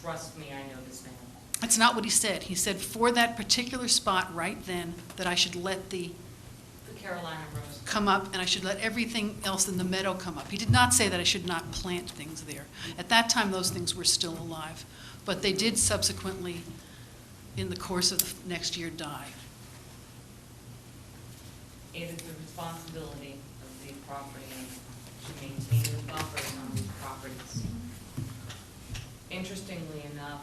B: Trust me, I know this man.
O: That's not what he said. He said for that particular spot right then, that I should let the
B: Carolina rose.
O: come up, and I should let everything else in the meadow come up. He did not say that I should not plant things there. At that time, those things were still alive. But they did subsequently, in the course of the next year, die.
B: It is the responsibility of the property owner to maintain the buffers on these properties. Interestingly enough,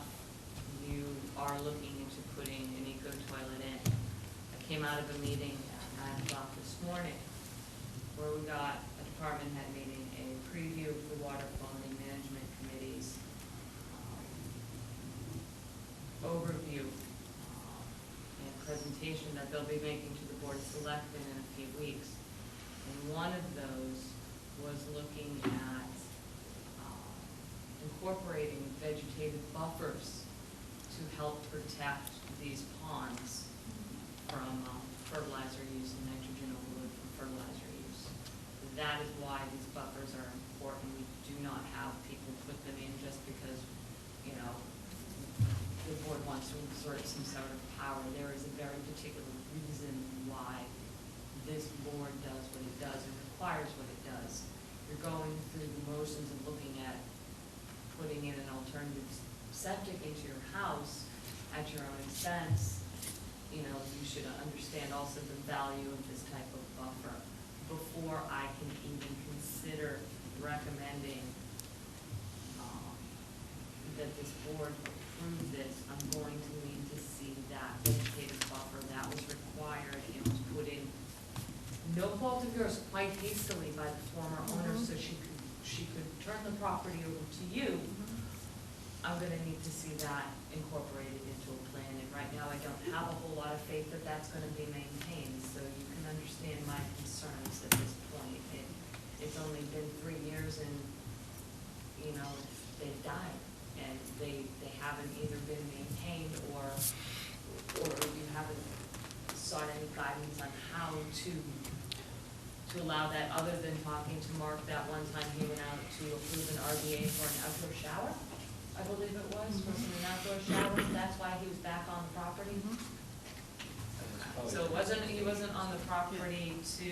B: you are looking into putting an eco toilet in. I came out of a meeting at 9 o'clock this morning where we got a department head meeting, a preview of the Water Quality Management Committee's overview and presentation that they'll be making to the Board of Selectmen in a few weeks. And one of those was looking at incorporating vegetative buffers to help protect these ponds from fertilizer use and nitrogen overload from fertilizer use. that is why these buffers are important. We do not have people put them in just because, you know, the board wants to exert some sort of power. There is a very particular reason why this board does what it does and requires what it does. You're going through the motions of looking at putting in an alternative septic into your house at your own expense. You know, you should understand also the value of this type of buffer before I can even consider recommending that this board approve this. I'm going to need to see that vegetative buffer that was required and was put in, no fault of yours, quite hastily by the former owner, so she could turn the property over to you. I'm gonna need to see that incorporated into a plan, and right now I don't have a whole lot of faith that that's gonna be maintained, so you can understand my concerns at this point. It's only been 3 years and, you know, they've died, and they haven't either been maintained or you haven't sought any guidance on how to allow that, other than talking to Mark that one time he went out to approve an RDA for an outdoor shower, I believe it was, wasn't an outdoor shower, that's why he was back on the property. So he wasn't on the property to,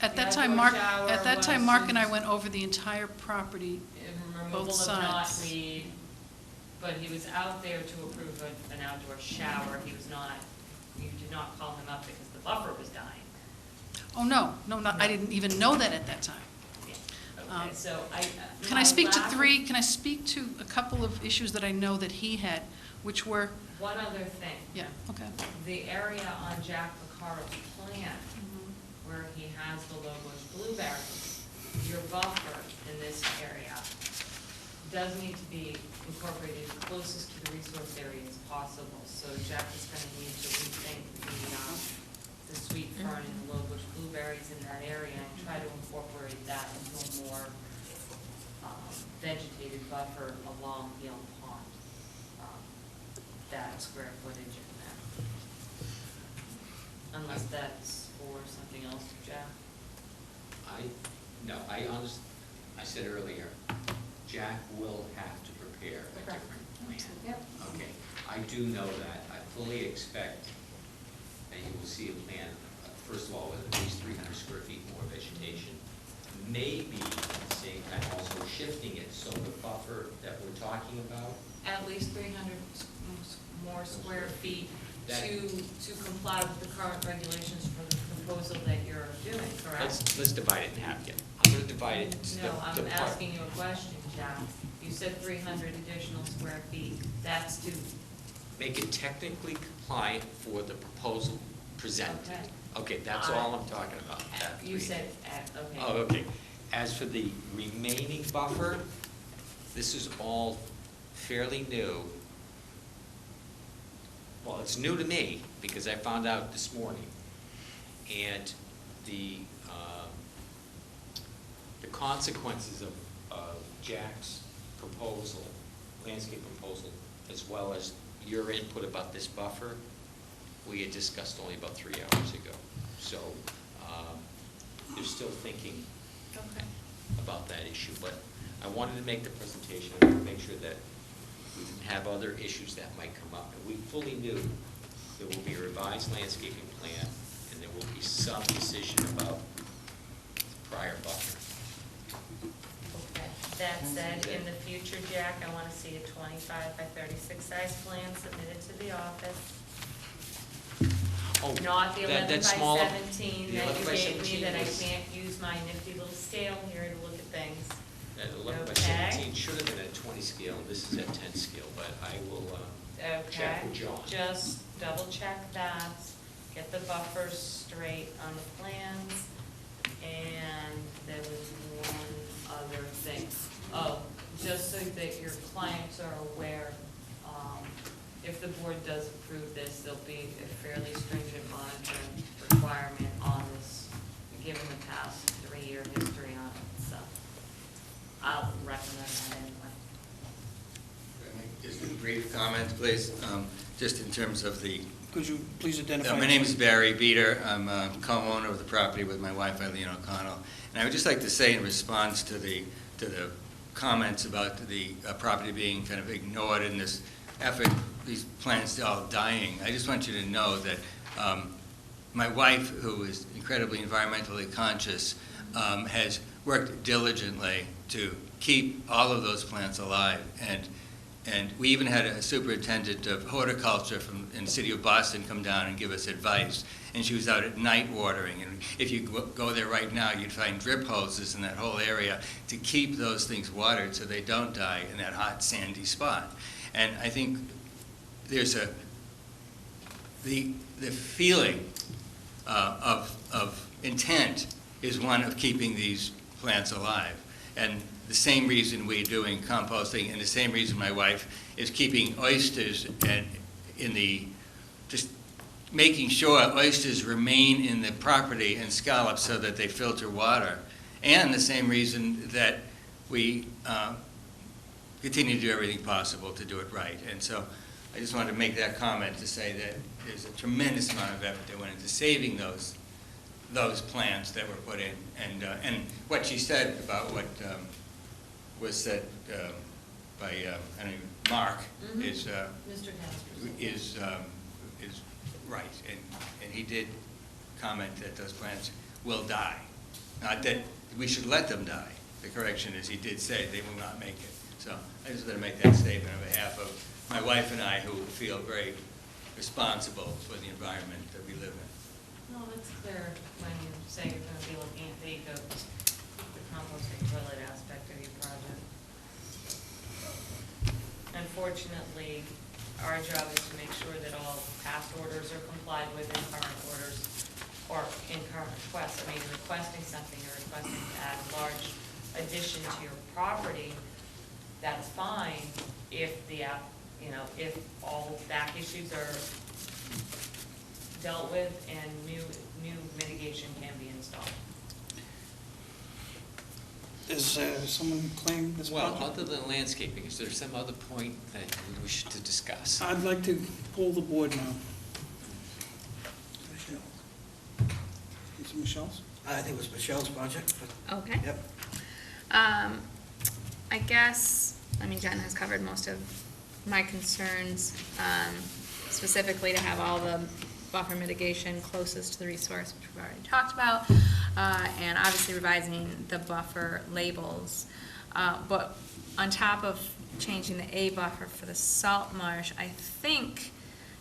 O: At that
B: The
O: time,
B: outdoor
O: Mark,
B: shower
O: at that time,
B: was
O: Mark and I
B: used-
O: went over the entire property,
B: removal
O: both
B: of
O: sides.
B: knotweed, but he was out there to approve an outdoor shower. He was not, you did not call him up because the buffer was dying.
O: Oh, no, I didn't even know that at that time.
B: Okay, so
O: Can I speak to a couple of issues that I know that he had, which were,
B: One other thing.
O: yeah, okay.
B: The area on Jack Piccaro's plan, where he has the Lobos blueberries, your buffer in this area does need to be incorporated closest to the resource area as possible. So Jack is gonna need to rethink the sweet fern and the Lobos blueberries in that area and try to incorporate that into a more vegetated buffer along Yale Pond. That square footage in there. Unless that's for something else, Jack?
N: No, I said earlier, Jack will have to prepare a different plan.
B: Yep.
N: Okay, I do know that. I fully expect that you will see a plan, first of all, with at least 300 square feet more vegetation. Maybe at the same time also shifting it, so the buffer that we're talking about.
B: At least 300 more square feet
N: That-
B: to comply with the current regulations for the proposal that you're doing, correct?
N: Let's divide it in half again. I'm going to divide it.
B: No, I'm asking you a question, Jack. You said 300 additional square feet. That's to,
N: Make it technically compliant for the proposal presented.
B: Okay.
N: Okay, that's all I'm talking about. that
B: you
N: 300.
B: said, okay.
N: Oh, okay. As for the remaining buffer, this is all fairly new. Well, it's new to me because I found out this morning. And the consequences of Jack's proposal, landscape proposal, as well as your input about this buffer, we had discussed only about 3 hours ago. So they're still thinking
B: Okay.
N: about that issue, but I wanted to make the presentation to make sure that we didn't have other issues that might come up. And we fully knew there will be a revised landscaping plan, and there will be some decision about the prior buffer.
B: Okay. That said, in the future, Jack, I want to see a 25 by 36 size plan submitted to the office.
N: Oh,
B: Not the 11 by
N: that's smaller.
B: 17
N: The
B: that
N: 11
B: you
N: by
B: gave me,
N: 17
B: that I
N: was-
B: can't use my nifty little scale here to look at things.
N: That 11 by
B: Okay.
N: 17 should have been at 20 scale, this is at 10 scale, but I will
B: Okay,
N: check with John.
B: just double check that, get the buffers straight on the plans, and there was one other thing. Oh, just so that your clients are aware, if the board does approve this, there'll be a fairly stringent monitoring requirement on this, given the past 3-year history on it, so I'll recommend that anyway.
P: Just a brief comment, please. Just in terms of the
A: Could you please identify?
P: My name is Barry Beater. I'm a co-owner of the property with my wife, Eileen O'Connell. And I would just like to say in response to the comments about the property being kind of ignored in this effort, these plants all dying, I just want you to know that my wife, who is incredibly environmentally conscious, has worked diligently to keep all of those plants alive. And we even had a superintendent of horticulture in the city of Boston come down and give us advice. And she was out at night watering. And if you go there right now, you'd find drip hoses in that whole area to keep those things watered so they don't die in that hot, sandy spot. And I think there's the feeling of intent is one of keeping these plants alive. And the same reason we're doing composting, and the same reason my wife is keeping oysters and just making sure oysters remain in the property and scallops so that they filter water. And the same reason that we continue to do everything possible to do it right. And so I just wanted to make that comment to say that there's a tremendous amount of effort that went into saving those plants that were put in. And what she said about what was said by Mark is
B: Mr. Casper.
P: is right. And he did comment that those plants will die. Not that we should let them die. The correction is he did say they will not make it. So I just want to make that statement on behalf of my wife and I, who feel very responsible for the environment that we live in.
B: No, that's clear when you say you're going to be looking at the composting toilet aspect of your project. Unfortunately, our job is to make sure that all past orders are complied with and current orders, or in current requests. I mean, requesting something, you're requesting to add a large addition to your property, that's fine if if all back issues are dealt with and new mitigation can be installed.
A: Does someone claim this
N: Well,
A: project?
N: other than landscaping, is there some other point that we wish to discuss?
A: I'd like to poll the board now. Michelle. Is it Michelle's?
F: I think it was Michelle's project, but.
D: Okay.
F: Yep.
D: I guess, Jen has covered most of my concerns, specifically to have all the buffer mitigation closest to the resource, which we've already talked about, and obviously revising the buffer labels. But on top of changing the A buffer for the salt marsh, I think,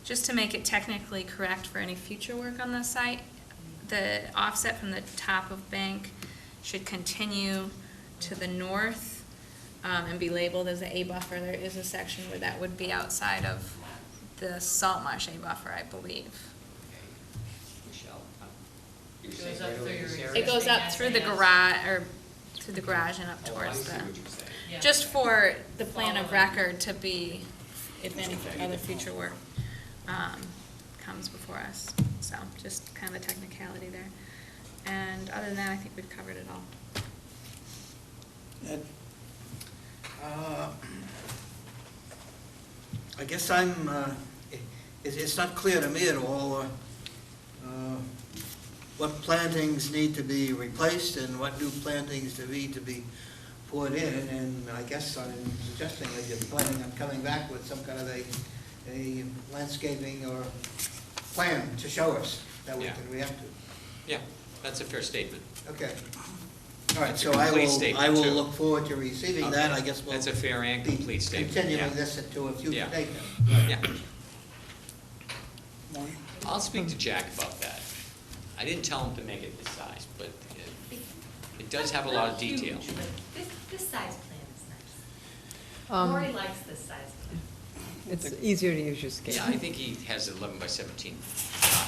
D: just to make it technically correct for any future work on the site, the offset from the top of bank should continue to the north and be labeled as the A buffer. There is a section where that would be outside of the salt marsh A buffer, I believe.
N: Michelle, you're
B: It
N: saying
B: goes up
N: right over
B: through
N: this
B: your-
N: area?
D: It goes up through the garage, or through the garage and up
N: Oh, I
D: towards
N: see
D: the,
N: what you're saying.
B: Yeah.
D: just for the plan of
B: Following.
D: record to be, if any other future work comes before us. So just kind of a technicality there. And other than that, I think we've covered it all.
A: Ed?
F: I guess it's not clear to me at all what plantings need to be replaced and what new plantings need to be put in, and I guess I'm suggesting that you're planning on coming back with some kind of a landscaping or plan to show us that we
N: Yeah.
F: can react to.
N: Yeah, that's a fair statement.
F: Okay. All right,
N: It's a
F: so I
N: complete
F: will
N: statement, too.
F: look forward to receiving that.
N: Okay.
F: I guess we'll
N: That's a fair and complete
F: be
N: statement,
F: continuing
N: yeah.
F: this to a future
N: Yeah.
F: date then.
N: Yeah,
A: Maureen?
N: I'll speak to Jack about that. I didn't tell him to make it this size, but it does have a lot of detail.
Q: Not huge, but this size plan is nice.
G: Um,
Q: Lori likes this size plan.
G: It's easier to use your scale.
N: Yeah, I think he has 11 by 17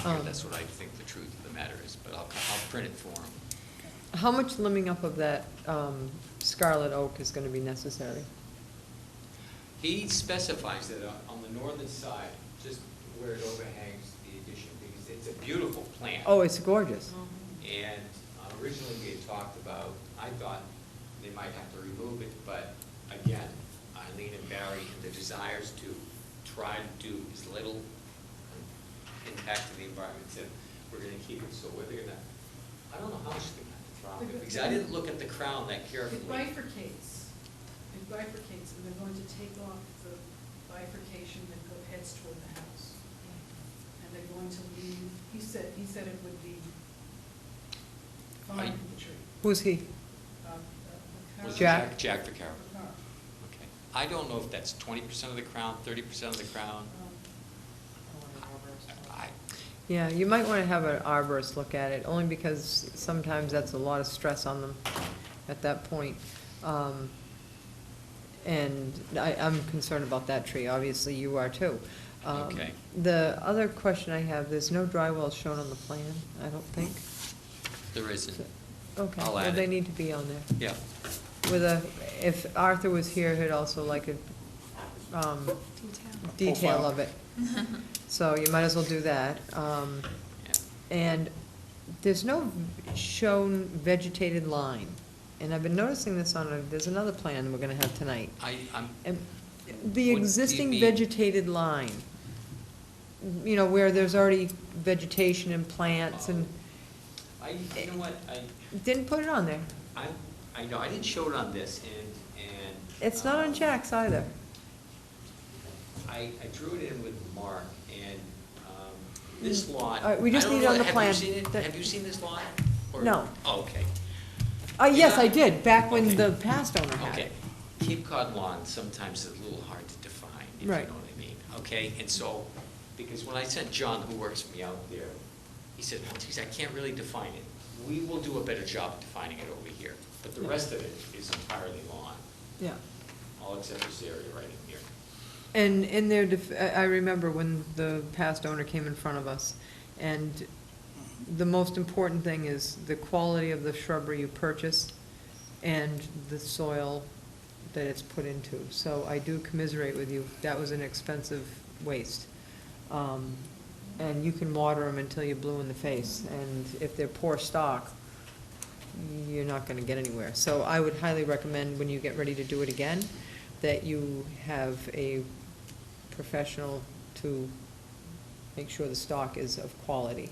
N: on here. That's what I think the truth of the matter is, but I'll print it for him.
G: How much limbing up of that scarlet oak is going to be necessary?
N: He specifies that on the northern side, just where it overhangs the addition, because it's a beautiful plant.
G: Oh, it's gorgeous.
N: And originally we had talked about, I thought they might have to remove it, but again, Eileen and Barry, the desires to try to do as little impact to the environment, and we're gonna keep it, so whether you're gonna, I don't know how much they're gonna drop it, because I didn't look at the crown that carefully.
O: It bifurcates, and they're going to take off the bifurcation that heads toward the house. And they're going to leave, he said it would be fine with the tree.
G: Who's he?
O: The
N: Was it
O: car-
G: Jack?
N: Jack Vaccaro.
O: the car.
N: Okay. I don't know if that's 20% of the crown, 30% of the crown. I,
G: Yeah, you might want to have an arborist look at it, only because sometimes that's a lot of stress on them at that point. And I'm concerned about that tree, obviously you are too.
N: Okay.
G: The other question I have, there's no dry wells shown on the plan, I don't think.
N: there isn't.
G: Okay,
N: I'll
G: well,
N: add
G: they
N: it.
G: need to be on there.
N: Yeah.
G: If Arthur was here, he'd also like a, detail
A: Profile.
G: of it. So you might as well do that.
N: Yeah.
G: And there's no shown vegetated line. And I've been noticing this there's another plan we're gonna have tonight.
N: I'm,
G: And the
N: What do you
G: existing
N: mean?
G: vegetated line, you know, where there's already vegetation and plants and,
N: you know what,
G: didn't put it on there.
N: I know, I didn't show it on this, and.
G: It's not on Jack's either.
N: I drew it in with Mark, and this lot.
G: All right, we just
N: I don't
G: need it on
N: know,
G: the plan.
N: Have you seen it? Have you seen this lot? Or-
G: No.
N: Oh, okay.
G: Yes,
N: Yeah.
G: I did, back when
N: Okay.
G: the past owner had
N: Okay.
G: it.
N: Cape Cod lawn sometimes is a little hard to define, if you know
G: Right.
N: what I mean, okay? And so, because when I sent John, who works for me out there, he said, well, geez, I can't really define it. We will do a better job of defining it over here, but the rest of it is entirely lawn,
G: Yeah.
N: all except this area right in here.
G: And in their, I remember when the past owner came in front of us, and the most important thing is the quality of the shrubbery you purchase and the soil that it's put into. So I do commiserate with you, that was an expensive waste. And you can water them until you're blue in the face, and if they're poor stock, you're not gonna get anywhere. So I would highly recommend, when you get ready to do it again, that you have a professional to make sure the stock is of quality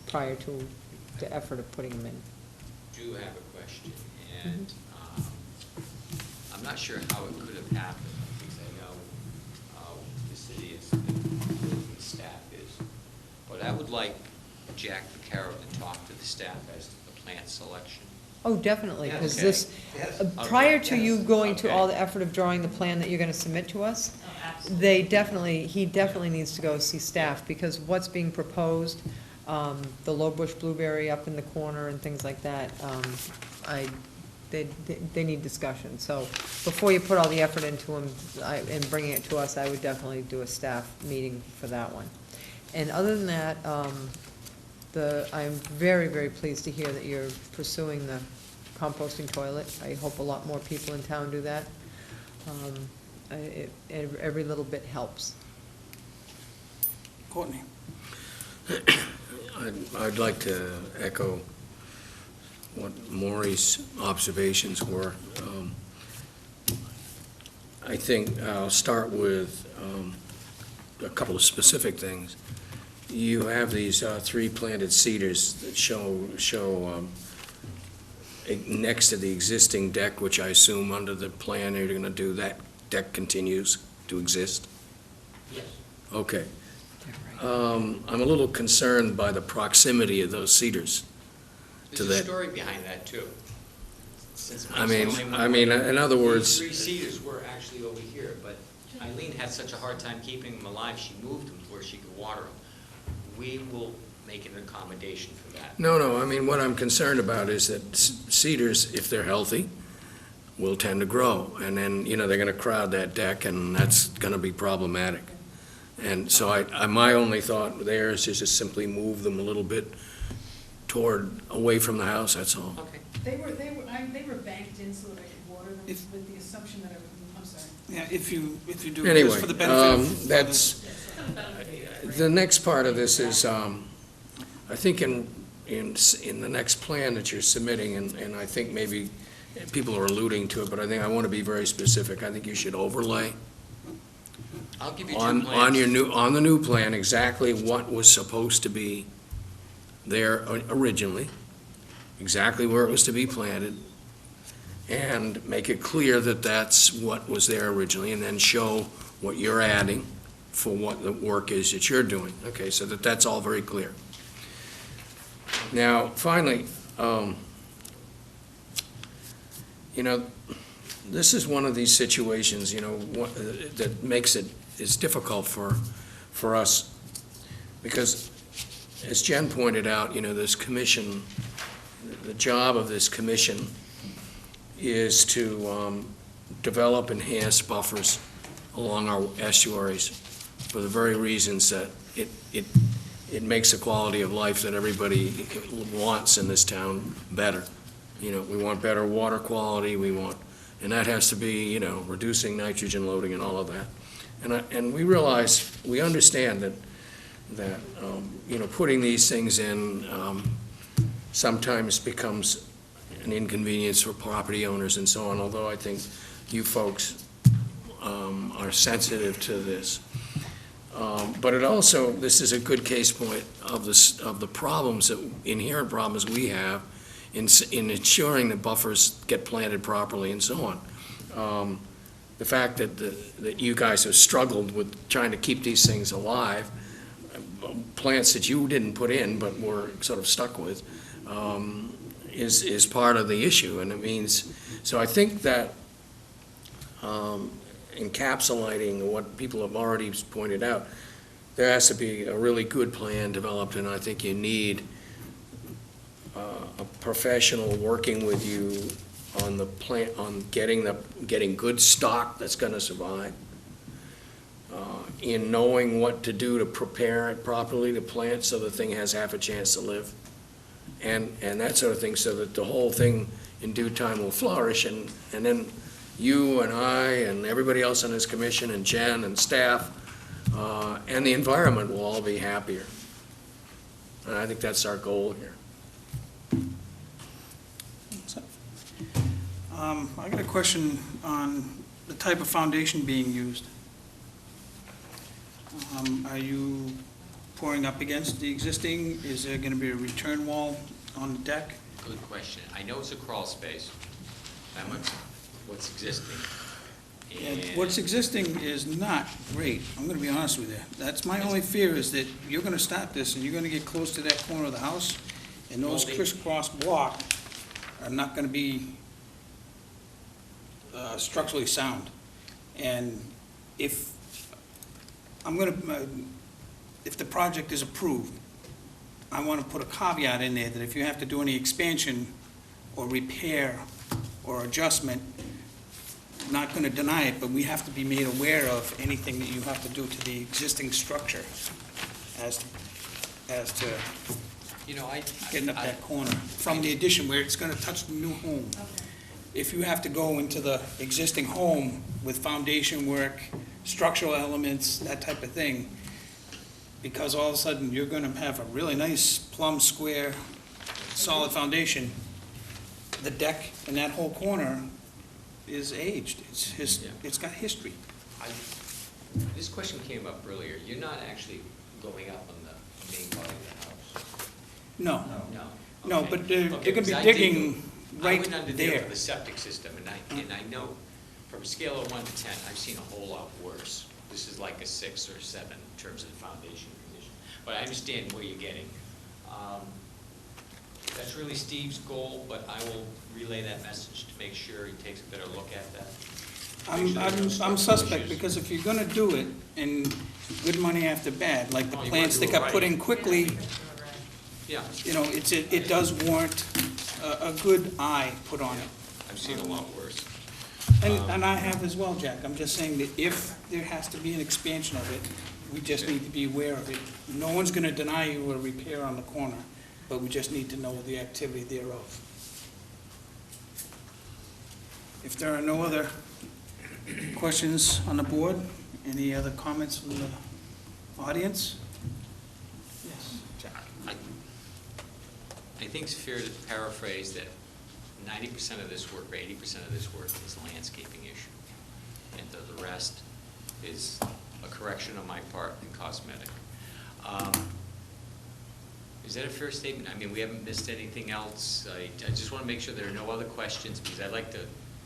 G: prior to the effort of putting them in.
N: Do have a question, and I'm not sure how it could have happened, because I know the city is, the staff is, but I would like Jack Vaccaro to talk to the staff as to the plant selection.
G: Oh, definitely, because
N: Okay.
G: this,
F: Yes.
G: prior to you going to
N: Okay.
G: all the effort of drawing the plan that you're gonna submit to us,
B: Oh, absolutely.
G: he definitely needs to go see staff, because what's being proposed, the low bush blueberry up in the corner and things like that, they need discussion. So before you put all the effort into them, and bringing it to us, I would definitely do a staff meeting for that one. And other than that, I'm very, very pleased to hear that you're pursuing the composting toilet. I hope a lot more people in town do that. Every little bit helps.
A: Courtney?
C: I'd like to echo what Maury's observations were. I think I'll start with a couple of specific things. You have these 3 planted cedars that show next to the existing deck, which I assume under the plan you're going to do, that deck continues to exist?
N: Yes.
C: Okay. I'm a little concerned by the proximity of those cedars to
N: There's a
C: that.
N: story behind that, too. Since
C: I
N: Mike's the
C: mean,
N: only one
C: I mean,
N: working,
C: in other words,
N: these 3 cedars were actually over here, but Eileen had such a hard time keeping them alive, she moved them to where she could water them. We will make an accommodation for that.
C: no, I mean, what I'm concerned about is that cedars, if they're healthy, will tend to grow. And then, they're going to crowd that deck, and that's going to be problematic. And so my only thought there is to just simply move them a little bit away from the house, that's all.
N: Okay.
O: They were banked in so that I could water them with the assumption that I'm sorry.
A: Yeah, if you do,
C: Anyway,
A: just for the benefit of.
C: that's, the next part of this is, I think in the next plan that you're submitting, and I think maybe people are alluding to it, but I want to be very specific. I think you should overlay
N: I'll give you two
C: on
N: plans.
C: on the new plan, exactly what was supposed to be there originally, exactly where it was to be planted, and make it clear that that's what was there originally, and then show what you're adding for what the work is that you're doing, okay, so that that's all very clear. Now, finally, you know, this is one of these situations, you know, that makes it, is difficult for us, because as Jen pointed out, you know, this commission, the job of this commission is to develop enhanced buffers along our estuaries for the very reasons that it makes the quality of life that everybody wants in this town better. You know, we want better water quality, we want, and that has to be, you know, reducing nitrogen loading and all of that. And we realize, we understand that you know, putting these things in sometimes becomes an inconvenience for property owners and so on, although I think you folks are sensitive to this. But it also, this is a good case point of the problems, that inherent problems we have in ensuring that buffers get planted properly and so on. The fact that you guys have struggled with trying to keep these things alive, plants that you didn't put in but were sort of stuck with, is part of the issue, and it means, so I think that encapsulating what people have already pointed out, there has to be a really good plan developed, and I think you need a professional working with you on the plant, on getting good stock that's gonna survive, in knowing what to do to prepare it properly to plant so the thing has half a chance to live, and that sort of thing, so that the whole thing in due time will flourish, and then you and I and everybody else on this commission and Jen and staff and the environment will all be happier. And I think that's our goal here.
A: I got a question on the type of foundation being used. Are you pouring up against the existing? Is there going to be a return wall on the deck?
N: Good question. I know it's a crawl space. That much, what's existing.
A: And what's existing is not great, I'm going to be honest with you. That's my only fear, is that you're going to start this and you're going to get close to that corner of the house, and those crisscross block are not going to be structurally sound. And if if the project is approved, I want to put a caveat in there that if you have to do any expansion or repair or adjustment, not going to deny it, but we have to be made aware of anything that you have to do to the existing structure as to
N: You know,
A: getting up that corner from the addition where it's going to touch the new home. If you have to go into the existing home with foundation work, structural elements, that type of thing, because all of a sudden you're going to have a really nice plumb square, solid foundation, the deck in that whole corner is aged. It's got history.
N: This question came up earlier. You're not actually going up on the main body of the house?
A: No.
N: No?
A: No,
N: Okay.
A: but they're
N: Okay,
A: going to
N: because
A: be
N: I
A: digging right
N: I went under there
A: there.
N: for the septic system, and I know from a scale of 1 to 10, I've seen a whole lot worse. This is like a 6 or 7 in terms of the foundation condition. But I understand where you're getting. That's really Steve's goal, but I will relay that message to make sure he takes a better look at that.
A: I'm suspect, because if you're going to do it, and good money after bad, like the
N: Oh, you
A: plants
N: wanna
A: that
N: do it
A: got put
N: right.
A: in quickly,
N: Yeah,
A: you know, it does warrant a good eye put on it.
N: I've seen a lot worse.
A: And I have as well, Jack. I'm just saying that if there has to be an expansion of it, we just need to be aware of it. No one's going to deny you a repair on the corner, but we just need to know the activity thereof. If there are no other questions on the board, any other comments from the audience? Yes, Jack.
N: I think it's fair to paraphrase that 90% of this work, or 80% of this work is a landscaping issue. And the rest is a correction on my part and cosmetic. Is that a fair statement? I mean, we haven't missed anything else. I just want to make sure there are no other questions, because I'd like to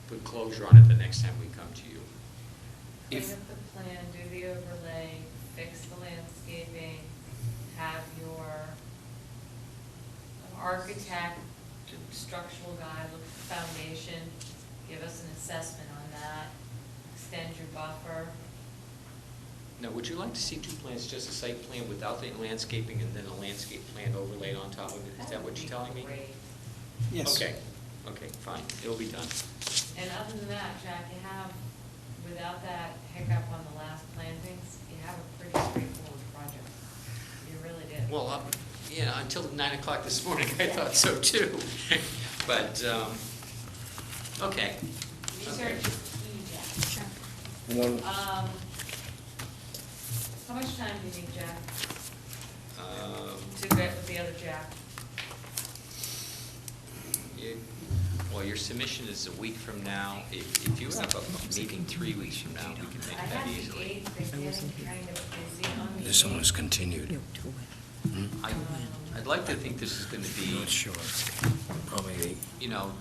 N: put closure on it the next time we come to you.
B: Bring up the plan, do the overlay, fix the landscaping, have your architect, structural guy look at the foundation, give us an assessment on that, extend your buffer.
N: Now, would you like to see two plans, just a site plan without the landscaping and then a landscape plan overlaid on top of it? Is that what you're telling me?
B: Great.
A: Yes.
N: Okay, fine, it'll be done.
B: And other than that, Jack, you have, without that hiccup on the last plantings, you have a pretty straightforward project. You really did.
N: Well, yeah, until 9 o'clock this morning, I thought so too. But, okay.
B: Research is key, Jack.
C: One,
B: How much time do you need, Jack,
N: Um,
B: to get with the other Jack?
N: Well, your submission is a week from now. If you have a meeting 3 weeks from now, we can make
B: I
N: that
B: have the
N: easily.
B: 8th, they're getting kind of busy on the 8th.
C: this one was continued.
N: I'd like to think this is going to be,
C: Not sure. Probably,
N: you know,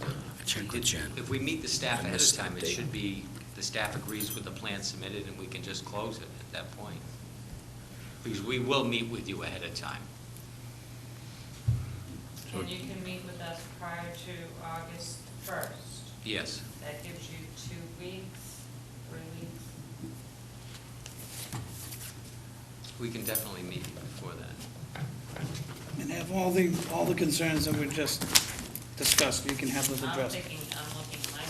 C: check with Jen.
N: if we meet the staff
C: I
N: ahead of
C: missed that
N: time, it
C: date.
N: should be, the staff agrees with the plan submitted, and we can just close it at that point. Because we will meet with you ahead of time.
B: And you can meet with us prior to August 1st.
N: Yes.
B: That gives you 2 weeks, 3 weeks.
N: We can definitely meet before then.
A: And have all the concerns that we just discussed, you can have those
B: I'm
A: addressed.
B: thinking, I'm looking at my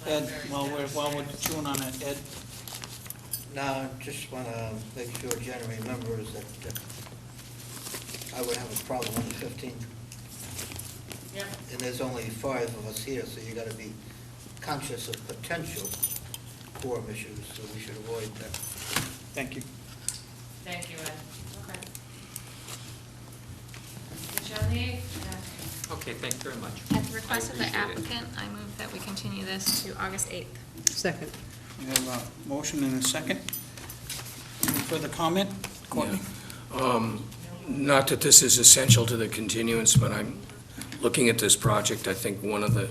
B: schedule.
A: Ed, while we're chewing on it, Ed,
F: Now, I just want to make sure Jen remembers that I would have a problem on the 15th.
B: Yep.
F: And there's only 5 of us here, so you got to be conscious of potential quorum issues, so we should avoid that.
A: thank you.
B: Thank you, Ed. Okay. Get you on the 8th, Jack.
N: Okay, thank you very much.
D: At the request of the
N: I appreciate it.
D: applicant, I move that we continue this to August 8th.
G: Second.
A: We have a motion and a second. Any further comment? Courtney?
C: Not that this is essential to the continuance, but I'm looking at this project, I think one of the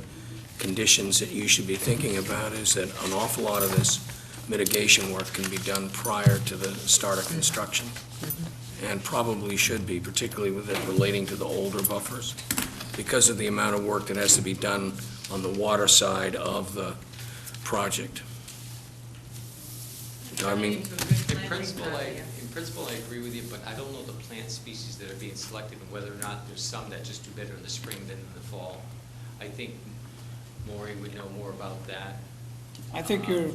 C: conditions that you should be thinking about is that an awful lot of this mitigation work can be done prior to the start of construction, and probably should be, particularly with it relating to the older buffers, because of the amount of work that has to be done on the water side of the project. I mean,
N: In principle, I agree with you, but I don't know the plant species that are being selected and whether or not there's some that just do better in the spring than in the fall. I think Maury would know more about that.
A: I think your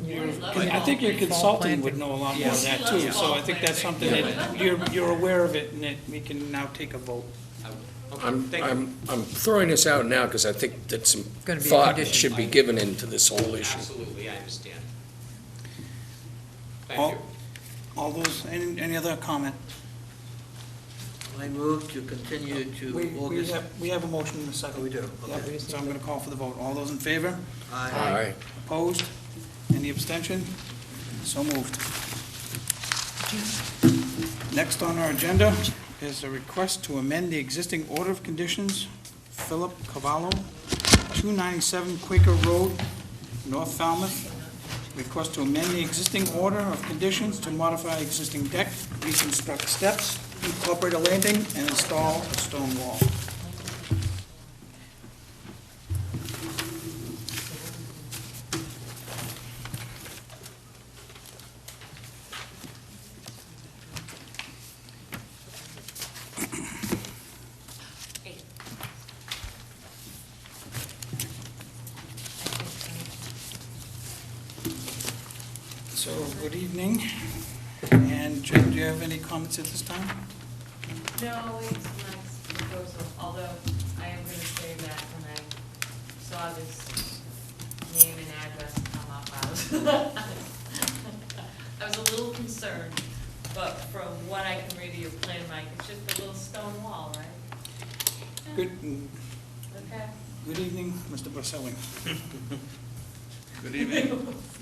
A: consultant would know a lot more of that too, so I think that's something that you're aware of it and that we can now take a vote.
C: I'm throwing this out now because I think that some
G: Gonna be a
C: thought
G: condition.
C: should be given into this whole issue.
N: Absolutely, I understand.
A: All-
N: Thank you.
A: All those, any other comment?
F: I move to continue to August.
A: We have a motion in a second.
F: Oh, we do?
A: Yep,
F: Okay.
A: so I'm going to call for the vote. All those in favor?
C: Aye.
A: Opposed? Any abstention? So moved. Next on our agenda is a request to amend the existing order of conditions. Philip Cavallo, 297 Quaker Road, North Falmouth. Request to amend the existing order of conditions to modify existing deck, reconstruct steps, incorporate a landing, and install a stone wall. So, good evening. And Jen, do you have any comments at this time?
B: No, it's a nice proposal, although I am gonna say that when I saw this name and address come up, I was a little concerned, but from what I can read of your plan, Mike, it's just a little stone wall, right?
A: Good,
B: Okay.
A: good evening, Mr. Barcelli.
R: Good evening,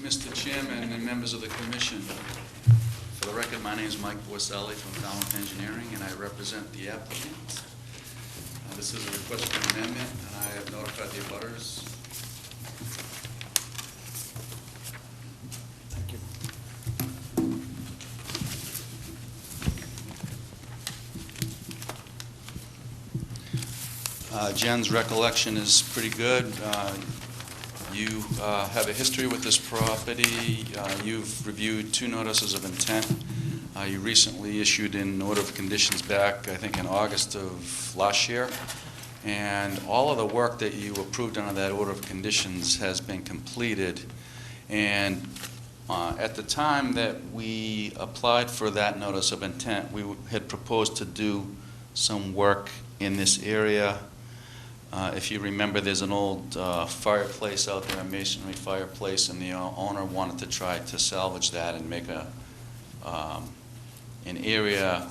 R: Mr. Chairman and members of the commission. For the record, my name is Mike Borselli from Falmouth Engineering, and I represent the applicant. This is a request for amendment, and I have notified the abutters. Thank you. Jen's recollection is pretty good. You have a history with this property. You've reviewed 2 notices of intent. You recently issued an order of conditions back, I think, in August of last year. And all of the work that you approved under that order of conditions has been completed. And at the time that we applied for that notice of intent, we had proposed to do some work in this area. If you remember, there's an old fireplace out there, a masonry fireplace, and the owner wanted to try to salvage that and make an area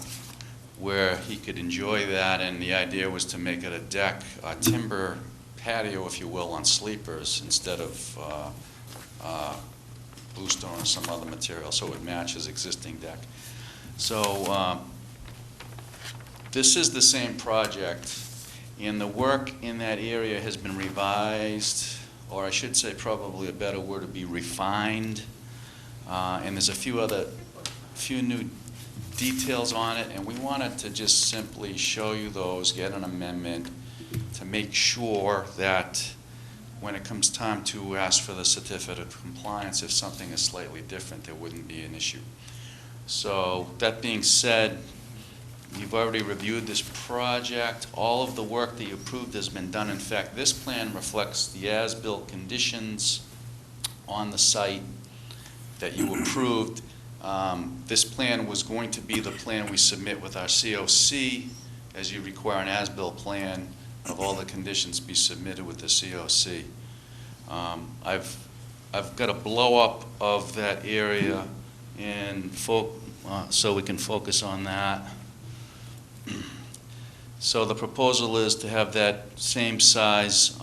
R: where he could enjoy that, and the idea was to make it a deck, a timber patio, if you will, on sleepers instead of bluestone or some other material, so it would match his existing deck. So this is the same project. And the work in that area has been revised, or I should say probably a better word would be refined. And there's a few new details on it, and we wanted to just simply show you those, get an amendment to make sure that when it comes time to ask for the certificate of compliance, if something is slightly different, there wouldn't be an issue. So that being said, you've already reviewed this project. All of the work that you approved has been done. In fact, this plan reflects the as-built conditions on the site that you approved. This plan was going to be the plan we submit with our COC, as you require an as-built plan of all the conditions be submitted with the COC. I've got a blow-up of that area and so we can focus on that. So the proposal is to have that same size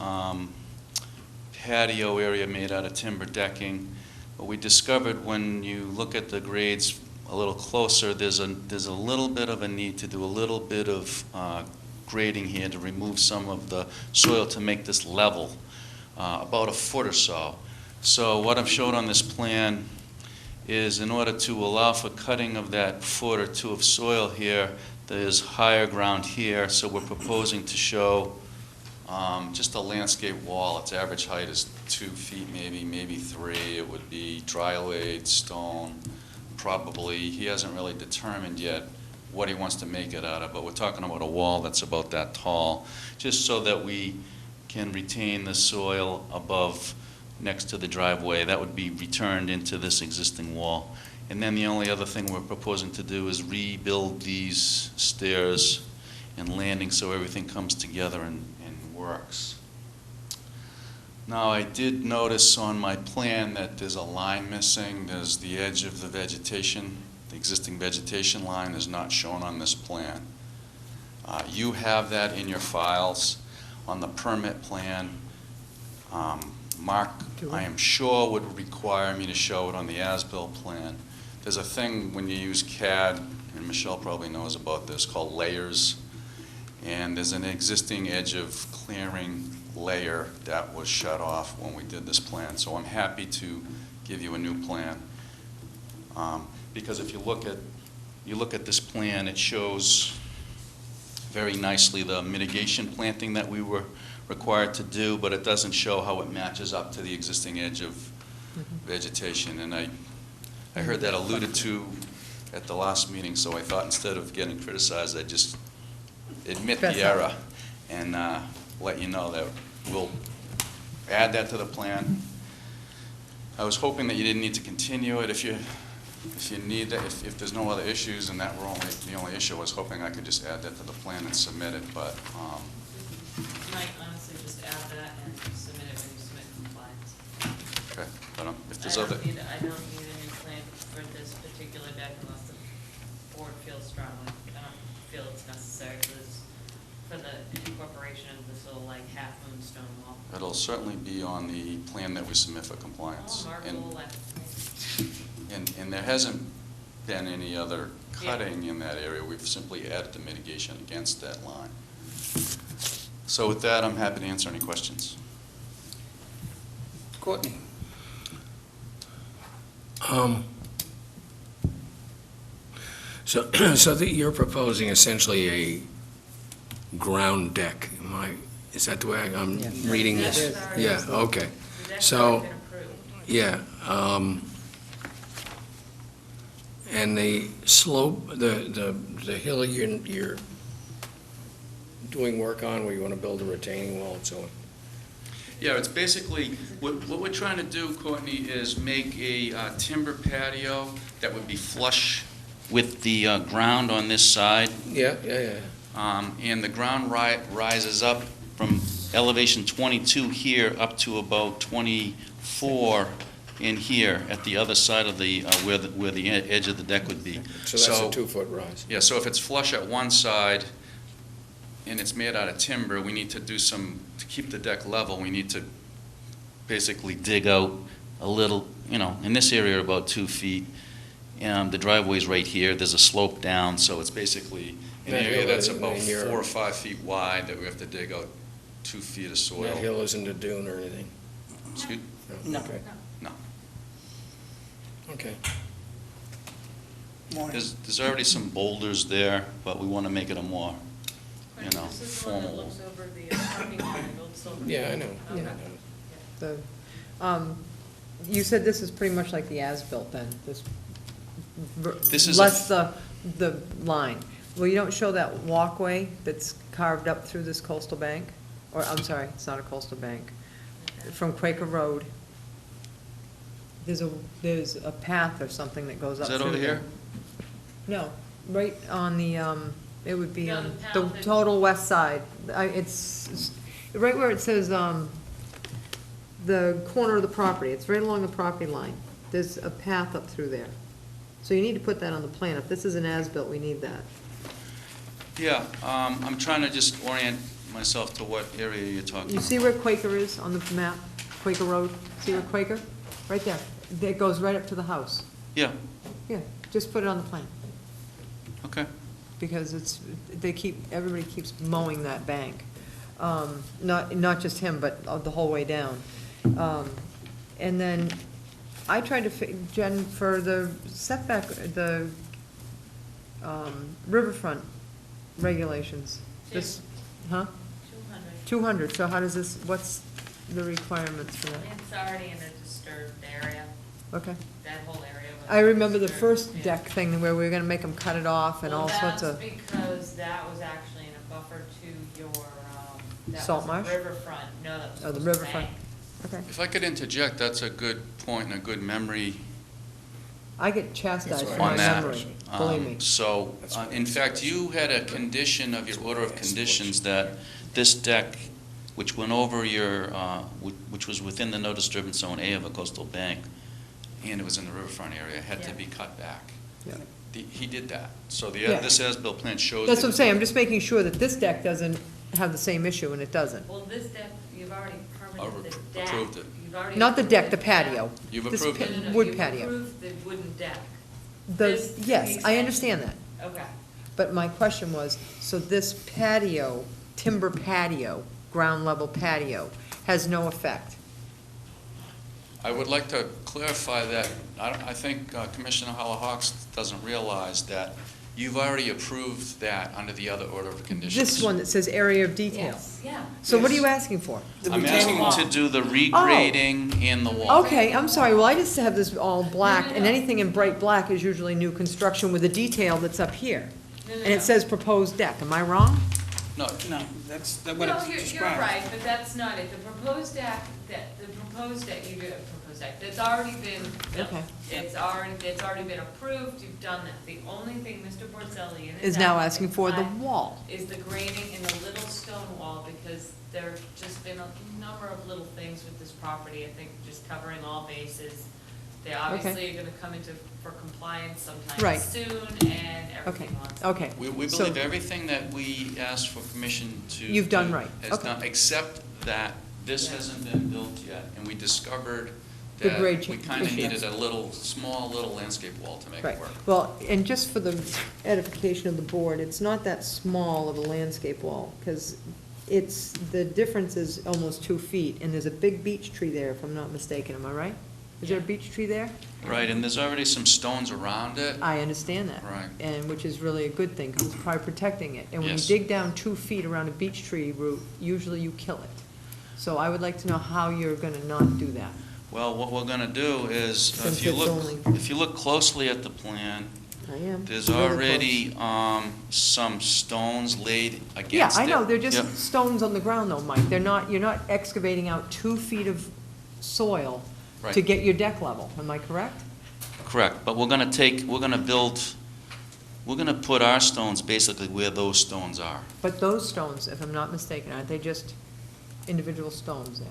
R: patio area made out of timber decking. But we discovered when you look at the grades a little closer, there's a little bit of a need to do a little bit of grading here to remove some of the soil to make this level, about a foot or so. So what I've showed on this plan is in order to allow for cutting of that foot or 2 of soil here, there's higher ground here, so we're proposing to show just a landscape wall. Its average height is 2 feet, maybe 3. It would be dry laid stone, probably. He hasn't really determined yet what he wants to make it out of, but we're talking about a wall that's about that tall, just so that we can retain the soil above next to the driveway. That would be returned into this existing wall. And then the only other thing we're proposing to do is rebuild these stairs and landing so everything comes together and works. Now, I did notice on my plan that there's a line missing. There's the edge of the vegetation. The existing vegetation line is not shown on this plan. You have that in your files on the permit plan. Mark, I am sure, would require me to show it on the as-built plan. There's a thing when you use CAD, and Michelle probably knows about this, called layers. And there's an existing edge of clearing layer that was shut off when we did this plan. So I'm happy to give you a new plan. Because if you look at this plan, it shows very nicely the mitigation planting that we were required to do, but it doesn't show how it matches up to the existing edge of vegetation. And I heard that alluded to at the last meeting, so I thought instead of getting criticized, I'd just admit the error and let you know that we'll add that to the plan. I was hoping that you didn't need to continue it. If you need that, if there's no other issues and that were the only issue, I was hoping I could just add that to the plan and submit it, but
B: You might honestly just add that and submit it when you submit compliance.
R: okay. But if there's
B: I
R: other,
B: don't need a new plan for this particular deck unless the board feels strongly. I don't feel it's necessary for the incorporation operation of this little like half moon stone wall.
R: It'll certainly be on the plan that we submit for compliance.
B: Oh, mark a
R: And-
B: little left.
R: And there hasn't been any other cutting in that area. We've simply added the mitigation against that line. So with that, I'm happy to answer any questions.
A: Courtney?
C: So that you're proposing essentially a ground deck, is that the way I'm
G: Yeah.
C: reading
B: That's
C: this?
B: already-
C: Yeah, okay.
B: The deck's
C: So-
B: already been approved.
C: Yeah, and the slope, the hill you're doing work on, where you want to build a retaining wall and so on?
R: Yeah, it's basically, what we're trying to do, Courtney, is make a timber patio that would be flush with the ground on this side.
C: Yeah.
R: And the ground rises up from elevation 22 here up to about 24 in here at the other side of the, where the edge of the deck would be.
C: So that's a 2-foot rise.
R: Yeah, so if it's flush at one side and it's made out of timber, we need to do some, to keep the deck level, we need to basically dig out a little, in this area about 2 feet. The driveway's right here, there's a slope down, so it's basically an
C: That
R: area
C: hill
R: that's
C: is-
R: about
C: and you're-
R: 4 or 5 feet wide that we have to dig out 2 feet of soil.
C: That hill isn't a dune or anything?
R: Excuse-
A: No.
C: Okay.
R: No.
C: Okay.
A: Maureen?
R: There's already some boulders there, but we want to make it a more,
B: This is the one that
R: formal.
B: looks over the parking lot at Old Silver.
C: Yeah, I know.
B: Okay.
G: Yeah. You said this is pretty much like the as-built then,
R: This is
G: less the line. Well, you don't show that walkway that's carved up through this coastal bank? Or, I'm sorry, it's not a coastal bank. From Quaker Road. There's a path or something that goes up
R: Is
G: through
R: that over
G: there.
R: here?
G: No, right on the, it would be
B: No,
G: on
B: the
G: the
B: path that-
G: total west side. It's right where it says, the corner of the property. It's right along the property line. There's a path up through there. So you need to put that on the plan. If this is an as-built, we need that.
R: Yeah, I'm trying to just orient myself to what area you're talking
G: You
R: about.
G: see where Quaker is on the map? Quaker Road? See where Quaker? Right there. It goes right up to the house.
R: Yeah,
G: Yeah, just put it on the plan.
R: okay.
G: Because everybody keeps mowing that bank. Not just him, but the whole way down. And then I tried to, Jen, for the setback, the riverfront regulations, this, huh?
B: 200.
G: 200, so how does this, what's the requirements for that?
B: It's already in a disturbed area,
G: Okay.
B: that whole area. was
G: I remember the
B: disturbed,
G: first
B: yeah.
G: deck thing where we were gonna make them cut it off and all sorts of.
B: Well, that's because that was actually in a buffer to your, that
G: Salt
B: was
G: marsh?
B: riverfront, no, that was
G: Oh, the
B: coastal
G: riverfront.
B: bank.
G: Okay.
R: If I could interject, that's a good point and a good memory
G: I get chastised for my
R: on that.
G: memory, believe me.
R: So, in fact, you had a condition of your order of conditions that this deck, which went over your, which was within the no disturbance zone A of a coastal bank, and it was in the riverfront area, had to
B: Yeah.
R: be cut back.
G: Yeah.
R: He did that. So
G: Yeah.
R: this as-built plan shows.
G: That's what I'm
R: that-
G: saying, I'm just making sure that this deck doesn't have the same issue, and it doesn't.
B: Well, this deck, you've already permitted the deck.
R: Approved it.
B: You've already
G: Not the deck, the
B: approved
G: patio.
R: You've
G: This
R: approved
G: pa-
R: it.
B: No, no,
G: wood
B: you've
G: patio.
B: approved the wooden deck.
G: The,
B: This
G: yes, I
B: extension.
G: understand that,
B: Okay.
G: but my question was, so this patio, timber patio, ground level patio, has no effect?
R: I would like to clarify that, I think Commissioner Hawks doesn't realize that you've already approved that under the other order of conditions.
G: This one that says area of detail.
B: Yes, yeah.
G: So what are you asking for?
R: I'm asking to do the regrading and the wall.
G: Okay, I'm sorry, well, I just have this all black, and anything in bright black is usually new construction with a detail that's up here.
B: No, no,
G: And it
B: no.
G: says proposed deck, am I wrong?
R: No,
A: No, that's what
B: No,
A: it's
B: you're
A: described.
B: right, but that's not it. The proposed deck, you do a proposed deck, that's already been built.
G: Okay.
B: It's already been approved, you've done that. The only thing Mr. Borzelli in his
G: Is now
B: application
G: asking for the
B: plan
G: wall.
B: is the grading in the little stone wall, because there've just been a number of little things with this property, I think just covering all bases. They obviously are gonna come into, for compliance
G: Right.
B: sometime soon, and
G: Okay,
B: everything wants.
G: okay.
R: We
G: So-
R: believe everything that we asked for permission to.
G: You've done
R: do
G: right.
R: has
G: Okay.
R: done, except that this
B: Yeah.
R: hasn't been built yet, and we discovered
G: The
R: that
G: grade
R: we
G: change
R: kind of
G: issue.
R: needed a small little landscape wall to make
G: Right,
R: it work.
G: well, and just for the edification of the board, it's not that small of a landscape wall, because the difference is almost 2 feet, and there's a big beech tree there, if I'm not mistaken, am I right? Is there a beech tree there?
R: Right, and there's already some stones around it.
G: I understand that.
R: Right.
G: And which is really a good thing, because it's probably protecting it. And when you
R: Yes.
G: dig down 2 feet around a beech tree root, usually you kill it. So I would like to know how you're gonna not do that.
R: Well, what we're gonna do is,
G: Since
R: if you
G: it's
R: look,
G: only-
R: if you look closely at the plan,
G: I am.
R: there's
G: really
R: already, some stones laid
G: Yeah,
R: against it.
G: I know, they're
R: Yep.
G: just stones on the ground though, Mike. You're not excavating out 2 feet of soil to
R: Right.
G: get your deck level, am I correct?
R: Correct, but we're gonna put our stones basically where those stones are.
G: But those stones, if I'm not mistaken, aren't they just individual stones there?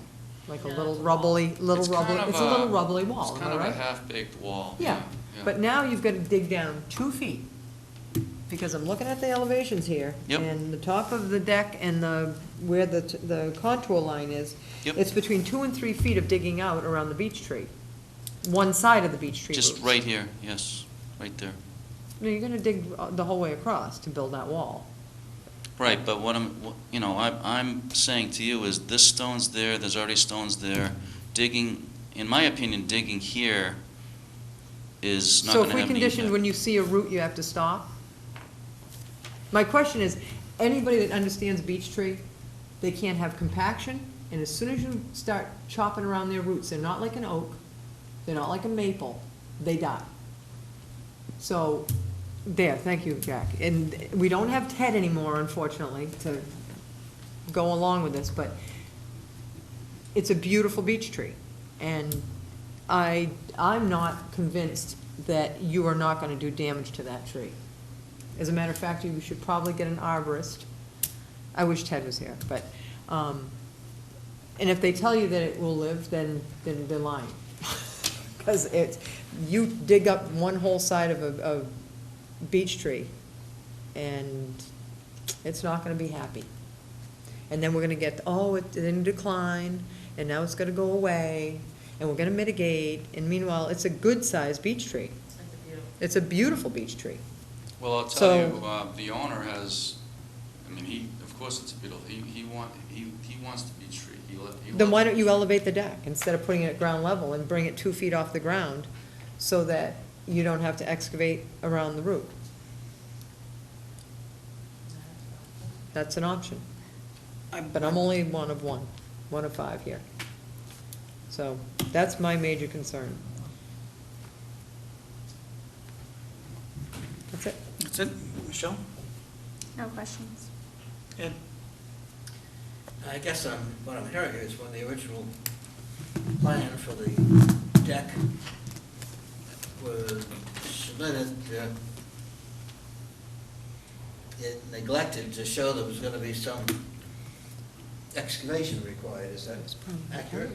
G: Like a
B: Yeah,
G: little
B: it's a wall.
G: rubbly,
R: It's kind of
G: it's a little rubbly wall,
R: It's
G: am I
R: kind of a
G: right?
R: half-baked wall.
G: Yeah, but now you've got to dig down 2 feet, because I'm looking at the elevations here.
R: Yep.
G: And the top of the deck and where the contour line is,
R: Yep.
G: it's between 2 and 3 feet of digging out around the beech tree. One side of the beech tree
R: Just
G: roots.
R: right here, yes, right there.
G: No, you're gonna dig the whole way across to build that wall.
R: Right, but I'm saying to you is this stone's there, there's already stones there. Digging, in my opinion, digging here is not
G: So
R: gonna
G: if we
R: have any
G: conditioned
R: impact.
G: when you see a root, you have to stop? My question is, anybody that understands beech tree, they can't have compaction, and as soon as you start chopping around their roots, they're not like an oak, they're not like a maple, they die. So, there, thank you, Jack. And we don't have Ted anymore, unfortunately, to go along with this, but it's a beautiful beech tree. And I'm not convinced that you are not gonna do damage to that tree. As a matter of fact, you should probably get an arborist. I wish Ted was here, but, and if they tell you that it will live, then they're lying. Because you dig up one whole side of a beech tree, and it's not gonna be happy. And then we're gonna get, it's in decline, and now it's gonna go away, and we're gonna mitigate, and meanwhile, it's a good-sized beech tree.
B: It's like a beautiful.
G: It's a beautiful beech tree.
R: Well, I'll
G: So-
R: tell you, the owner has, I mean, of course it's a beautiful, he wants the beech tree.
G: Then why don't you elevate the deck instead of putting it at ground level and bring it 2 feet off the ground so that you don't have to excavate around the root? That's an option. But I'm only one of 5 here. So that's my major concern. That's it.
A: That's it. Michelle?
D: No questions.
A: Ed?
F: I guess what I'm hearing is when the original plan for the deck was submitted, it neglected to show there was gonna be some excavation required, is that accurate?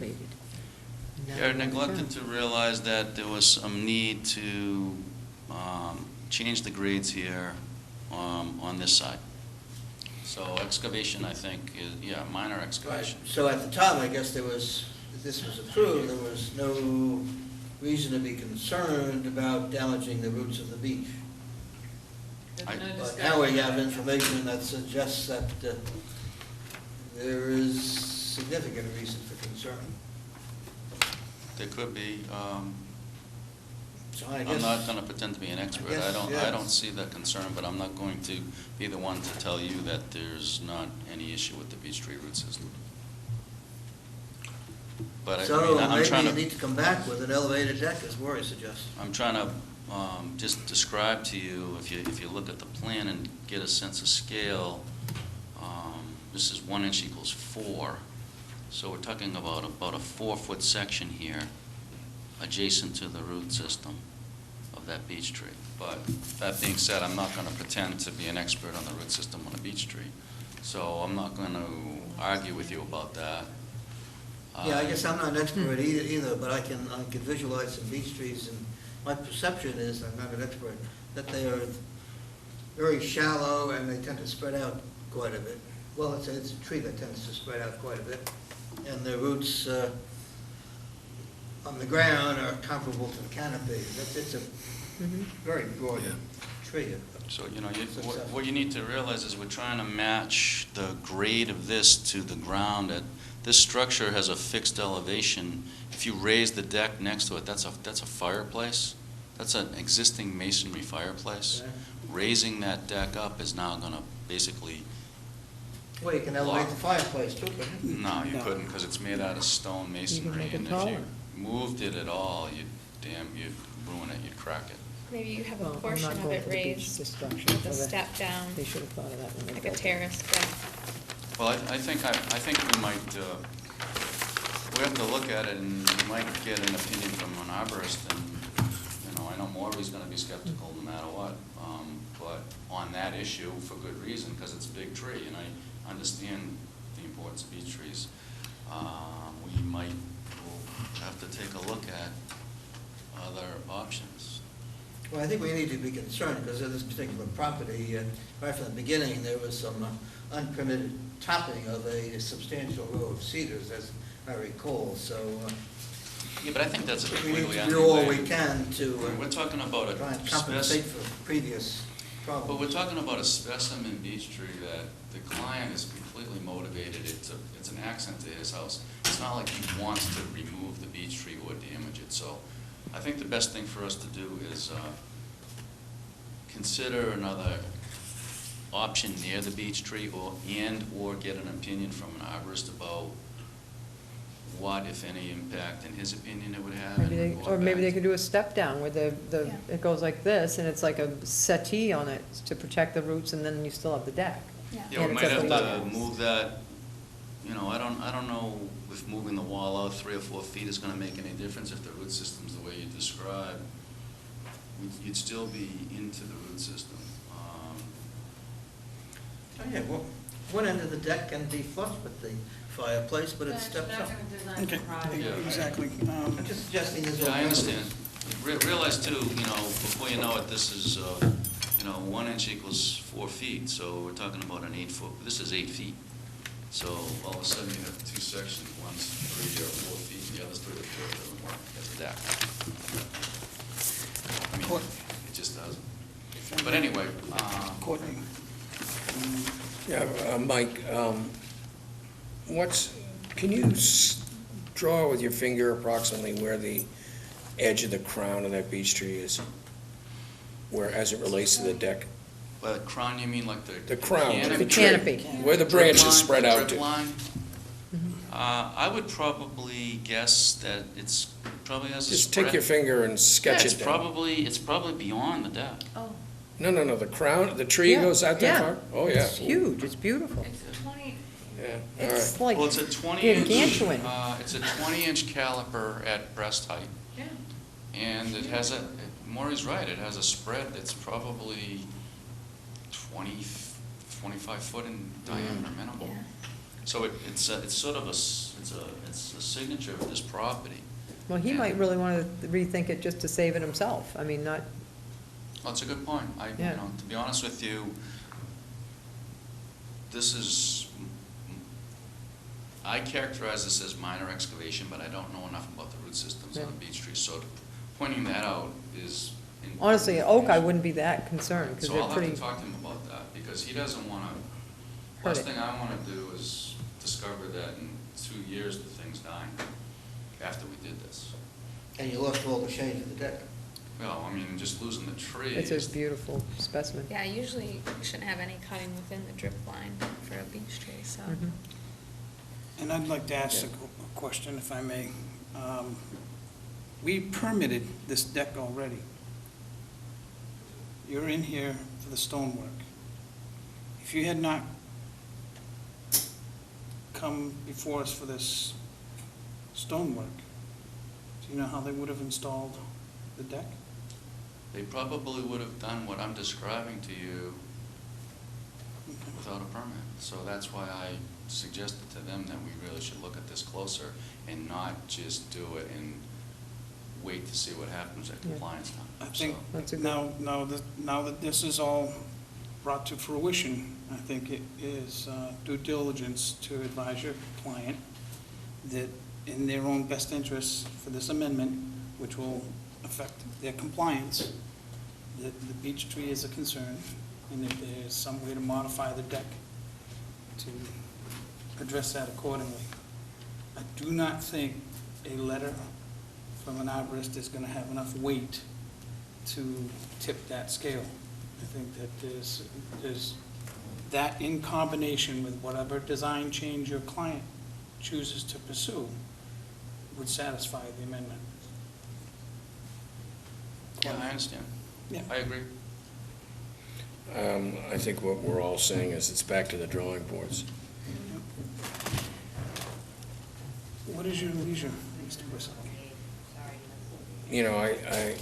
R: They're neglected to realize that there was some need to change the grades here on this side. So excavation, I think, is, minor
F: Right,
R: excavation.
F: so at the time, I guess if this was approved, there was no reason to be concerned about damaging the roots of the beech.
B: There's no
F: But
B: discussion.
F: now we have information that suggests that there is significant reason for concern.
R: There could be,
F: So I
R: I'm
F: guess,
R: not gonna pretend to be an expert.
F: guess,
R: I
F: yeah.
R: don't see that concern, but I'm not going to be the one to tell you that there's not any issue with the beech tree root system. But
F: so
R: I'm
F: maybe
R: trying
F: you
R: to.
F: need to come back with an elevated deck, as Maury suggests.
R: I'm trying to just describe to you, if you look at the plan and get a sense of scale, this is 1 inch equals 4. So we're talking about a 4-foot section here adjacent to the root system of that beech tree. But that being said, I'm not going to pretend to be an expert on the root system on a beech tree. So I'm not going to argue with you about that.
F: Yeah, I guess I'm not an expert either, but I can visualize some beech trees, and my perception is, I'm not an expert, that they are very shallow and they tend to spread out quite a bit. Well, it's a tree that tends to spread out quite a bit, and the roots on the ground are comparable to the canopy. It's a very broad tree.
R: So, what you need to realize is we're trying to match the grade of this to the ground. This structure has a fixed elevation. If you raise the deck next to it, that's a fireplace. That's an existing masonry fireplace.
F: Okay.
R: Raising that deck up is now going to basically...
F: Well, you can elevate the fireplace too, couldn't you?
R: No, you couldn't, because it's made out of stone masonry.
G: make it
R: And if
G: taller.
R: you moved it at all, you'd ruin it, you'd crack it.
D: Maybe you have a
G: Well, I'm
D: portion
G: not
D: of
G: going
D: it
G: for the beach
D: raised
G: destruction
D: with
G: for
D: a
G: the-
D: step down,
G: They should have thought of that when they
D: like a
G: built it.
D: terrace deck.
R: Well, I think we might, we have to look at it, and we might get an opinion from an arborist, and, I know Maury's gonna be skeptical no matter what, but on that issue, for good reason, because it's a big tree, and I understand the importance of beech trees. We'll have to take a look at other options.
F: Well, I think we need to be concerned, because of this particular property, right from the beginning, there was some unpermitted topping of a substantial row of cedars, as I recall, so
R: Yeah, but I think that's a
F: we need
R: completely
F: to do all we
R: unrelated.
F: can to
R: We're talking about
F: try and
R: a
F: compensate for previous
R: But
F: problems.
R: we're talking about a specimen beech tree that the client is completely motivated. It's an accent to his house. It's not like he wants to remove the beech tree or damage it. So I think the best thing for us to do is consider another option near the beech tree, or get an opinion from an arborist about what, if any, impact in his opinion it would have.
G: Maybe they could do a step down where it goes like this, and it's like a settee on it to protect the roots, and then you still have the deck.
R: Yeah,
G: And
R: we
G: it's
R: might
G: at
R: have
G: the
R: to
G: level.
R: move that, I don't know if moving the wall out 3 or 4 feet is gonna make any difference if the root system's the way you describe. You'd still be into the root system.
F: Oh, yeah, well, one end of the deck can be flush with the fireplace, but it steps up.
A: Okay, exactly.
F: I'm just suggesting this.
R: Yeah, I understand. Realize too, before you know it, this is, 1 inch equals 4 feet, so we're talking about an 8 foot, this is 8 feet. So all of a sudden you have 2 sections, one's 3 or 4 feet, the other's 3 or 4, it doesn't work as a deck. I mean, it just doesn't. But anyway,
A: Courtney.
C: Yeah, Mike, can you draw with your finger approximately where the edge of the crown of that beech tree is? Where, as it relates to the deck?
R: but crown, you mean like
C: The crown of the tree.
G: Canopy.
C: Where the
R: Drip
C: branches
R: line,
C: spread out
R: drip
C: to.
R: line? I would probably guess that it's probably has a
C: Just
R: spread.
C: take your finger and sketch
R: Yeah,
C: it down.
R: it's probably beyond the deck.
D: Oh,
C: No, the crown, the tree
G: Yeah,
C: goes out that
G: yeah.
C: far? Oh, yeah.
G: It's huge, it's beautiful.
B: It's 20,
C: Yeah, all right.
G: It's like
R: Well, it's a 20-inch,
G: gargantuan.
R: it's a 20-inch caliper at breast height,
B: yeah.
R: and it has Maury's right, it has a spread that's probably 25 foot in diameter minimum.
D: Yeah.
R: So it's sort of it's a signature of this property.
G: Well, he might really want to rethink it just to save it himself. I mean, not,
R: Well, that's a good point.
G: Yeah.
R: To be honest with you, I characterize this as minor excavation, but I don't know enough about the root systems on
G: Yeah.
R: the beech tree, so pointing that out is.
G: honestly, oak, I wouldn't be that concerned, because
R: So
G: they're
R: I'll have
G: pretty,
R: to talk to him about that, because he doesn't want to,
G: Hurt
R: last
G: it.
R: thing I want to do is discover that in 2 years the thing's dying after we did this.
F: And you lost all the shade of the deck.
R: Well, I mean, just losing the tree.
G: it's a
R: is-
G: beautiful specimen.
D: Yeah, usually you shouldn't have any cutting within the drip line for a beech tree, so.
G: Mhm.
A: And I'd like to ask a question, if I may. We permitted this deck already. You're in here for the stonework. If you had not come before us for this stonework, do you know how they would have installed the deck?
R: They probably would have done what I'm describing to you without a permit. So that's why I suggested to them that we really should look at this closer and not just do it and wait to see what happens at
G: Yeah.
R: compliance time.
A: I think
R: So-
G: That's a good-
A: now that this is all brought to fruition, I think it is due diligence to advise your client that in their own best interests for this amendment, which will affect their compliance, that the beech tree is a concern, and if there's some way to modify the deck to address that accordingly. I do not think a letter from an arborist is gonna have enough weight to tip that scale. I think that there's that in combination with whatever design change your client chooses to pursue would satisfy the amendment.
R: Yeah, I understand.
A: Yeah.
R: I agree.
C: I think what we're all saying is it's back to the drawing boards.
A: What is your leisure, Mr. Bristol?
C: You know, I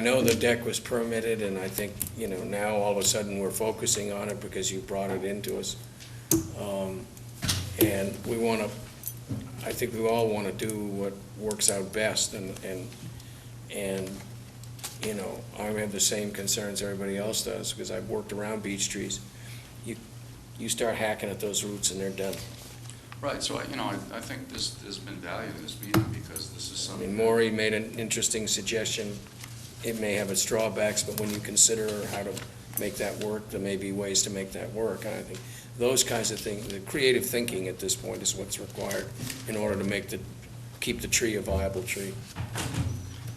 C: know the deck was permitted, and I think, now all of a sudden we're focusing on it because you brought it into us. And I think we all want to do what works out best, and I have the same concerns everybody else does, because I've worked around beech trees. You start hacking at those roots and they're dead.
R: Right, so, I think there's been value in this meeting because this is
C: I
R: something.
C: mean, Maury made an interesting suggestion. It may have its drawbacks, but when you consider how to make that work, there may be ways to make that work. And I think those kinds of things, the creative thinking at this point is what's required in order to keep the tree a viable tree.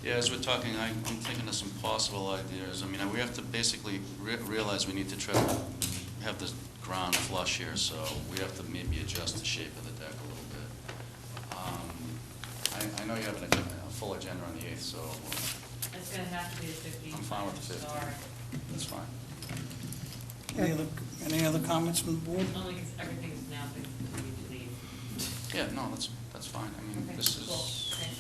R: Yeah, as we're talking, I'm thinking of some possible ideas. I mean, we have to basically realize we need to try to have the ground flush here, so we have to maybe adjust the shape of the deck a little bit. I know you have a full agenda on the 8th, so
B: It's gonna have to be the 15th.
R: I'm fine with the 15th.
B: Sorry.
R: That's fine.
A: Any other comments from the board?
B: Only because everything's now been, we need to leave.
R: Yeah, no, that's fine. I mean,
B: Okay,
R: this
B: cool,
R: is,
B: thanks.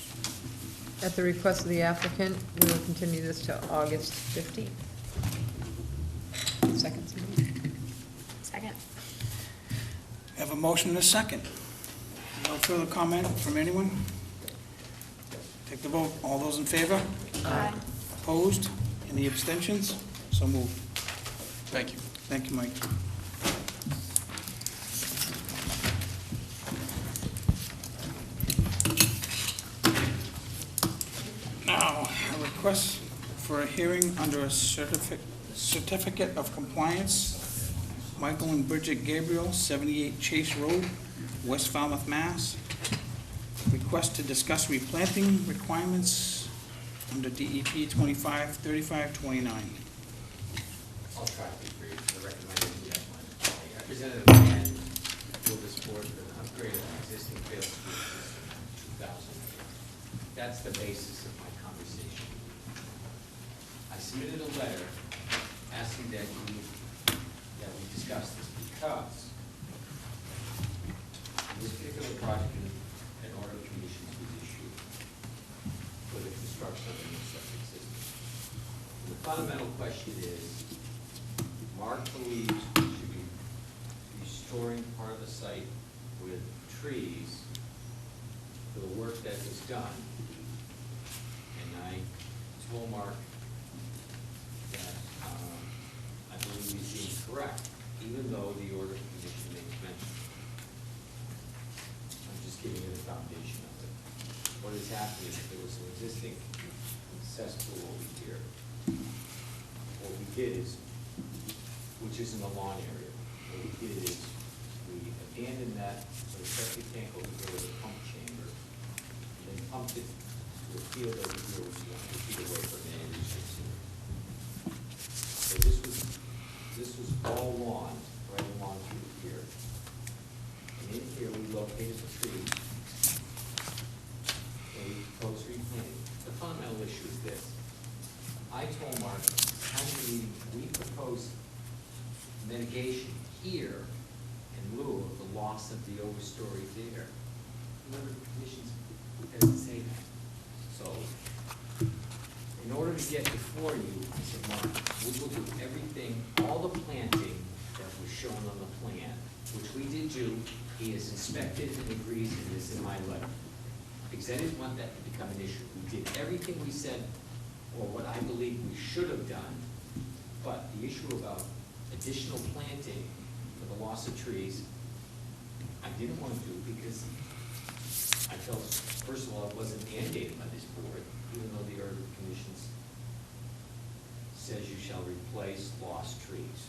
G: At the request of the applicant, we will continue this to August 15th. Second.
D: Second.
A: Have a motion and a second. No further comment from anyone? Take the vote. All those in favor?
D: Aye.
A: Opposed? Any abstentions? So moved.
R: thank you.
A: Thank you, Mike. Now, a request for a hearing under a certificate of compliance. Michael and Bridget Gabriel, 78 Chase Road, West Falmouth, Mass. Request to discuss replanting requirements under DEP 253529.
N: I'll try to be brief. The recommendation, I presented a plan to this board for an upgrade of an existing field street system in 2008. That's the basis of my conversation. I submitted a letter asking that we discuss this because in this particular project, an order of conditions was issued for the construction of a new septic system. The fundamental question is, Mark believes we should be restoring part of the site with trees for the work that was done. And I told Mark that I believe he's being correct, even though the order of condition makes mention. I'm just giving you the foundation of it. What has happened is there was an existing cesspool over here. What we did is, which is in the lawn area, what we did is we abandoned that, so the septic tank over here was a pump chamber, and then pumped it to a field over here, which is 100 feet away from the research center. So this was all lawn, right along through here. And in here, we located the trees, and we proposed replanting. The fundamental issue is this. I told Mark, how do we propose mitigation here in lieu of the loss of the overstory there? The order of conditions doesn't say that. So, in order to get before you, I said, Mark, we will do everything, all the planting that was shown on the plan, which we did do. He has inspected and agrees, and this is my letter. Because I didn't want that to become an issue. We did everything we said, or what I believe we should have done, but the issue about additional planting for the loss of trees, I didn't want to do because I felt, first of all, it wasn't mandated by this board, even though the Order of Conditions says you shall replace lost trees.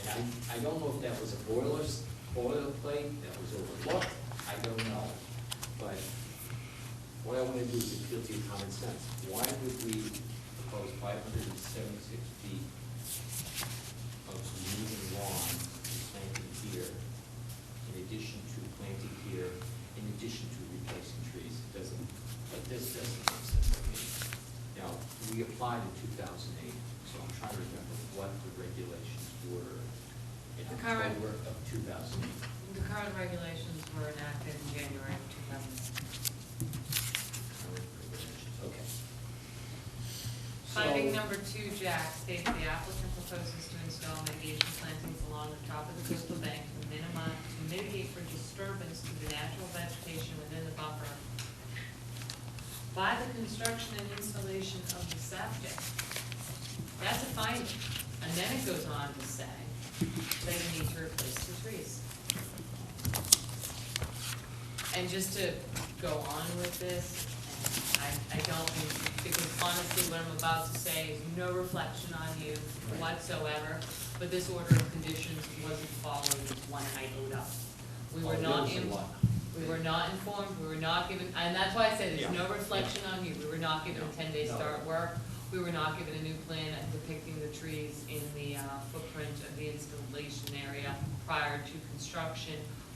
N: And I don't know if that was a boilerplate that was overlooked, I don't know. But what I want to do is appeal to your common sense. Why would we propose 576 feet of removing lawn and planting here, in addition to planting here, in addition to replacing trees? It doesn't, but this doesn't make sense to me. Now, we applied in 2008, so I'm trying to remember what the regulations were in
B: The current-
N: October of 2008.
B: The current regulations were enacted in January of 2006.
N: Okay.
B: Finding number 2, Jack, states the applicant proposes to install mitigation plantings along the top of the coastal bank to mitigate for disturbance to the natural vegetation within the buffer by the construction and installation of the septic. That's a finding. And then it goes on to say that you need to replace the trees. And just to go on with this, I don't think, because honestly, what I'm about to say is no reflection on you whatsoever, but this order of conditions wasn't followed with one iota. We were not informed, we were not given, and that's why I say there's no reflection on you. We were not given a 10-day start work. We were not given a new plan depicting the trees in the footprint of the installation area prior to construction.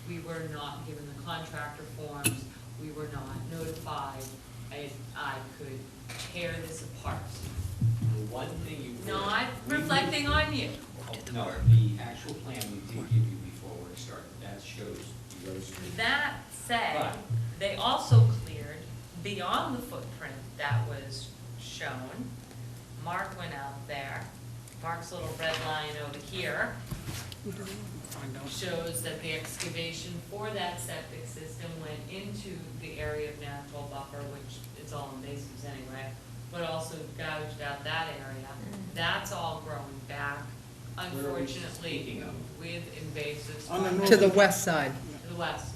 B: We were not given the contractor forms. We were not notified. I could tear this apart.
N: The one thing you.
B: Not reflecting on you.
N: No, the actual plan we did give you before work started, that shows the road street.
B: That said,
N: But-
B: they also cleared beyond the footprint that was shown. Mark went out there. Mark's little red line over here shows that the excavation for that septic system went into the area of natural buffer, which it's all invasives anyway, but also gouged out that area. That's all growing back,
N: Where are we
B: unfortunately,
N: speaking of?
B: with invasives.
A: On the
G: To the west side.
B: To the west.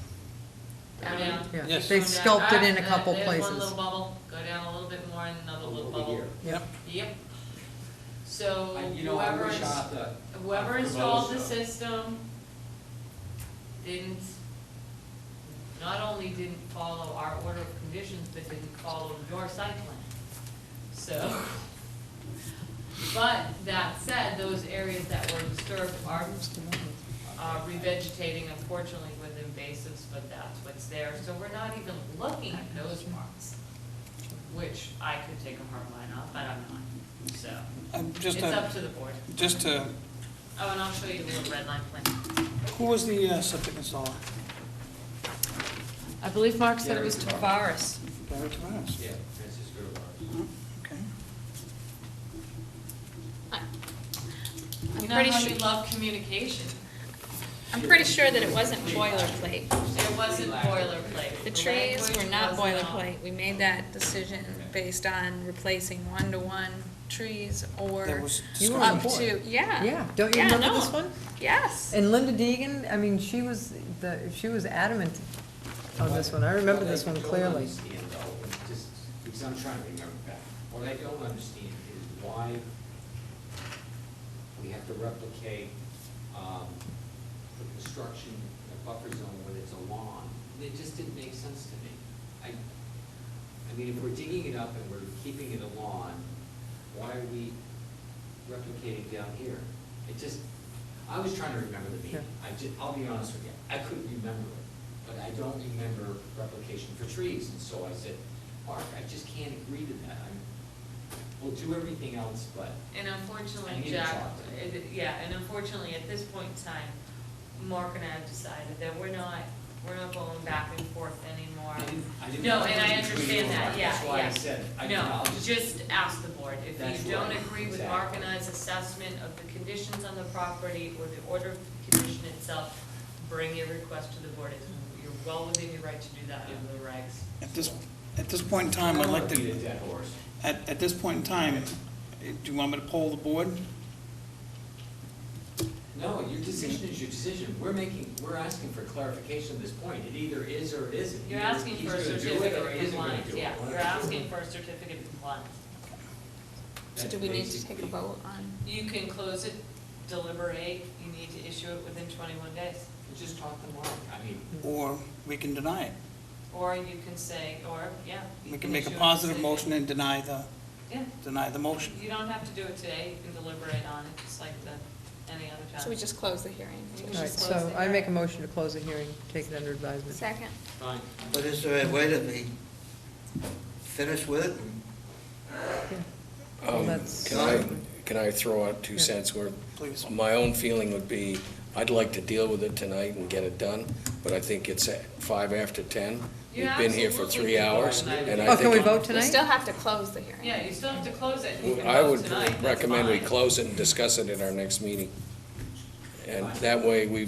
B: Go down.
G: Yeah.
A: Yes.
G: They
B: Go down.
G: sculpted in a
B: Ah,
G: couple
B: There's
G: places.
B: one little bubble, go down a little bit more and another little
N: Over
B: bubble.
N: here.
A: Yep.
B: Yep. So
N: You know, I
B: whoever,
N: wish I had the.
B: whoever
N: the
B: installed the
N: most,
B: system didn't, not only didn't follow our order of conditions, but didn't follow your site plan. So, but that said, those areas that were disturbed are revegetating, unfortunately, with invasives, but that's what's there. So we're not even looking at those parts, which I could take a hard line off, but I'm not. So,
A: Just
B: it's up to the board.
A: just to,
B: Oh, and I'll show you the red line plan.
A: who was the septic installer?
B: I believe Mark said it was
N: Gary
B: Tavares.
A: Gary Tavares.
N: Yeah, Francisco Tavares.
A: Okay.
D: I'm
B: You know
D: pretty
B: how
D: sure,
B: you love communication.
D: I'm pretty sure that it wasn't boilerplate.
B: It wasn't boilerplate.
D: The trees
B: language
D: were not
B: was
D: boilerplate. We made that decision based on replacing one-to-one trees or
A: There was
G: You were on
D: up
G: board.
D: to, yeah.
G: Yeah, don't you
D: Yeah,
G: remember
D: no.
G: this one?
D: Yes.
G: And Linda Deegan, I mean, she was adamant on this one. I remember this one clearly.
N: What I don't understand though, just, because I'm trying to remember back, what I don't understand is why we have to replicate, the construction in a buffer zone when it's a lawn. It just didn't make sense to me. I mean, if we're digging it up and we're keeping it a lawn, why are we replicating down here? It just, I was trying to remember the meeting. I'll be honest with you, I couldn't remember it, but I don't remember replication for trees. And so I said, Mark, I just can't agree to that. We'll do everything else, but
B: And
N: I
B: unfortunately,
N: need to
B: Jack,
N: talk to him.
B: yeah, and unfortunately, at this point in time, Mark and I have decided that we're not we're not going back and forth anymore.
N: I didn't
B: No,
N: know
B: and I
N: it was between
B: understand
N: you and
B: that,
N: Mark.
B: yeah,
N: That's why I
B: yeah.
N: said it.
B: No,
N: I'll
B: just ask the board. If
N: That's
B: you don't
N: right,
B: agree with
N: exactly.
B: Mark and I's assessment of the conditions on the property or the order of the condition itself, bring your request to the board. You're well within your right to do that under the regs.
A: At this point in time, I'd like
N: Beat a
A: to,
N: dead horse.
A: at this point in time, do you want me to poll the board?
N: No, your decision is your decision. We're asking for clarification at this point. It either is or it isn't.
B: You're
N: Either
B: asking
N: he's
B: for a
N: gonna do it
B: certificate
N: or he
B: of
N: isn't gonna
B: compliance,
N: do it.
B: yeah,
N: One of
B: you're
N: the two.
B: asking for a certificate of compliance.
D: So do we need to take a vote on?
B: You can close it, deliberate, you need to issue it within 21 days.
N: Just talk to Mark. I mean,
A: Or we can deny it.
B: Or you can say, or, yeah. you
A: We can make a
B: issue
A: positive
B: decision.
A: motion and deny
B: Yeah,
A: the motion.
B: you don't have to do it today, you can deliberate on it, just like any other time.
D: So we just close the hearing?
B: You can
G: All right,
B: just close
G: so
B: the
G: I make a
B: hearing.
G: motion to close the hearing, take it under advisement.
D: Second.
N: fine.
F: But is there a way to be finished with it?
G: Well, that's-
C: Can I throw out 2
G: Yeah.
C: cents where
A: Please.
C: my own feeling would be, I'd like to deal with it tonight and get it done, but I think it's at 5 after 10.
B: You
C: We've been here for
B: absolutely
C: 3
B: can vote
C: hours,
B: tonight.
C: and I
G: Oh,
C: think.
G: can we vote
D: We
G: tonight?
D: still have to close the hearing.
B: Yeah, you still have to close it, and you can
C: I
B: vote
C: would
B: tonight, that's
C: recommend we
B: fine.
C: close it and discuss it at our next meeting. And that way, we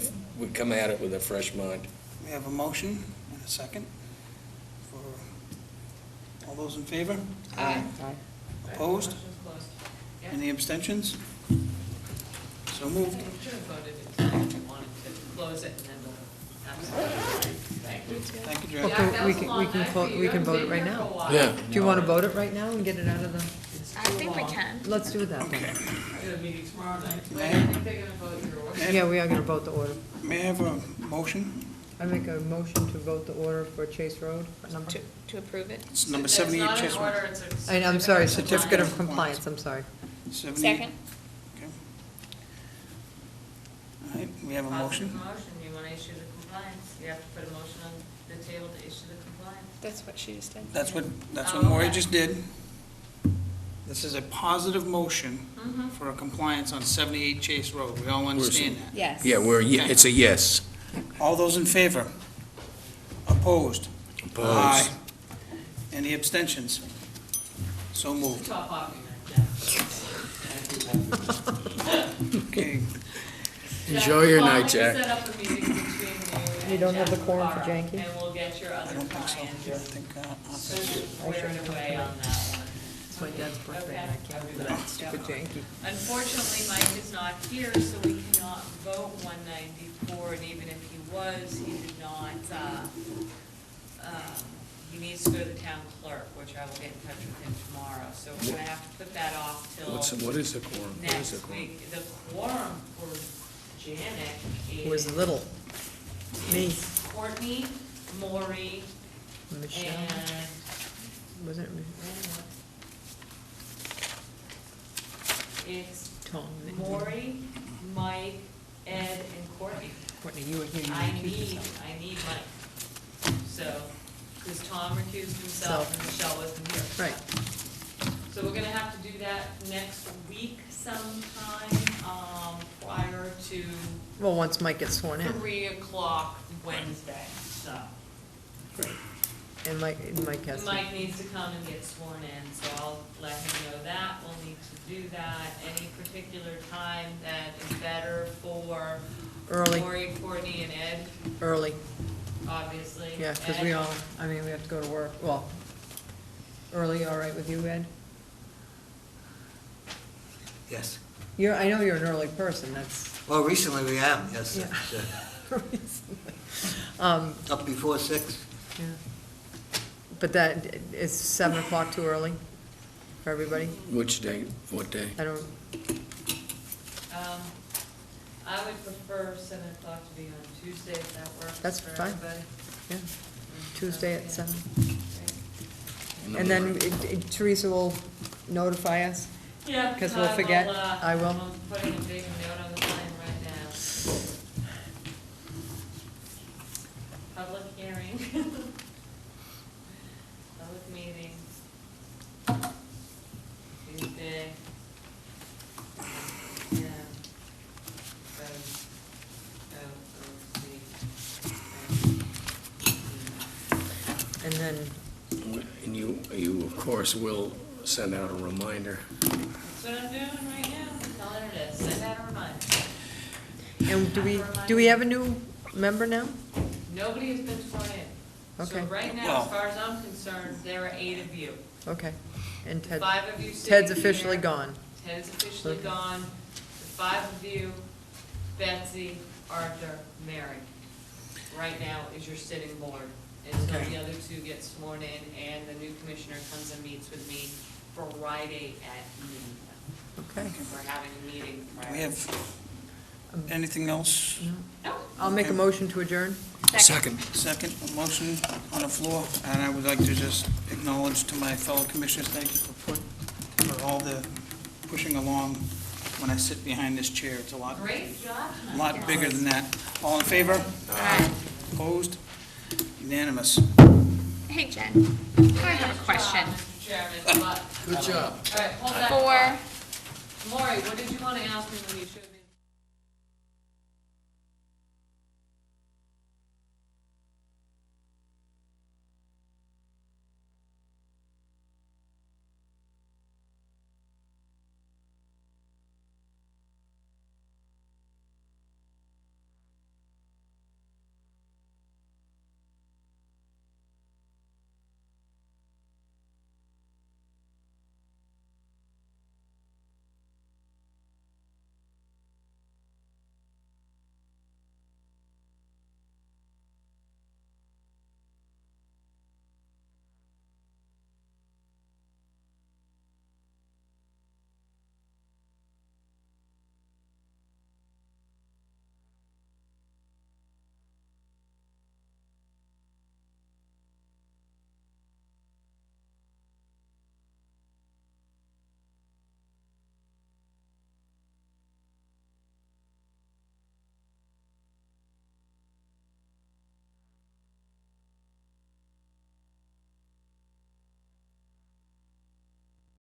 C: come at it with a fresh mind.
A: We have a motion and a second. For all those in favor?
F: Aye.
A: Opposed?
B: Motion's closed. Yeah.
A: Any abstentions? So moved.
B: You should have voted it tonight if you wanted to close it and then we'll absolutely.
N: Thank you.
A: Thank you,
G: Okay,
A: Jack.
B: Jack, that
G: we
B: was a
G: can-
B: long
G: we can
B: night
G: clo-
B: for you.
G: we can
B: I've
G: vote
B: been
G: it right
B: here
G: now.
B: for a while.
C: Yeah.
G: Do you want to vote it right now and get it out of the,
D: I think we can.
G: let's do that
A: Okay.
G: then.
B: I got a meeting tomorrow night.
A: May I-
B: I think they're gonna vote your order.
G: Yeah, we are going to vote the order.
A: May I have a motion?
G: I make a motion to vote the order for Chase Road, what number?
D: To approve it?
A: It's number
B: That's
A: 78
B: not an
A: Chestnut.
B: order, it's a
G: I'm sorry,
B: certificate
G: certificate of
B: compliance.
G: compliance, I'm sorry.
A: 78.
D: Second?
A: Okay. All right, we have a
B: Positive
A: motion.
B: motion, you wanna issue the compliance, you have to put a motion on the table to issue the compliance.
D: That's what she just did.
A: That's what
B: Oh,
A: Maury
B: okay.
A: just did. This is a positive motion
B: Mm-hmm.
A: for a compliance on 78 Chase Road. We all understand that.
D: Yes.
C: Yeah, it's a yes.
A: All those in favor? Opposed?
C: Opposed.
A: Aye. Any abstentions? So moved.
B: Stop talking like that.
A: Okay.
C: Enjoy your night,
B: Why don't you
C: Jack.
B: set up a meeting between you and
G: You don't have the
B: Jack
G: quorum for
B: tomorrow,
G: Janky?
B: And we'll get your
A: I
B: other
A: don't think so. I
B: clients
A: think,
B: squared away on that one.
G: It's my dad's birthday, and I
B: Okay, I'll
G: can't
B: do
G: do
B: that.
G: that stupid janky.
B: Unfortunately, Mike is not here, so we cannot vote 194, and even if he was, he did not, he needs to go to the town clerk, which I will get in touch with him tomorrow, so we're gonna have to put that off till
C: What is the quorum? What is the
B: next
C: quorum?
B: week. The quorum for Janet
G: Who was
B: is
G: little? Me,
B: Courtney, Maury,
G: Michelle,
B: and
G: wasn't it
B: it's
G: Tom?
B: Maury, Mike, Ed, and Courtney.
G: Courtney, you were here, you
B: I
G: recused
B: need
G: yourself.
B: Mike. So, because Tom recused himself and Michelle wasn't here.
G: Right.
B: So we're gonna have to do that next week sometime, prior to
G: Well, once Mike gets sworn in,
B: 3 o'clock Wednesday, so.
G: and Mike has to.
B: Mike needs to come and get sworn in, so I'll let him know that, we'll need to do that. Any particular time that is better for
G: Early.
B: Lori, Courtney, and Ed,
G: Early,
B: obviously.
G: yeah, because
B: Ed?
G: we all, I mean, we have to go to work, well, early, all right with you, Ed?
F: Yes.
G: I know you're an early person, that's,
F: Well, recently we have, yes.
G: Yeah. recently.
F: Up before 6.
G: Yeah. But that, is 7 o'clock too early for everybody?
C: Which day, what day?
G: I don't,
B: I would prefer 7 o'clock to be on Tuesday if that works
G: That's
B: for
G: fine.
B: everybody.
G: yeah, Tuesday at 7.
B: Great.
G: And then Teresa will notify us?
B: Yeah.
G: 'Cause we'll forget. I will.
B: I'm putting a big note on the plan right now. Public hearing. Public meeting. Tuesday. Yeah.
G: then,
C: And you, of course, will send out a reminder.
B: That's what I'm doing right now, telling her to send out a reminder.
G: and do we have a new member now?
B: Nobody has been sworn in. So
G: Okay.
B: right now,
A: Well-
B: as far as I'm concerned, there are 8 of you.
G: Okay. And Ted,
B: 5 of you sitting
G: Ted's officially
B: here.
G: gone.
B: Ted's officially
G: Okay.
B: gone. The 5 of you, Betsy, Arthur, Mary, right now is your sitting board. Until
A: Okay.
B: the other 2 get sworn in and the new commissioner comes and meets with me Friday at noon.
G: Okay.
B: We're having a meeting
A: Do
B: Friday.
A: we have anything else?
B: No.
G: I'll make a motion to adjourn.
C: Second.
A: Second, a motion on the floor, and I would like to just acknowledge to my fellow commissioners, thank you for all the pushing along when I sit behind this chair. It's a lot
B: Great job.
A: bigger than that. All in favor?
D: Aye.
A: Opposed? Unanimous.
D: Hey, Jen, I have a question.
B: Mr. Chairman, but,
C: Good job.
B: all right, hold that.
D: For
B: Maury, what did you want to ask me when you showed me